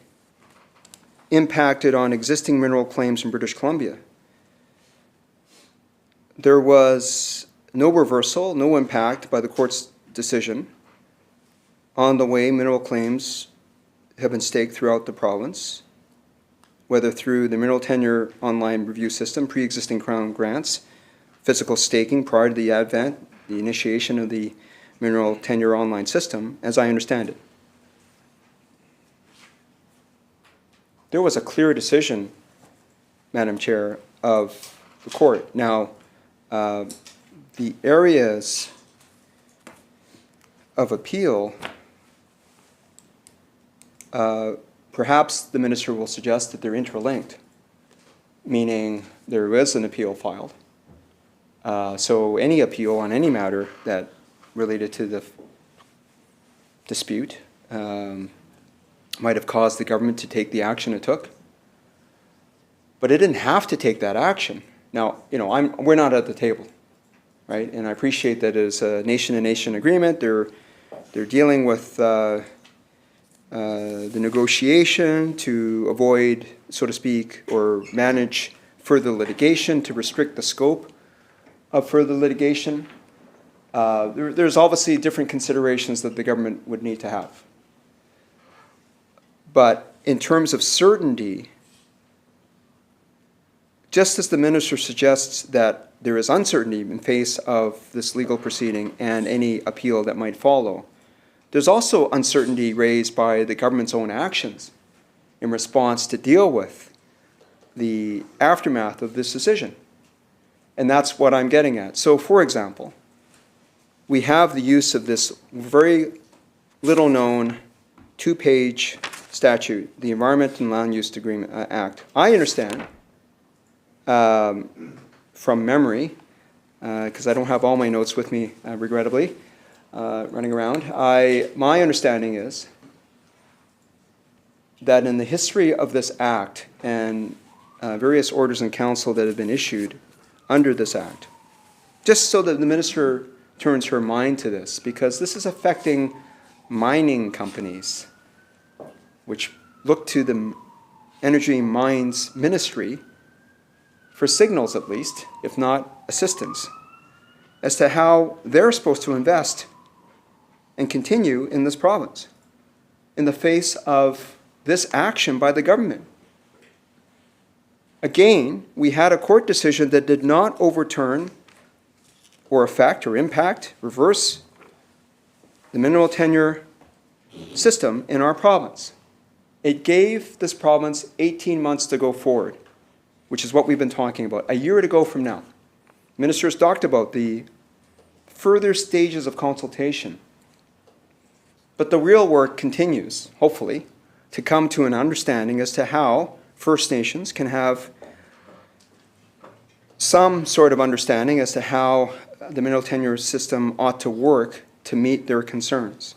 impacted on existing mineral claims in British Columbia. There was no reversal, no impact by the court's decision on the way mineral claims have been staked throughout the province, whether through the Mineral Tenure Online Review System, pre-existing Crown grants, physical staking prior to the initiation of the Mineral Tenure Online System, as I understand it. There was a clear decision, Madam Chair, of the court. Now, the areas of appeal, perhaps the Minister will suggest that they're interlinked, meaning there is an appeal filed. So any appeal on any matter that related to the dispute might have caused the government to take the action it took. But it didn't have to take that action. Now, we're not at the table, right? And I appreciate that as a nation-to-nation agreement, they're dealing with the negotiation to avoid, so to speak, or manage further litigation, to restrict the scope of further litigation. There's obviously different considerations that the government would need to have. But in terms of certainty, just as the Minister suggests that there is uncertainty in face of this legal proceeding and any appeal that might follow, there's also uncertainty raised by the government's own actions in response to deal with the aftermath of this decision. And that's what I'm getting at. So, for example, we have the use of this very little-known two-page statute, the Environment and Land Use Agreement Act. I understand from memory because I don't have all my notes with me, regrettably, running around. My understanding is that in the history of this act and various orders in council that have been issued under this act, just so that the minister turns her mind to this, because this is affecting mining companies, which look to the Energy Mines Ministry for signals, at least, if not assistance, as to how they're supposed to invest and continue in this province in the face of this action by the government. Again, we had a court decision that did not overturn or affect or impact, reverse the mineral tenure system in our province. It gave this province 18 months to go forward, which is what we've been talking about, a year to go from now. Ministers talked about the further stages of consultation. But the real work continues, hopefully, to come to an understanding as to how First Nations can have some sort of understanding as to how the mineral tenure system ought to work to meet their concerns.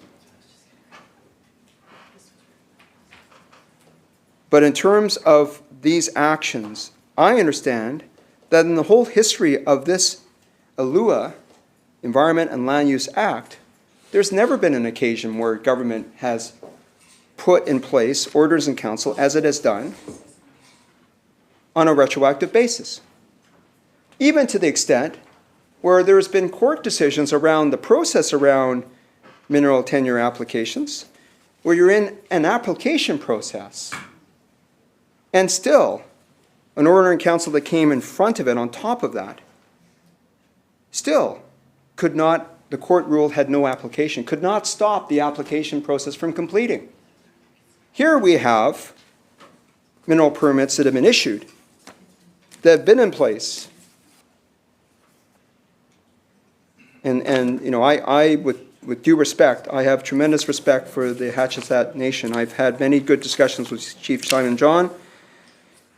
But in terms of these actions, I understand that in the whole history of this ALUA, Environment and Land Use Act, there's never been an occasion where government has put in place orders in council, as it has done, on a retroactive basis. Even to the extent where there's been court decisions around the process around mineral tenure applications, where you're in an application process, and still an order in council that came in front of it on top of that, still could not, the court ruled had no application, could not stop the application process from completing. Here we have mineral permits that have been issued, that have been in place. And you know, I with due respect, I have tremendous respect for the Hatchesat Nation. I've had many good discussions with Chief Simon John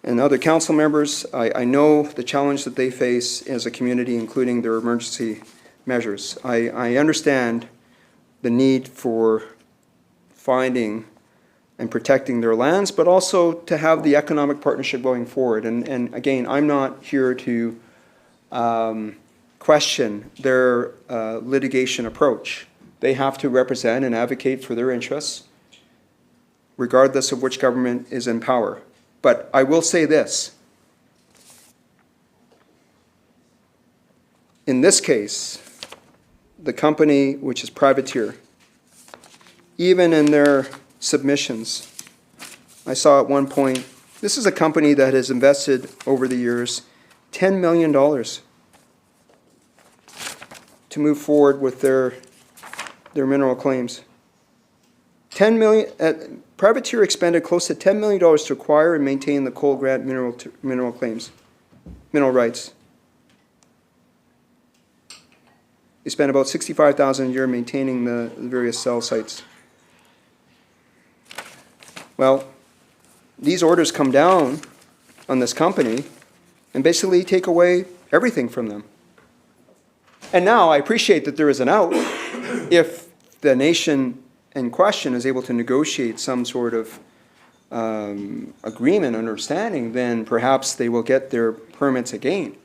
and other council members. I know the challenge that they face as a community, including their emergency measures. I understand the need for finding and protecting their lands, but also to have the economic partnership going forward. And again, I'm not here to question their litigation approach. They have to represent and advocate for their interests, regardless of which government is in power. But I will say this. In this case, the company, which is privateer, even in their submissions, I saw at one point, this is a company that has invested over the years $10 million to move forward with their mineral claims. 10 million, privateer expended close to $10 million to acquire and maintain the Coal Grant mineral claims, mineral rights. They spend about $65,000 a year maintaining the various cell sites. Well, these orders come down on this company and basically take away everything from them. And now I appreciate that there is an out if the nation in question is able to negotiate some sort of agreement, understanding, then perhaps they will get their permits again.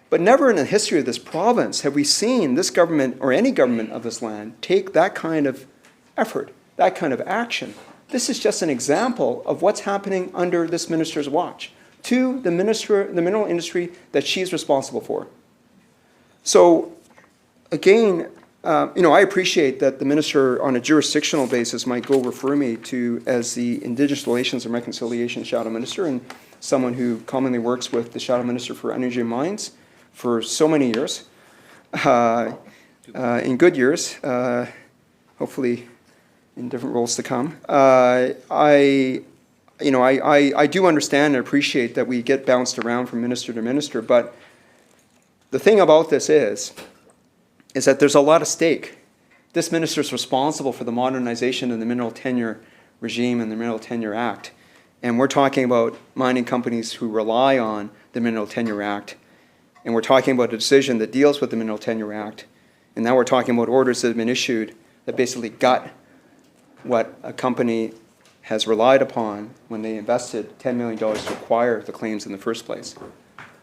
But never in the history of this province have we seen this government or any government of this land take that kind of effort, that kind of action. This is just an example of what's happening under this minister's watch to the mineral industry that she's responsible for. So again, I appreciate that the minister on a jurisdictional basis might go refer me to as the Indigenous Relations and Reconciliation Shadow Minister and someone who commonly works with the Shadow Minister for Energy and Mines for so many years, in good years, hopefully in different roles to come. I do understand and appreciate that we get bounced around from minister to minister, but the thing about this is that there's a lot at stake. This minister is responsible for the modernization of the mineral tenure regime and the Mineral Tenure Act. And we're talking about mining companies who rely on the Mineral Tenure Act and we're talking about a decision that deals with the Mineral Tenure Act, and now we're talking about orders that have been issued that basically gut what a company has relied upon when they invested $10 million to acquire the claims in the first place.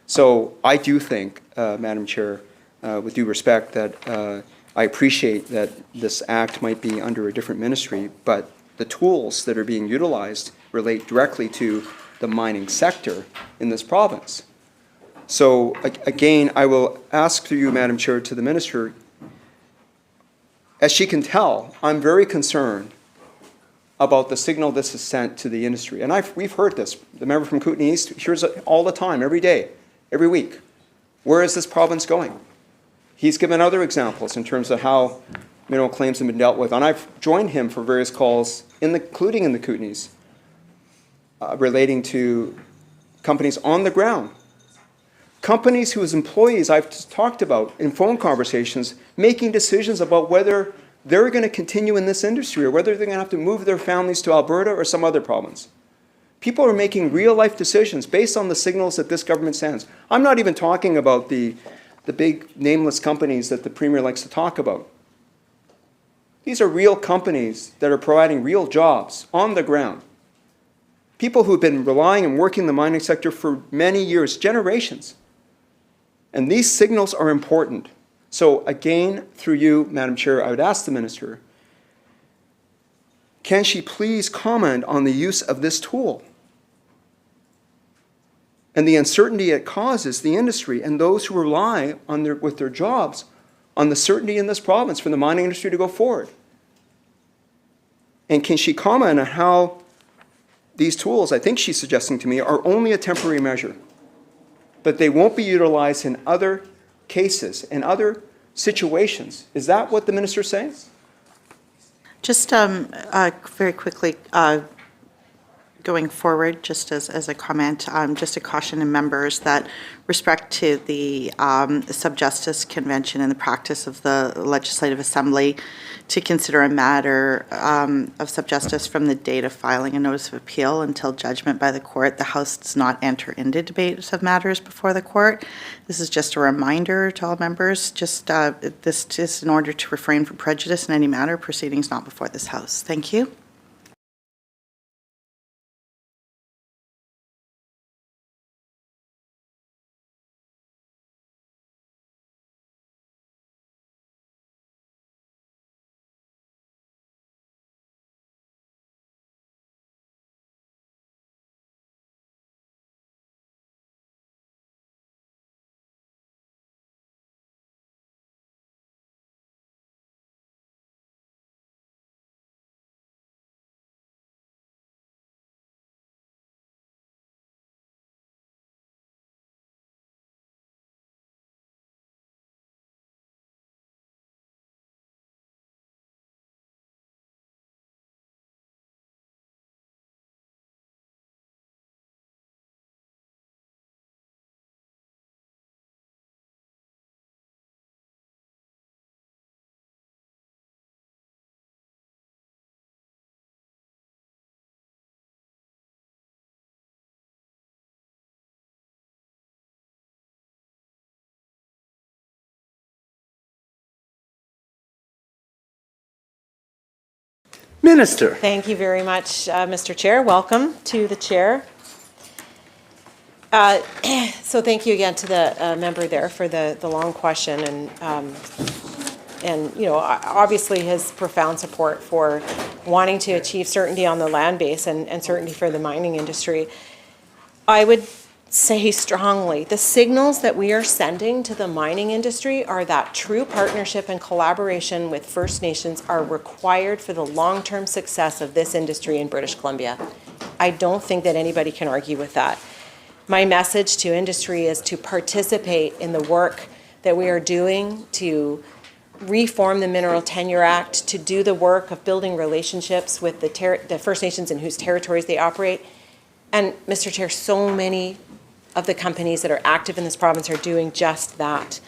So I do think, Madam Chair, with due respect, that I appreciate that this act might be under a different ministry, but the tools that are being utilized relate directly to the mining sector in this province. So again, I will ask through you, Madam Chair, to the Minister, as she can tell, I'm very concerned about the signal this has sent to the industry. And we've heard this. The member from Kootenay East hears it all the time, every day, every week. Where is this province going? He's given other examples in terms of how mineral claims have been dealt with. And I've joined him for various calls, including in the Kootenays, relating to companies on the ground. Companies whose employees I've talked about in phone conversations making decisions about whether they're going to continue in this industry or whether they're going to have to move their families to Alberta or some other province. People are making real-life decisions based on the signals that this government sends. I'm not even talking about the big nameless companies that the Premier likes to talk about. These are real companies that are providing real jobs on the ground. People who've been relying and working in the mining sector for many years, generations. And these signals are important. So again, through you, Madam Chair, I would ask the Minister, can she please comment on the use of this tool and the uncertainty it causes the industry and those who rely on with their jobs on the certainty in this province for the mining industry to go forward? And can she comment on how these tools, I think she's suggesting to me, are only a temporary measure, but they won't be utilized in other cases, in other situations? Is that what the Minister is saying? Just very quickly, going forward, just as a comment, just to caution the members that respect to the Sub-Justice Convention and the practice of the Legislative Assembly to consider a matter of sub-justice from the date of filing a notice of appeal until judgment by the court. The House does not enter into debates of matters before the court. This is just a reminder to all members, just this is in order to refrain from prejudice in any matter proceedings not before this House. Thank you. Minister. Thank you very much, Mr. Chair. Welcome to the chair. So thank you again to the member there for the long question and you know, obviously his profound support for wanting to achieve certainty on the land base and certainty for the mining industry. I would say strongly, the signals that we are sending to the mining industry are that true partnership and collaboration with First Nations are required for the long-term success of this industry in British Columbia. I don't think that anybody can argue with that. My message to industry is to participate in the work that we are doing to reform the Mineral Tenure Act, to do the work of building relationships with the First Nations in whose territories they operate. And Mr. Chair, so many of the companies that are active in this province are doing just that.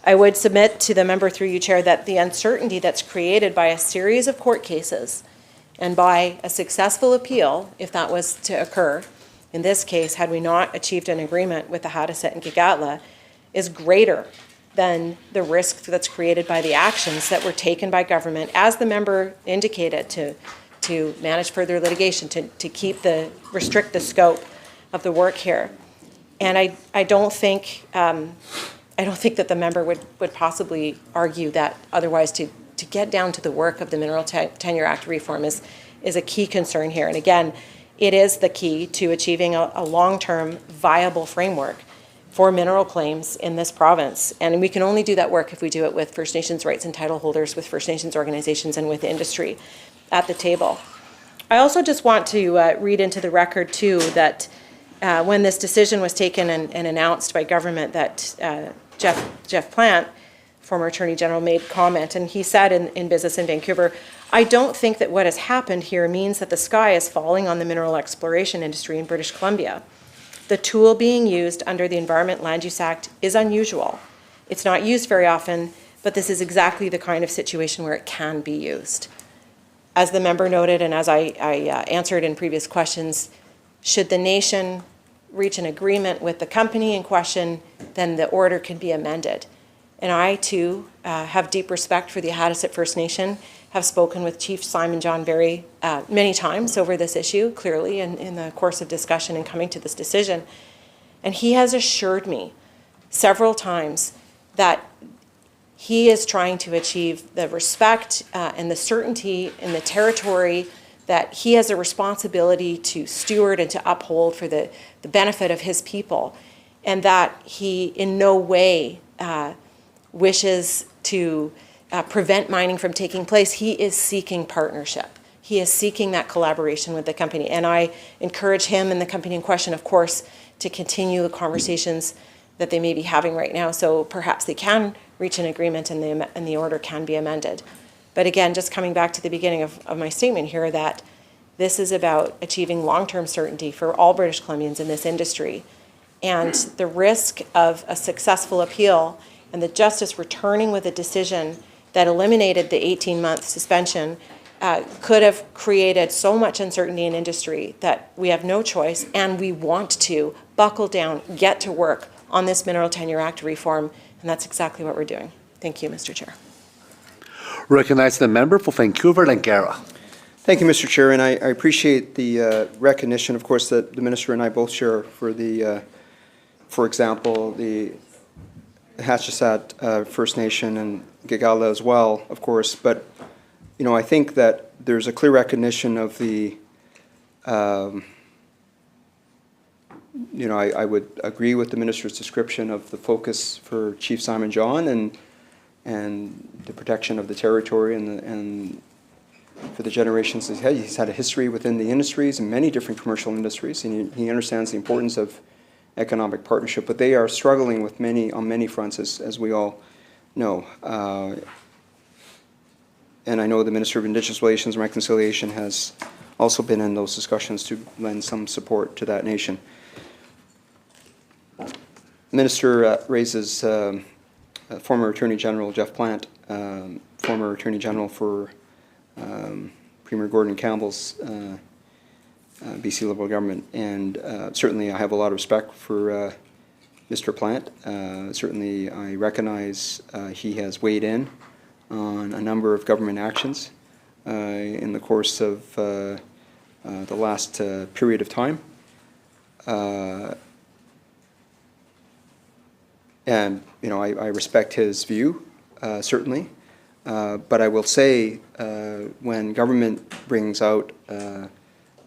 I would submit to the member through you, Chair, that the uncertainty that's created by a series of court cases and by a successful appeal, if that was to occur, in this case, had we not achieved an agreement with the Hadasit and Gigatla, is greater than the risk that's created by the actions that were taken by government, as the member indicated, to manage further litigation, to restrict the scope of the work here. And I don't think that the member would possibly argue that otherwise. To get down to the work of the Mineral Tenure Act reform is a key concern here. And again, it is the key to achieving a long-term viable framework for mineral claims in this province. And we can only do that work if we do it with First Nations rights and title holders, with First Nations organizations, and with industry at the table. I also just want to read into the record, too, that when this decision was taken and announced by government, that Jeff Plant, former Attorney General, made comment, and he said in Business in Vancouver, "I don't think that what has happened here means that the sky is falling on the mineral exploration industry in British Columbia. The tool being used under the Environment Land Use Act is unusual. It's not used very often, but this is exactly the kind of situation where it can be used." As the member noted, and as I answered in previous questions, should the nation reach an agreement with the company in question, then the order can be amended. And I, too, have deep respect for the Ahatisat First Nation, have spoken with Chief Simon John Barry many times over this issue, clearly, in the course of discussion and coming to this decision. And he has assured me several times that he is trying to achieve the respect and the certainty in the territory that he has a responsibility to steward and to uphold for the benefit of his people, and that he in no way wishes to prevent mining from taking place. He is seeking partnership. He is seeking that collaboration with the company. And I encourage him and the company in question, of course, to continue the conversations that they may be having right now, so perhaps they can reach an agreement and the order can be amended. But again, just coming back to the beginning of my statement here, that this is about achieving long-term certainty for all British Columbians in this industry. And the risk of a successful appeal and the justice returning with a decision that eliminated the 18-month suspension could have created so much uncertainty in industry that we have no choice, and we want to buckle down, get to work on this Mineral Tenure Act reform, and that's exactly what we're doing. Thank you, Mr. Chair. Recognize the member for Vancouver-Langara. Thank you, Mr. Chair, and I appreciate the recognition, of course, that the Minister and I both share for the, for example, the Hatchesat First Nation and Gigala as well, of course. But, you know, I think that there's a clear recognition of the, you know, I would agree with the Minister's description of the focus for Chief Simon John and the protection of the territory and for the generations he's had. He's had a history within the industries and many different commercial industries, and he understands the importance of economic partnership, but they are struggling with on many fronts, as we all know. And I know the Minister of Indigenous Relations and Reconciliation has also been in those discussions to lend some support to that nation. The Minister raises former Attorney General Jeff Plant, former Attorney General for Premier Gordon Campbell's BC Liberal government, and certainly I have a lot of respect for Mr. Plant. Certainly I recognize he has weighed in on a number of government actions in the course of the last period of time. And, you know, I respect his view, certainly. But I will say when government brings out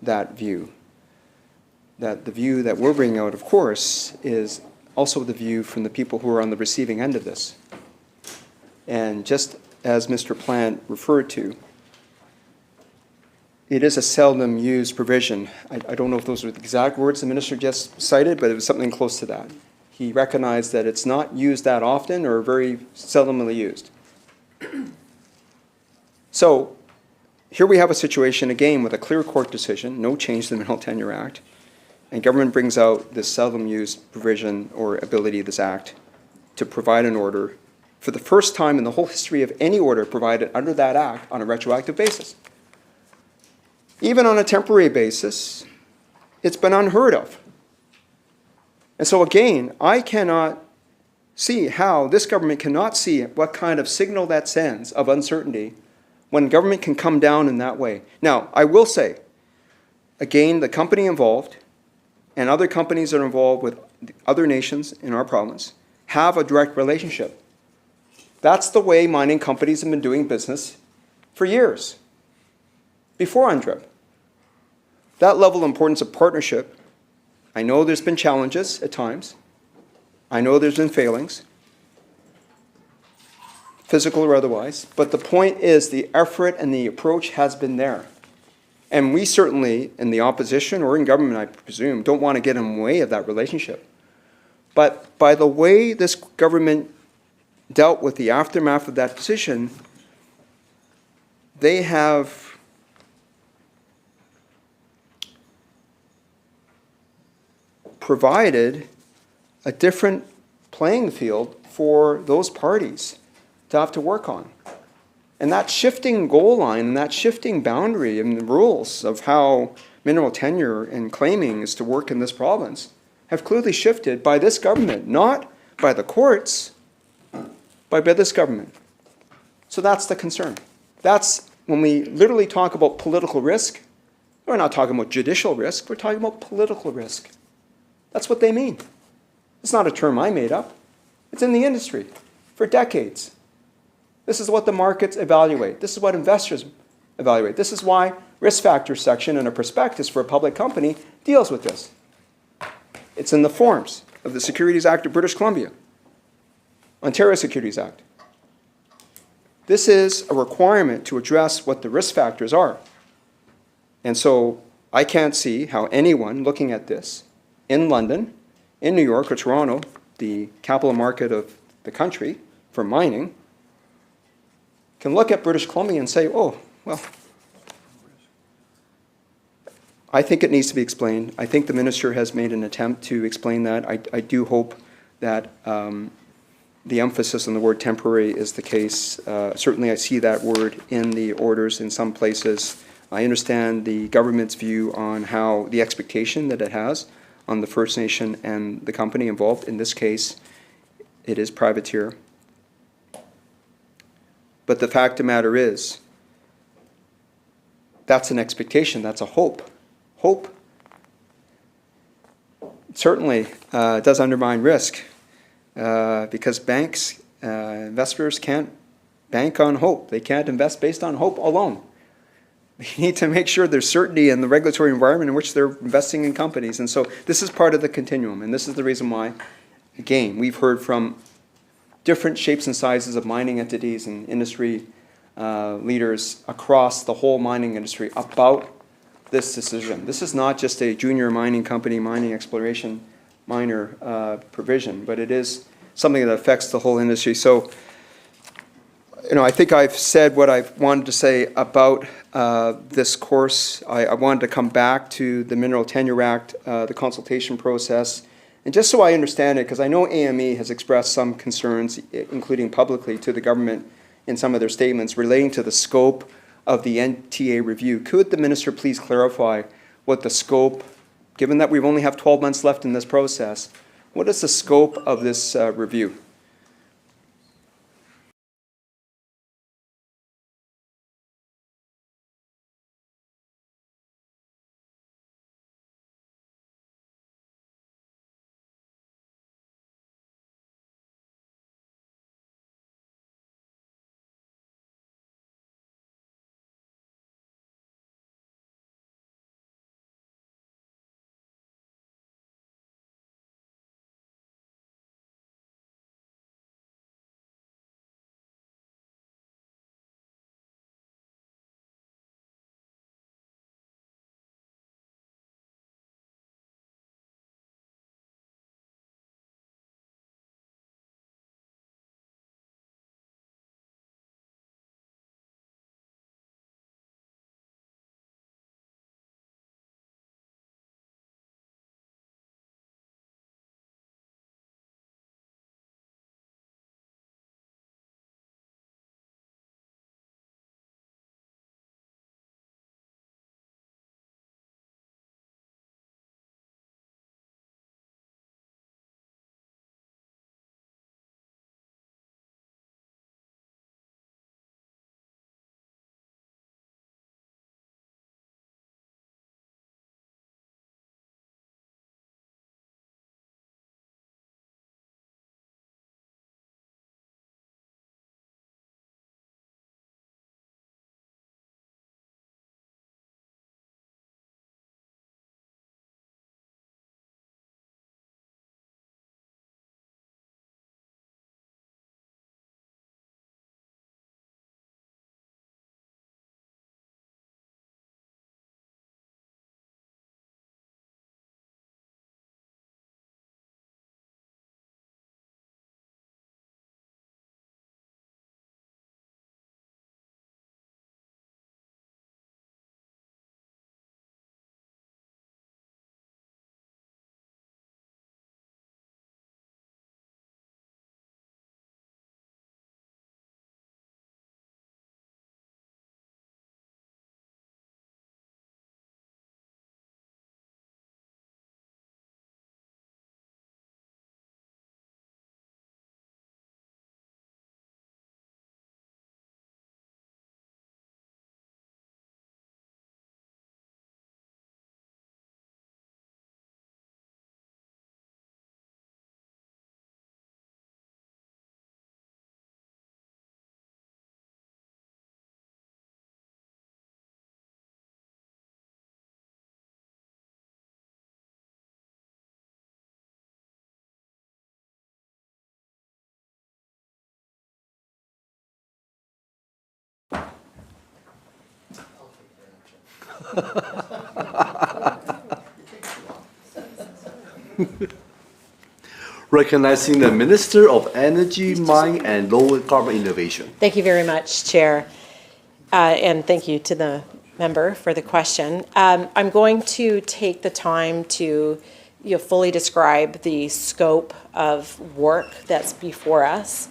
that view, that the view that we're bringing out, of course, is also the view from the people who are on the receiving end of this. And just as Mr. Plant referred to, it is a seldom used provision. I don't know if those are the exact words the Minister just cited, but it was something close to that. He recognized that it's not used that often or very seldomly used. So here we have a situation, again, with a clear court decision, no change to the Mineral Tenure Act, and government brings out this seldom used provision or ability of this act to provide an order for the first time in the whole history of any order provided under that act on a retroactive basis. Even on a temporary basis, it's been unheard of. And so again, I cannot see how this government cannot see what kind of signal that sends of uncertainty when government can come down in that way. Now, I will say, again, the company involved and other companies that are involved with other nations in our province have a direct relationship. That's the way mining companies have been doing business for years, before UNDRIP. That level of importance of partnership, I know there's been challenges at times. I know there's been failings, physical or otherwise, but the point is the effort and the approach has been there. And we certainly, in the opposition or in government, I presume, don't want to get in the way of that relationship. But by the way this government dealt with the aftermath of that decision, they have provided a different playing field for those parties to have to work on. And that shifting goal line and that shifting boundary and the rules of how mineral tenure and claiming is to work in this province have clearly shifted by this government, not by the courts, but by this government. So that's the concern. That's when we literally talk about political risk, we're not talking about judicial risk, we're talking about political risk. That's what they mean. It's not a term I made up. It's in the industry for decades. This is what the markets evaluate. This is what investors evaluate. This is why risk factor section in a prospectus for a public company deals with this. It's in the forms of the Securities Act of British Columbia, Ontario Securities Act. This is a requirement to address what the risk factors are. And so I can't see how anyone looking at this in London, in New York or Toronto, the capital market of the country for mining, can look at British Columbia and say, oh, well, I think it needs to be explained. I think the minister has made an attempt to explain that. I do hope that the emphasis on the word temporary is the case. Certainly I see that word in the orders in some places. I understand the government's view on how the expectation that it has on the First Nation and the company involved. In this case, it is privateer. But the fact of the matter is, that's an expectation, that's a hope. Hope certainly does undermine risk because banks, investors can't bank on hope. They can't invest based on hope alone. They need to make sure there's certainty in the regulatory environment in which they're investing in companies. And so this is part of the continuum, and this is the reason why, again, we've heard from different shapes and sizes of mining entities and industry leaders across the whole mining industry about this decision. This is not just a junior mining company, mining exploration minor provision, but it is something that affects the whole industry. So, you know, I think I've said what I've wanted to say about this course. I wanted to come back to the Mineral Tenure Act, the consultation process, and just so I understand it, because I know AME has expressed some concerns, including publicly to the government in some of their statements relating to the scope of the NTA review. Could the minister please clarify what the scope, given that we only have 12 months left in this process, what is the scope of this review? Recognizing the Minister of Energy, Mine and Low Carbon Innovation. Thank you very much, Chair. And thank you to the member for the question. I'm going to take the time to fully describe the scope of work that's before us.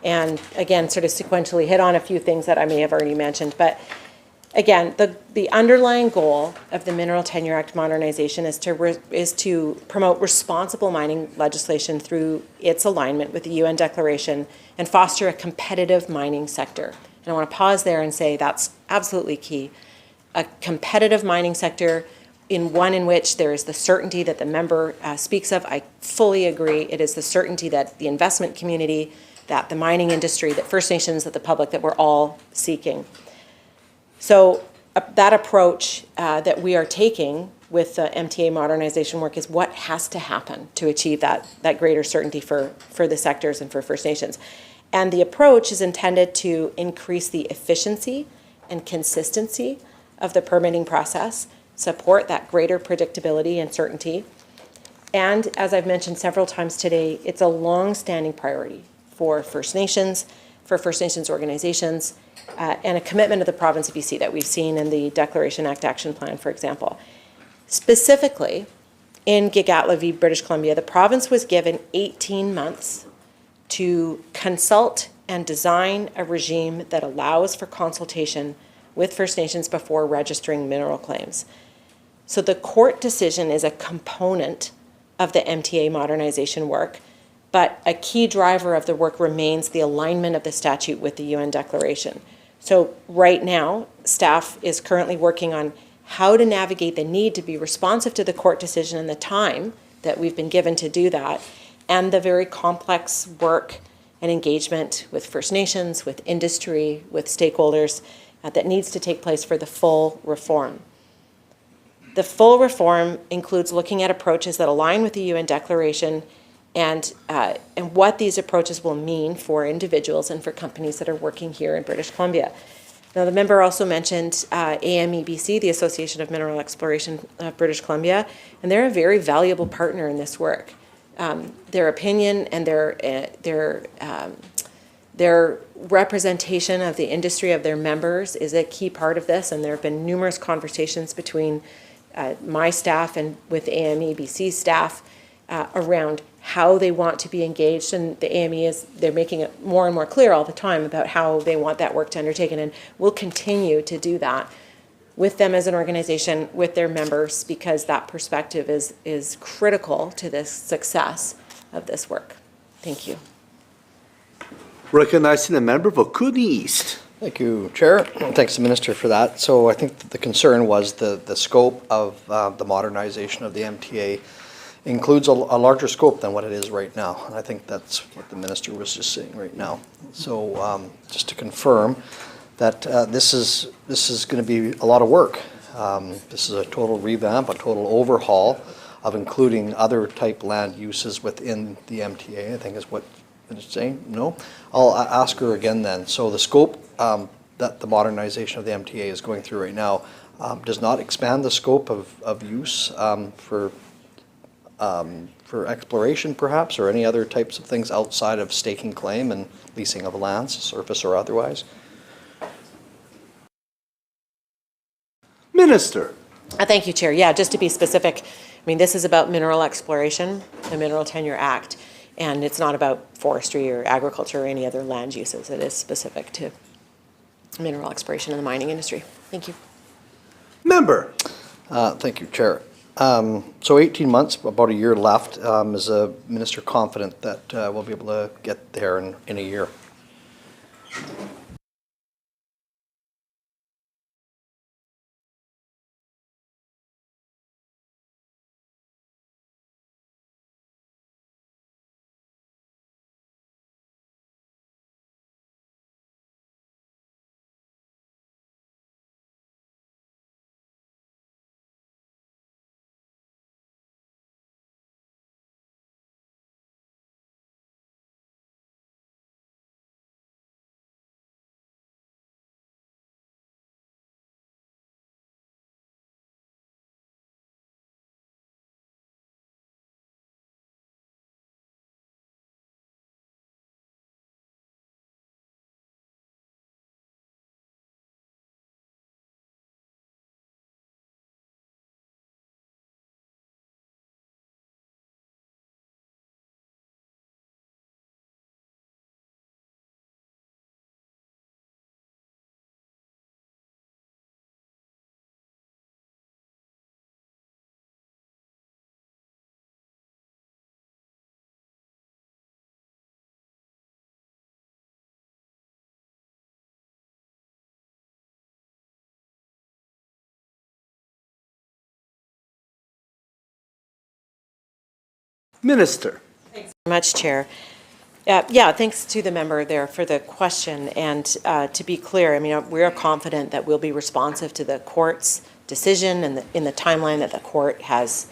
And again, sort of sequentially hit on a few things that I may have already mentioned. But again, the underlying goal of the Mineral Tenure Act modernization is to promote responsible mining legislation through its alignment with the UN Declaration and foster a competitive mining sector. And I want to pause there and say that's absolutely key. A competitive mining sector in one in which there is the certainty that the member speaks of. I fully agree. It is the certainty that the investment community, that the mining industry, that First Nations, that the public, that we're all seeking. So that approach that we are taking with the MTA modernization work is what has to happen to achieve that greater certainty for the sectors and for First Nations. And the approach is intended to increase the efficiency and consistency of the permitting process, support that greater predictability and certainty. And as I've mentioned several times today, it's a long-standing priority for First Nations organizations, and a commitment of the province of BC that we've seen in the Declaration Act Action Plan, for example. Specifically, in Gigatla v. British Columbia, the province was given 18 months to consult and design a regime that allows for consultation with First Nations before registering mineral claims. So the court decision is a component of the MTA modernization work, but a key driver of the work remains the alignment of the statute with the UN Declaration. So right now, staff is currently working on how to navigate the need to be responsive to the court decision and the time that we've been given to do that, and the very complex work and engagement with First Nations, with industry, with stakeholders that needs to take place for the full reform. The full reform includes looking at approaches that align with the UN Declaration and what these approaches will mean for individuals and for companies that are working here in British Columbia. Now, the member also mentioned AMEBC, the Association of Mineral Exploration of British Columbia, and they're a very valuable partner in this work. Their opinion and their representation of the industry of their members is a key part of this, and there have been numerous conversations between my staff and with AMEBC staff around how they want to be engaged, and the AME they're making it more and more clear all the time about how they want that work to undertaken, and we'll continue to do that with them as an organization, with their members, because that perspective is critical to the success of this work. Thank you. Recognizing the member for Kootenay East. Thank you, Chair. Thanks, Minister, for that. So I think the concern was the scope of the modernization of the MTA includes a larger scope than what it is right now. And I think that's what the Minister was just saying right now. So just to confirm that this is going to be a lot of work. This is a total revamp, a total overhaul of including other type land uses within the MTA, I think is what it's saying. No? I'll ask her again then. So the scope that the modernization of the MTA is going through right now does not expand the scope of use for exploration perhaps, or any other types of things outside of staking claim and leasing of lands, surface or otherwise? Minister. Thank you, Chair. Yeah, just to be specific, I mean, this is about mineral exploration, the Mineral Tenure Act, and it's not about forestry or agriculture or any other land uses. It is specific to mineral exploration in the mining industry. Thank you. Member. Thank you, Chair. So 18 months, about a year left. Is the Minister confident that we'll be able to get there in a year? Minister. Very much, Chair. Yeah, thanks to the member there for the question. And to be clear, I mean, we are confident that we'll be responsive to the court's decision and in the timeline that the court has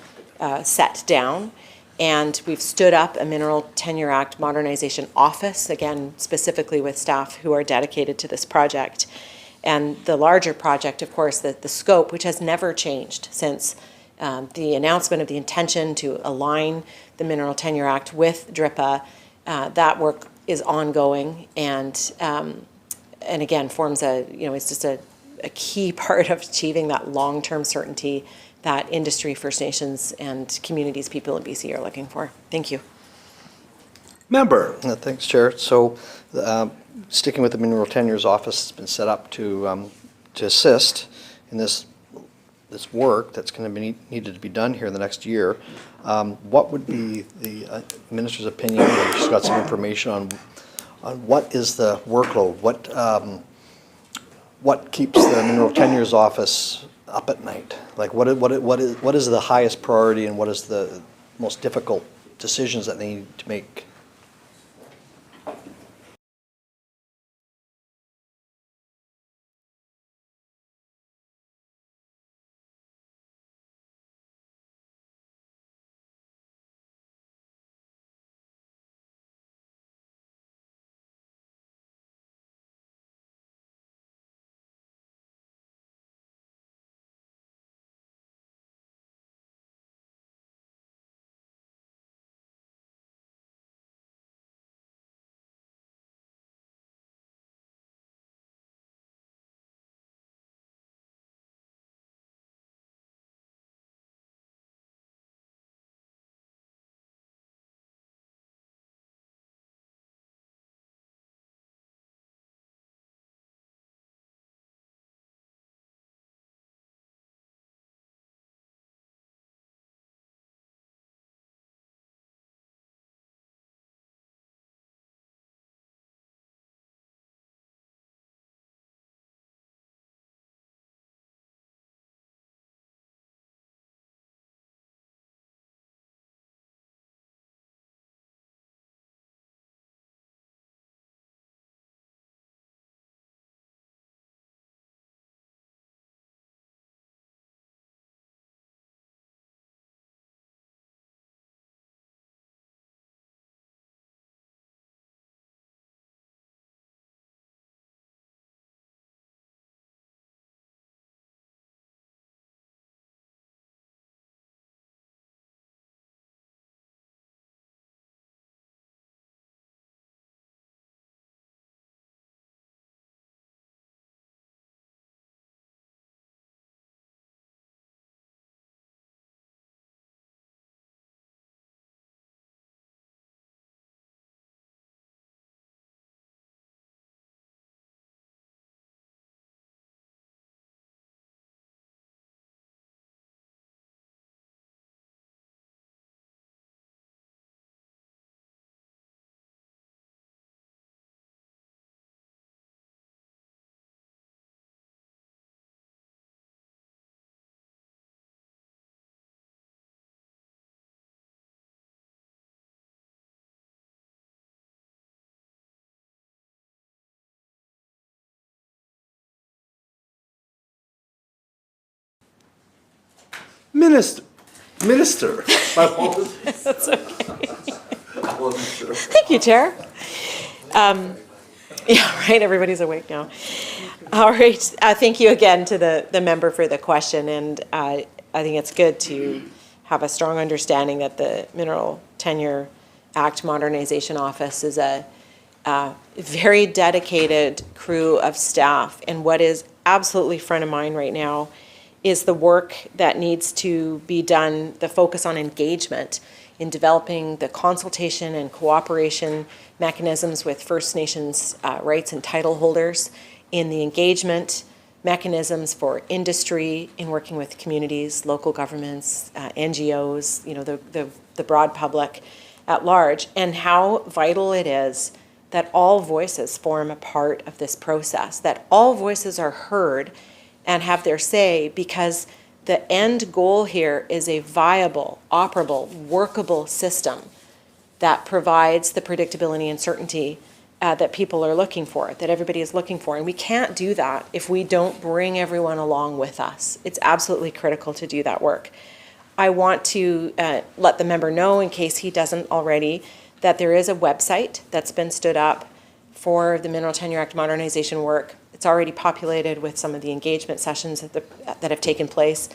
set down. And we've stood up a Mineral Tenure Act Modernization Office, again, specifically with staff who are dedicated to this project. And the larger project, of course, the scope, which has never changed since the announcement of the intention to align the Mineral Tenure Act with DRIPA, that work is ongoing and again forms it's just a key part of achieving that long-term certainty that industry, First Nations, and communities, people in BC are looking for. Thank you. Member. Thanks, Chair. So, sticking with the Mineral Tenures Office, has been set up to assist in this work that's going to be needed to be done here in the next year. What would be the minister's opinion? She's got some information on what is the workload. What keeps the Mineral Tenures Office up at night? Like what is the highest priority and what is the most difficult decisions that they need to make? Minister. My apologies. That's okay. I wasn't sure. Thank you, Chair. Yeah, right, everybody's awake now. All right, thank you again to the member for the question, and I think it's good to have a strong understanding that the Mineral Tenure Act Modernization Office is a very dedicated crew of staff, and what is absolutely front of mind right now is the work that needs to be done, the focus on engagement in developing the consultation and cooperation mechanisms with First Nations rights and title holders, in the engagement mechanisms for industry, in working with communities, local governments, NGOs, the broad public at large, and how vital it is that all voices form a part of this process, that all voices are heard and have their say, because The end goal here is a viable, operable, workable system that provides the predictability and certainty that people are looking for, that everybody is looking for. And we can't do that if we don't bring everyone along with us. It's absolutely critical to do that work. I want to let the member know, in case he doesn't already, that there is a website that's been stood up for the Mineral Tenure Act modernization work. It's already populated with some of the engagement sessions that have taken place,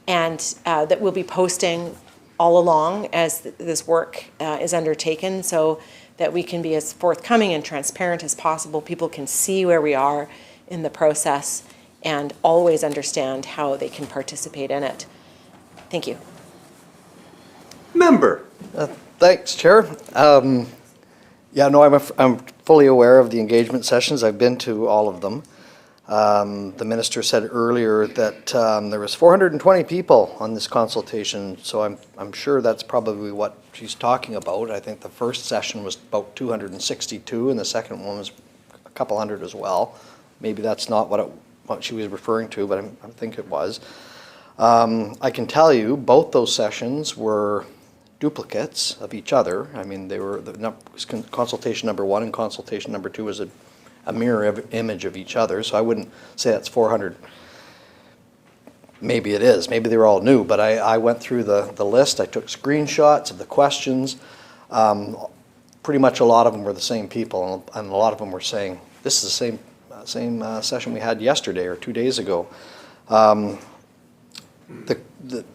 and that we'll be posting all along as this work is undertaken, so that we can be as forthcoming and transparent as possible. People can see where we are in the process and always understand how they can participate in it. Thank you. Member. Thanks, Chair. Yeah, no, I'm fully aware of the engagement sessions. I've been to all of them. The minister said earlier that there was 420 people on this consultation, so I'm sure that's probably what she's talking about. I think the first session was about 262, and the second one was a couple hundred as well. Maybe that's not what she was referring to, but I think it was. I can tell you both those sessions were duplicates of each other. I mean, they were consultation number 1 and consultation number 2 was a mirror image of each other, so I wouldn't say that's 400. Maybe it is. Maybe they were all new, but I went through the list. I took screenshots of the questions. Pretty much a lot of them were the same people, and a lot of them were saying, this is the same session we had yesterday or 2 days ago.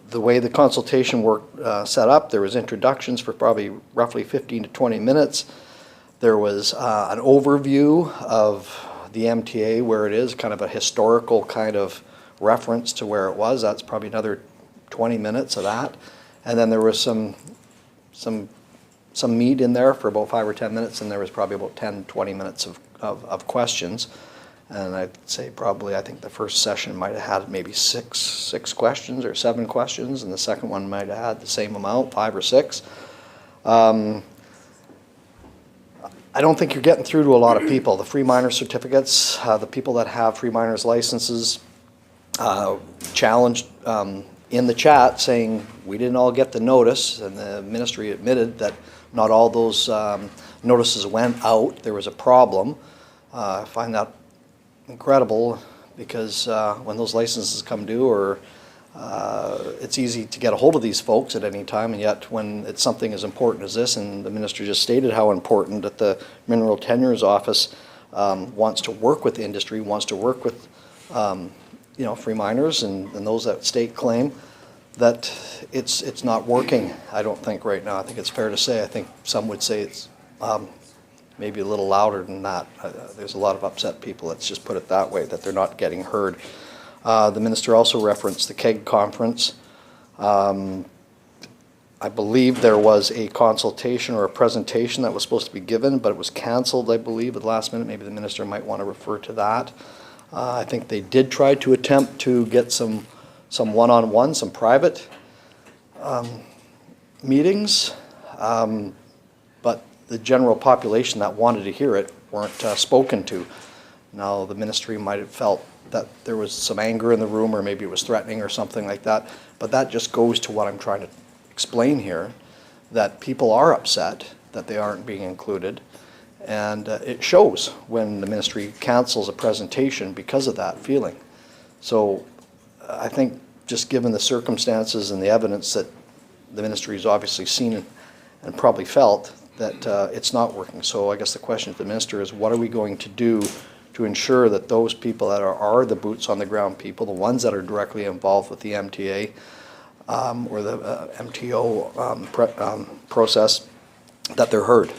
The way the consultation worked set up, there was introductions for probably roughly 15 to 20 minutes. There was an overview of the MTA, where it is, kind of a historical kind of reference to where it was. That's probably another 20 minutes of that. And then there was some meat in there for about 5 or 10 minutes, and there was probably about 10, 20 minutes of questions. And I'd say probably, I think the first session might have had maybe six questions or 7 questions, and the second one might have had the same amount, 5 or 6. I don't think you're getting through to a lot of people. The free miner certificates, the people that have free miners licenses, challenged in the chat saying we didn't all get the notice, and the ministry admitted that not all those notices went out. There was a problem. I find that incredible, because when those licenses come due, or it's easy to get a hold of these folks at any time, and yet when it's something as important as this, and the minister just stated how important that the Mineral Tenures Office wants to work with the industry, wants to work with free miners and those that stake claim, that it's not working, I don't think, right now. I think it's fair to say. I think some would say it's maybe a little louder than that. There's a lot of upset people, let's just put it that way, that they're not getting heard. The minister also referenced the KEG conference. I believe there was a consultation or a presentation that was supposed to be given, but it was canceled, I believe, at the last minute. Maybe the minister might want to refer to that. I think they did try to attempt to get some one-on-one, some private meetings, but the general population that wanted to hear it weren't spoken to. Now, the ministry might have felt that there was some anger in the room, or maybe it was threatening or something like that, but that just goes to what I'm trying to explain here, that people are upset that they aren't being included, and it shows when the ministry cancels a presentation because of that feeling. So I think, just given the circumstances and the evidence that the ministry has obviously seen and probably felt, that it's not working. So I guess the question to the minister is, what are we going to do to ensure that those people that are the boots on the ground people, the ones that are directly involved with the MTA or the MTO process, that they're heard?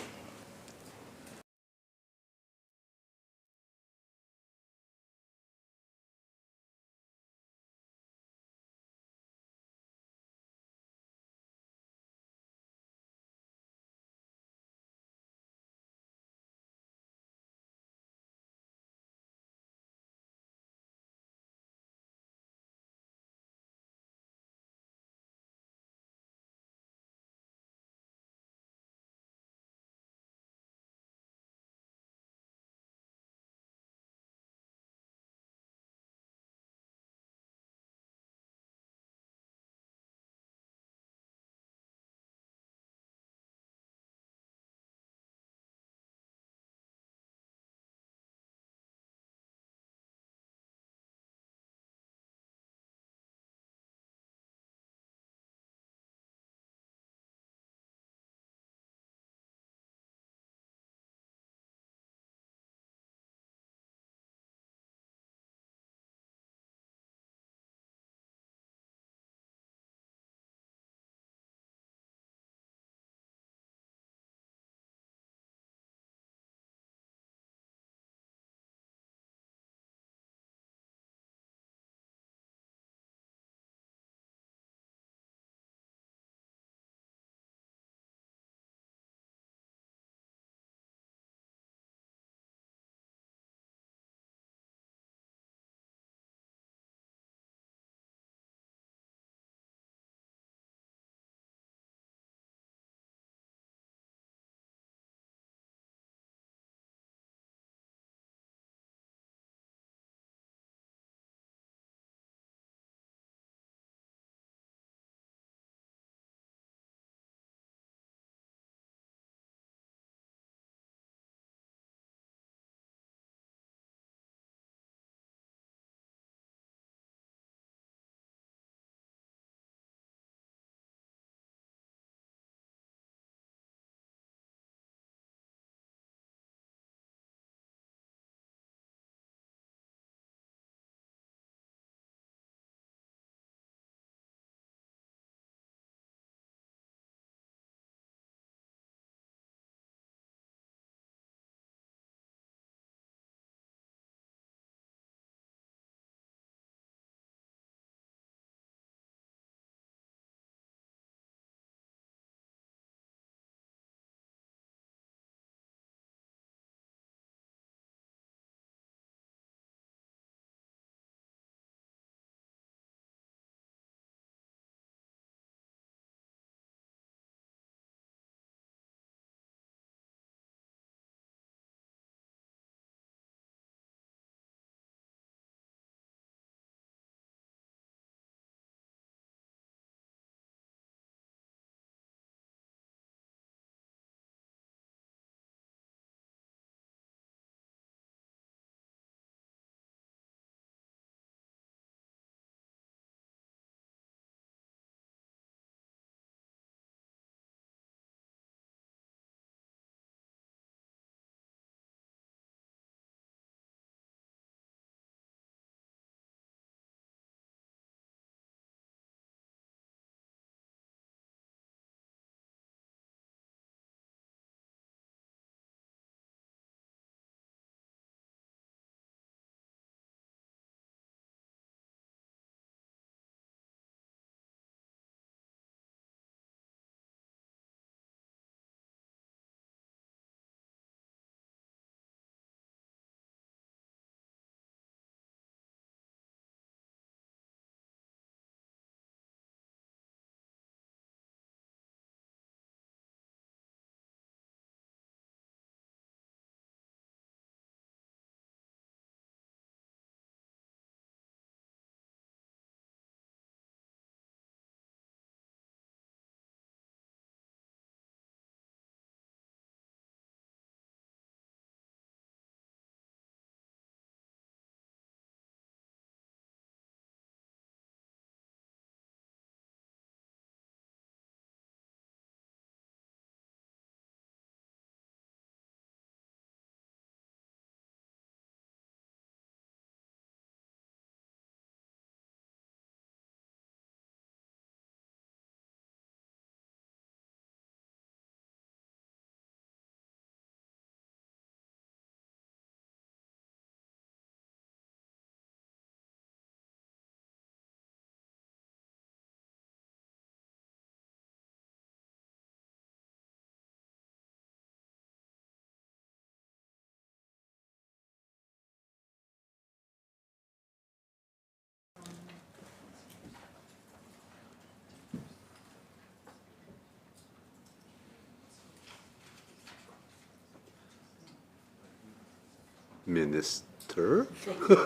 Minister.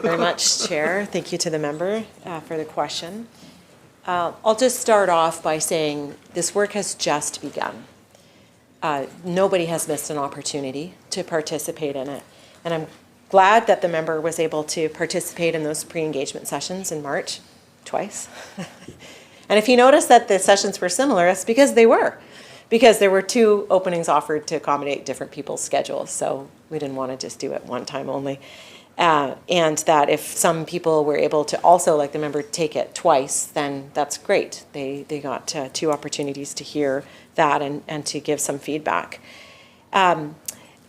Very much, Chair. Thank you to the member for the question. I'll just start off by saying this work has just begun. Nobody has missed an opportunity to participate in it. And I'm glad that the member was able to participate in those pre-engagement sessions in March, twice. And if you notice that the sessions were similar, it's because they were. Because there were 2 openings offered to accommodate different people's schedules. So we didn't want to just do it one time only. And that if some people were able to also, like the member, take it twice, then that's great. They got 2 opportunities to hear that and to give some feedback. And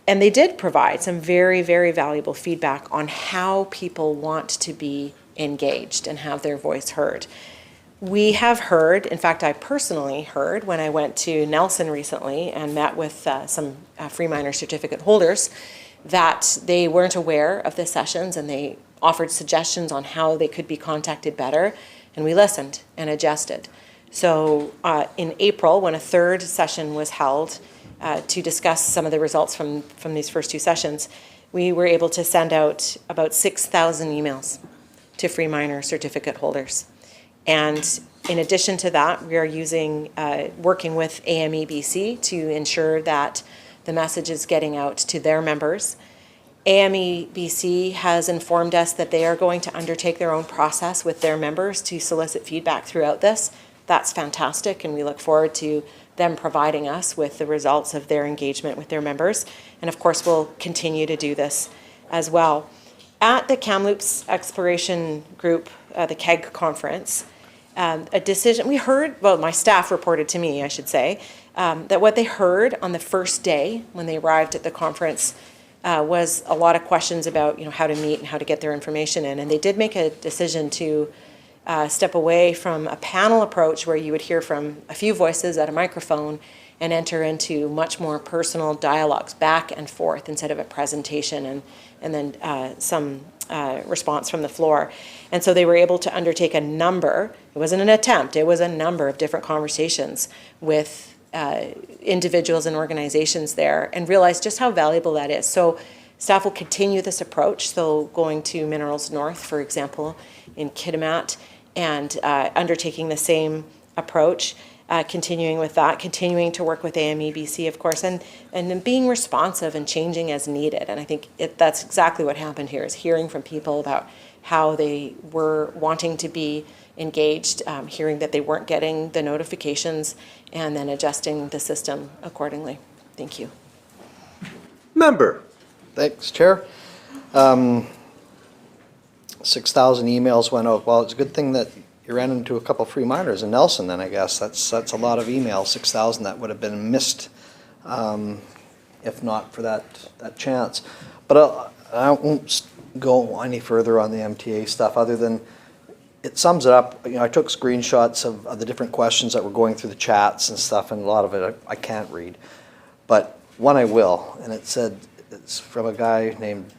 they did provide some very, very valuable feedback on how people want to be engaged and have their voice heard. We have heard, in fact, I personally heard when I went to Nelson recently and met with some free miner certificate holders, that they weren't aware of the sessions and they offered suggestions on how they could be contacted better, and we listened and adjusted. So in April, when a 3rd session was held to discuss some of the results from these first 2 sessions, we were able to send out about 6,000 emails to free miner certificate holders. And in addition to that, we are working with AMEBC to ensure that the message is getting out to their members. AMEBC has informed us that they are going to undertake their own process with their members to solicit feedback throughout this. That's fantastic, and we look forward to them providing us with the results of their engagement with their members. And of course, we'll continue to do this as well. At the Kamloops Exploration Group, the KEG conference, a decision, we heard, well, my staff reported to me, I should say, that what they heard on the first day when they arrived at the conference was a lot of questions about, how to meet and how to get their information in. And they did make a decision to step away from a panel approach where you would hear from a few voices at a microphone and enter into much more personal dialogues back and forth instead of a presentation and then some response from the floor. And so they were able to undertake a number, it wasn't an attempt, it was a number of different conversations with individuals and organizations there, and realize just how valuable that is. So staff will continue this approach. So going to Minerals North, for example, in Kitimat, and undertaking the same approach, continuing with that, continuing to work with AMEBC, of course, and then being responsive and changing as needed. And I think that's exactly what happened here, is hearing from people about how they were wanting to be engaged, hearing that they weren't getting the notifications, and then adjusting the system accordingly. Thank you. Member. Thanks, Chair. 6,000 emails went out. Well, it's a good thing that you ran into a couple free miners in Nelson then, I guess. That's a lot of emails, 6,000 that would have been missed if not for that chance. But I won't go any further on the MTA stuff other than it sums it up. I took screenshots of the different questions that were going through the chats and stuff, and a lot of it I can't read. But one I will, and it said, it's from a guy named,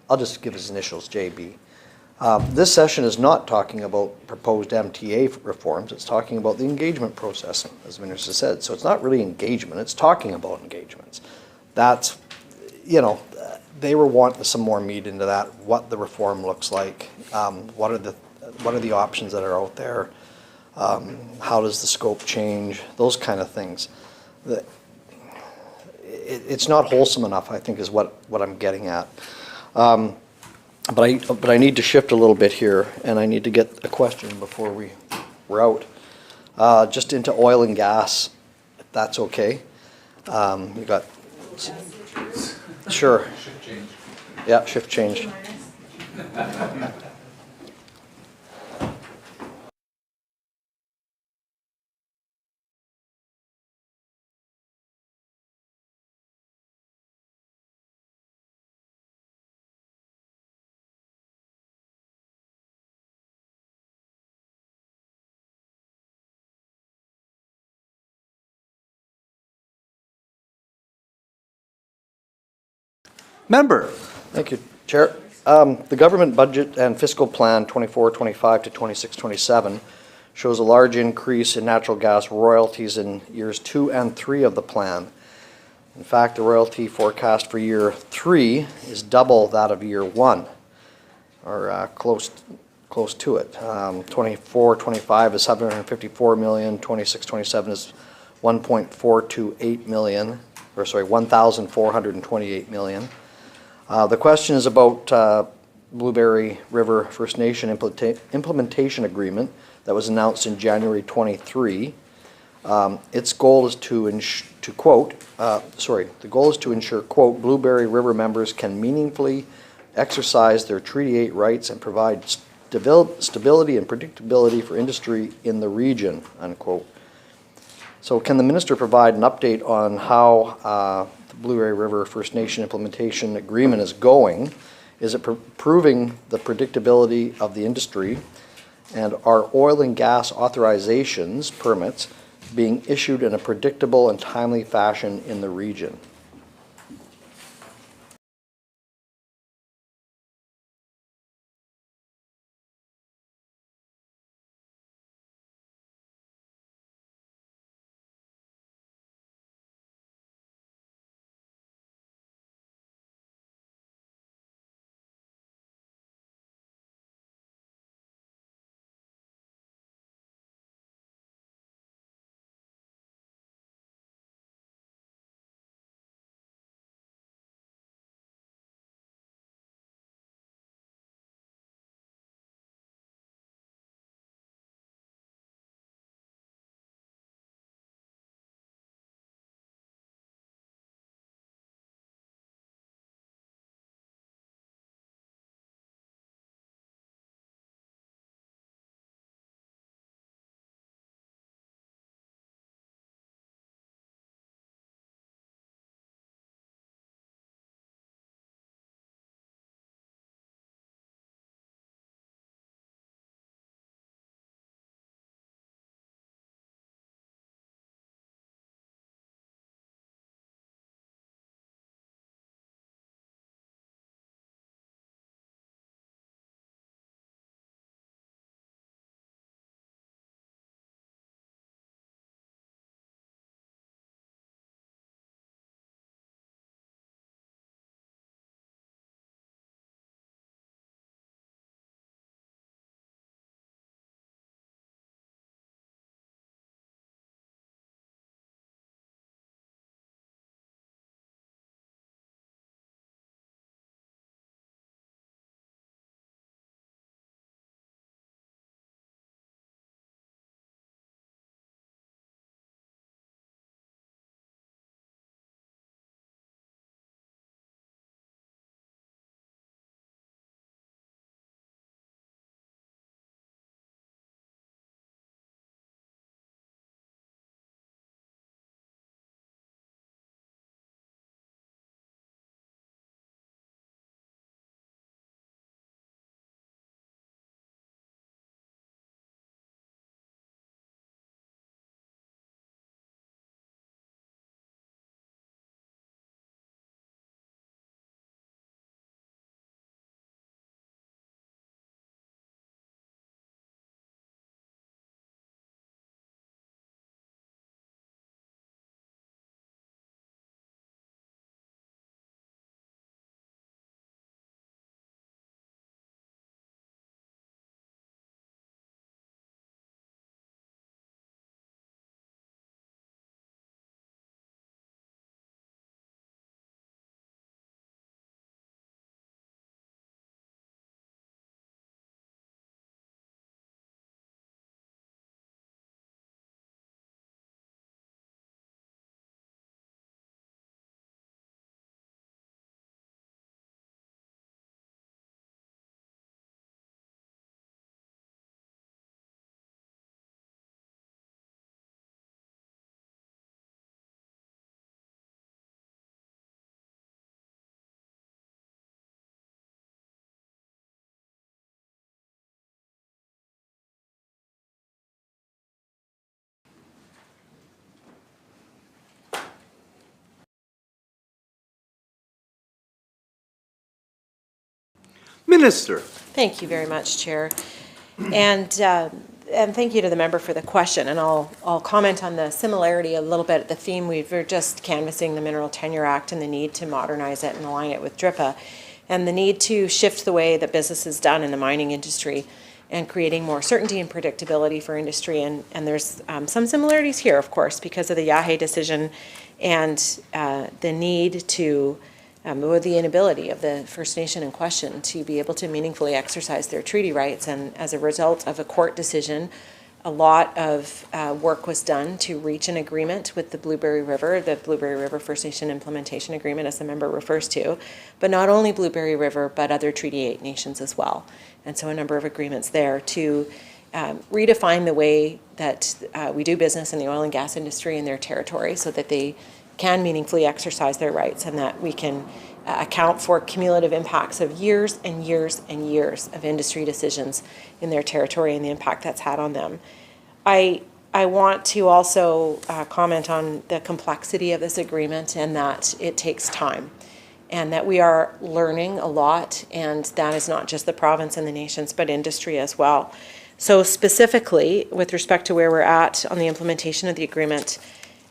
I'll just give his initials, JB. This session is not talking about proposed MTA reforms. It's talking about the engagement process, as the minister said. So it's not really engagement. It's talking about engagements. That's, they were wanting some more meat into that, what the reform looks like, what are the options that are out there, how does the scope change, those kind of things. It's not wholesome enough, I think, is what I'm getting at. But I need to shift a little bit here, and I need to get a question before we're out. Just into oil and gas, if that's okay. You got, sure. Yeah, shift change. Member. Thank you, Chair. The government budget and fiscal plan 24-25 to 26-27 shows a large increase in natural gas royalties in years 2 and 3 of the plan. In fact, the royalty forecast for year 3 is double that of year 1, or close to it. 24-25 is 754 million, 26-27 is 1.428 million, or sorry, 1,428 million. The question is about Blueberry River First Nation implementation agreement that was announced in January 23. Its goal is to the goal is to ensure, quote, Blueberry River members can meaningfully exercise their Treaty 8 rights and provide stability and predictability for industry in the region, unquote. So can the minister provide an update on how the Blueberry River First Nation implementation agreement is going? Is it proving the predictability of the industry? And are oil and gas authorizations, permits, being issued in a predictable and timely fashion in the region? Minister. Thank you very much, Chair. And and thank you to the member for the question, and I'll comment on the similarity a little bit. The theme, we're just canvassing the Mineral Tenure Act and the need to modernize it and align it with DRIPA, and the need to shift the way that business is done in the mining industry and creating more certainty and predictability for industry. And there's some similarities here, of course, because of the Yahe decision and the need to or the inability of the First Nation in question to be able to meaningfully exercise their treaty rights. And as a result of a court decision, a lot of work was done to reach an agreement with the Blueberry River First Nation Implementation Agreement, as the member refers to, but not only Blueberry River, but other Treaty 8 nations as well. And so a number of agreements there to redefine the way that we do business in the oil and gas industry in their territory so that they can meaningfully exercise their rights and that we can account for cumulative impacts of years and years and years of industry decisions in their territory and the impact that's had on them. I want to also comment on the complexity of this agreement and that it takes time and that we are learning a lot, and that is not just the province and the nations, but industry as well. So specifically, with respect to where we're at on the implementation of the agreement,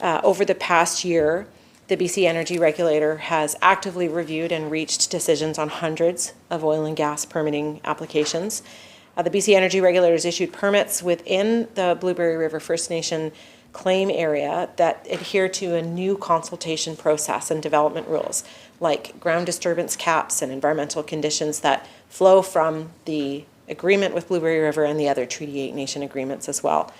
over the past year, the BC Energy Regulator has actively reviewed and reached decisions on hundreds of oil and gas permitting applications. The BC Energy Regulator has issued permits within the Blueberry River First Nation claim area that adhere to a new consultation process and development rules, like ground disturbance caps and environmental conditions that flow from the agreement with Blueberry River and the other Treaty 8 Nation agreements as well.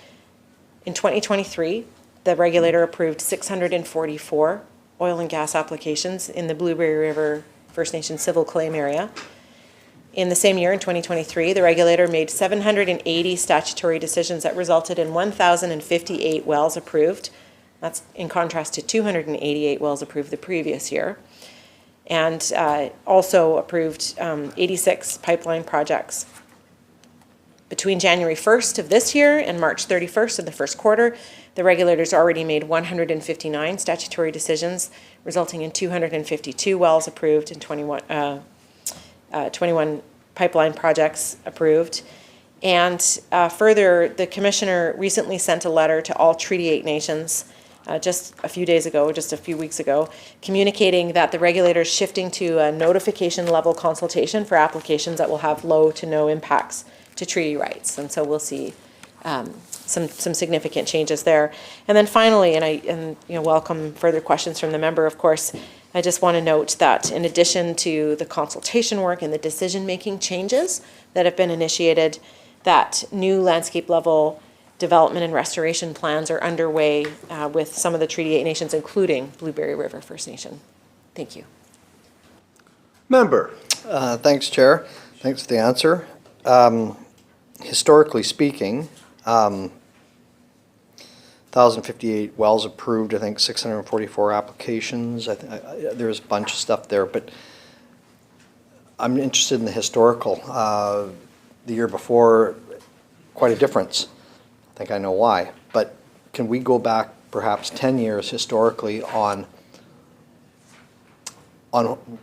In 2023, the regulator approved 644 oil and gas applications in the Blueberry River First Nation civil claim area. In the same year, in 2023, the regulator made 780 statutory decisions that resulted in 1,058 wells approved. That's in contrast to 288 wells approved the previous year. And also approved 86 pipeline projects. Between January 1st of this year and March 31st of the first quarter, the regulator's already made 159 statutory decisions, resulting in 252 wells approved and 21 pipeline projects approved. And further, the commissioner recently sent a letter to all Treaty 8 nations just a few weeks ago, communicating that the regulator is shifting to a notification level consultation for applications that will have low to no impacts to treaty rights. And so we'll see some significant changes there. And then finally, and welcome further questions from the member, of course, I just want to note that in addition to the consultation work and the decision-making changes that have been initiated, that new landscape level development and restoration plans are underway with some of the Treaty 8 nations, including Blueberry River First Nation. Thank you. Member. Thanks, Chair. Thanks for the answer. Historically speaking, 1,058 wells approved, I think 644 applications. There's a bunch of stuff there, but I'm interested in the historical. The year before, quite a difference. I think I know why. But can we go back perhaps 10 years historically on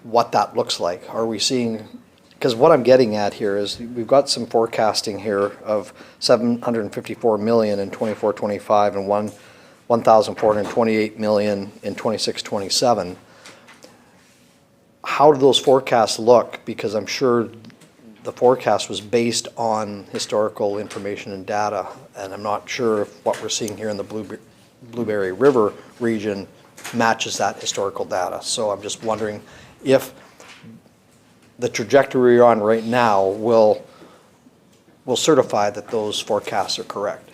what that looks like? Are we seeing, because what I'm getting at here is we've got some forecasting here of 754 million in 24-25 and 1,428 million in 26-27. How do those forecasts look? Because I'm sure the forecast was based on historical information and data, and I'm not sure if what we're seeing here in the Blueberry River region matches that historical data. So I'm just wondering if the trajectory we're on right now will certify that those forecasts are correct.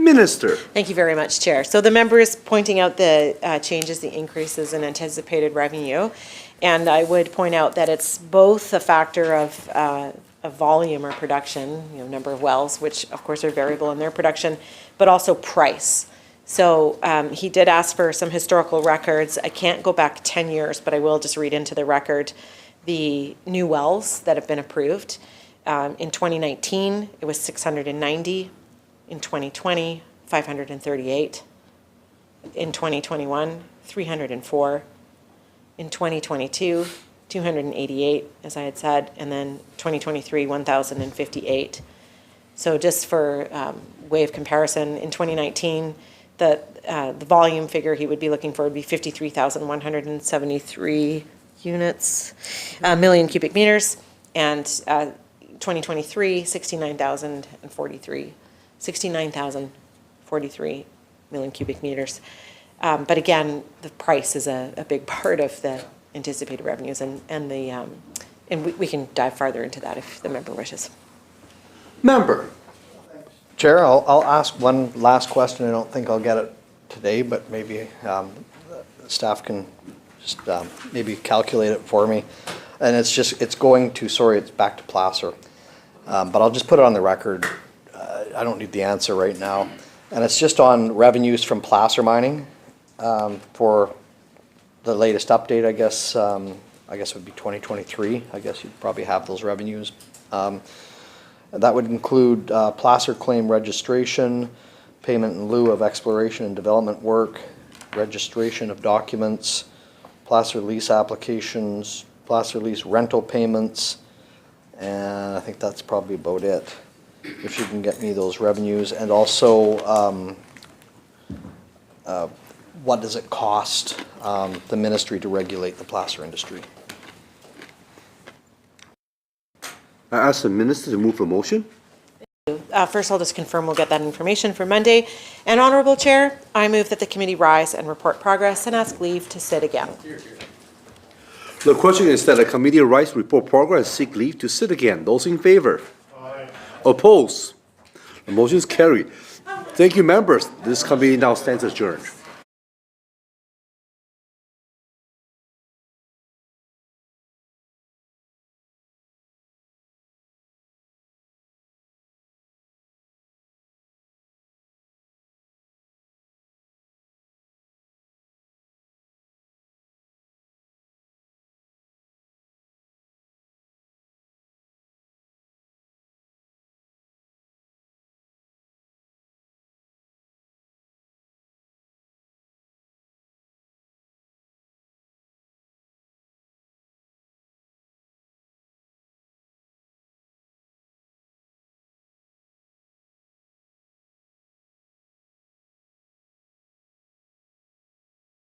Minister. Thank you very much, Chair. So the member is pointing out the changes, the increases in anticipated revenue. And I would point out that it's both a factor of volume or production, number of wells, which of course are variable in their production, but also price. So he did ask for some historical records. I can't go back 10 years, but I will just read into the record the new wells that have been approved. In 2019, it was 690. In 2020, 538. In 2021, 304. In 2022, 288, as I had said, and then 2023, 1,058. So just for way of comparison, in 2019, the volume figure he would be looking for would be 53,173 units, million cubic meters, and 2023, 69,043 million cubic meters. But again, the price is a big part of the anticipated revenues, and we can dive farther into that if the member wishes. Member. Chair, I'll ask one last question. I don't think I'll get it today, but maybe staff can just maybe calculate it for me. And it's going to, sorry, it's back to Placer. But I'll just put it on the record. I don't need the answer right now. And it's just on revenues from placer mining for the latest update, I guess it would be 2023. I guess you'd probably have those revenues. That would include placer claim registration, payment in lieu of exploration and development work, registration of documents, placer lease applications, placer lease rental payments, and I think that's probably about it. If you can get me those revenues, and also what does it cost the ministry to regulate the placer industry? I ask the minister to move a motion. First, I'll just confirm we'll get that information for Monday. And Honourable Chair, I move that the committee rise and report progress and ask leave to sit again. The question is that the committee rise, report progress, seek leave to sit again. Those in favor? Aye. Oppose? The motion is carried. Thank you, members. This committee now stands adjourned.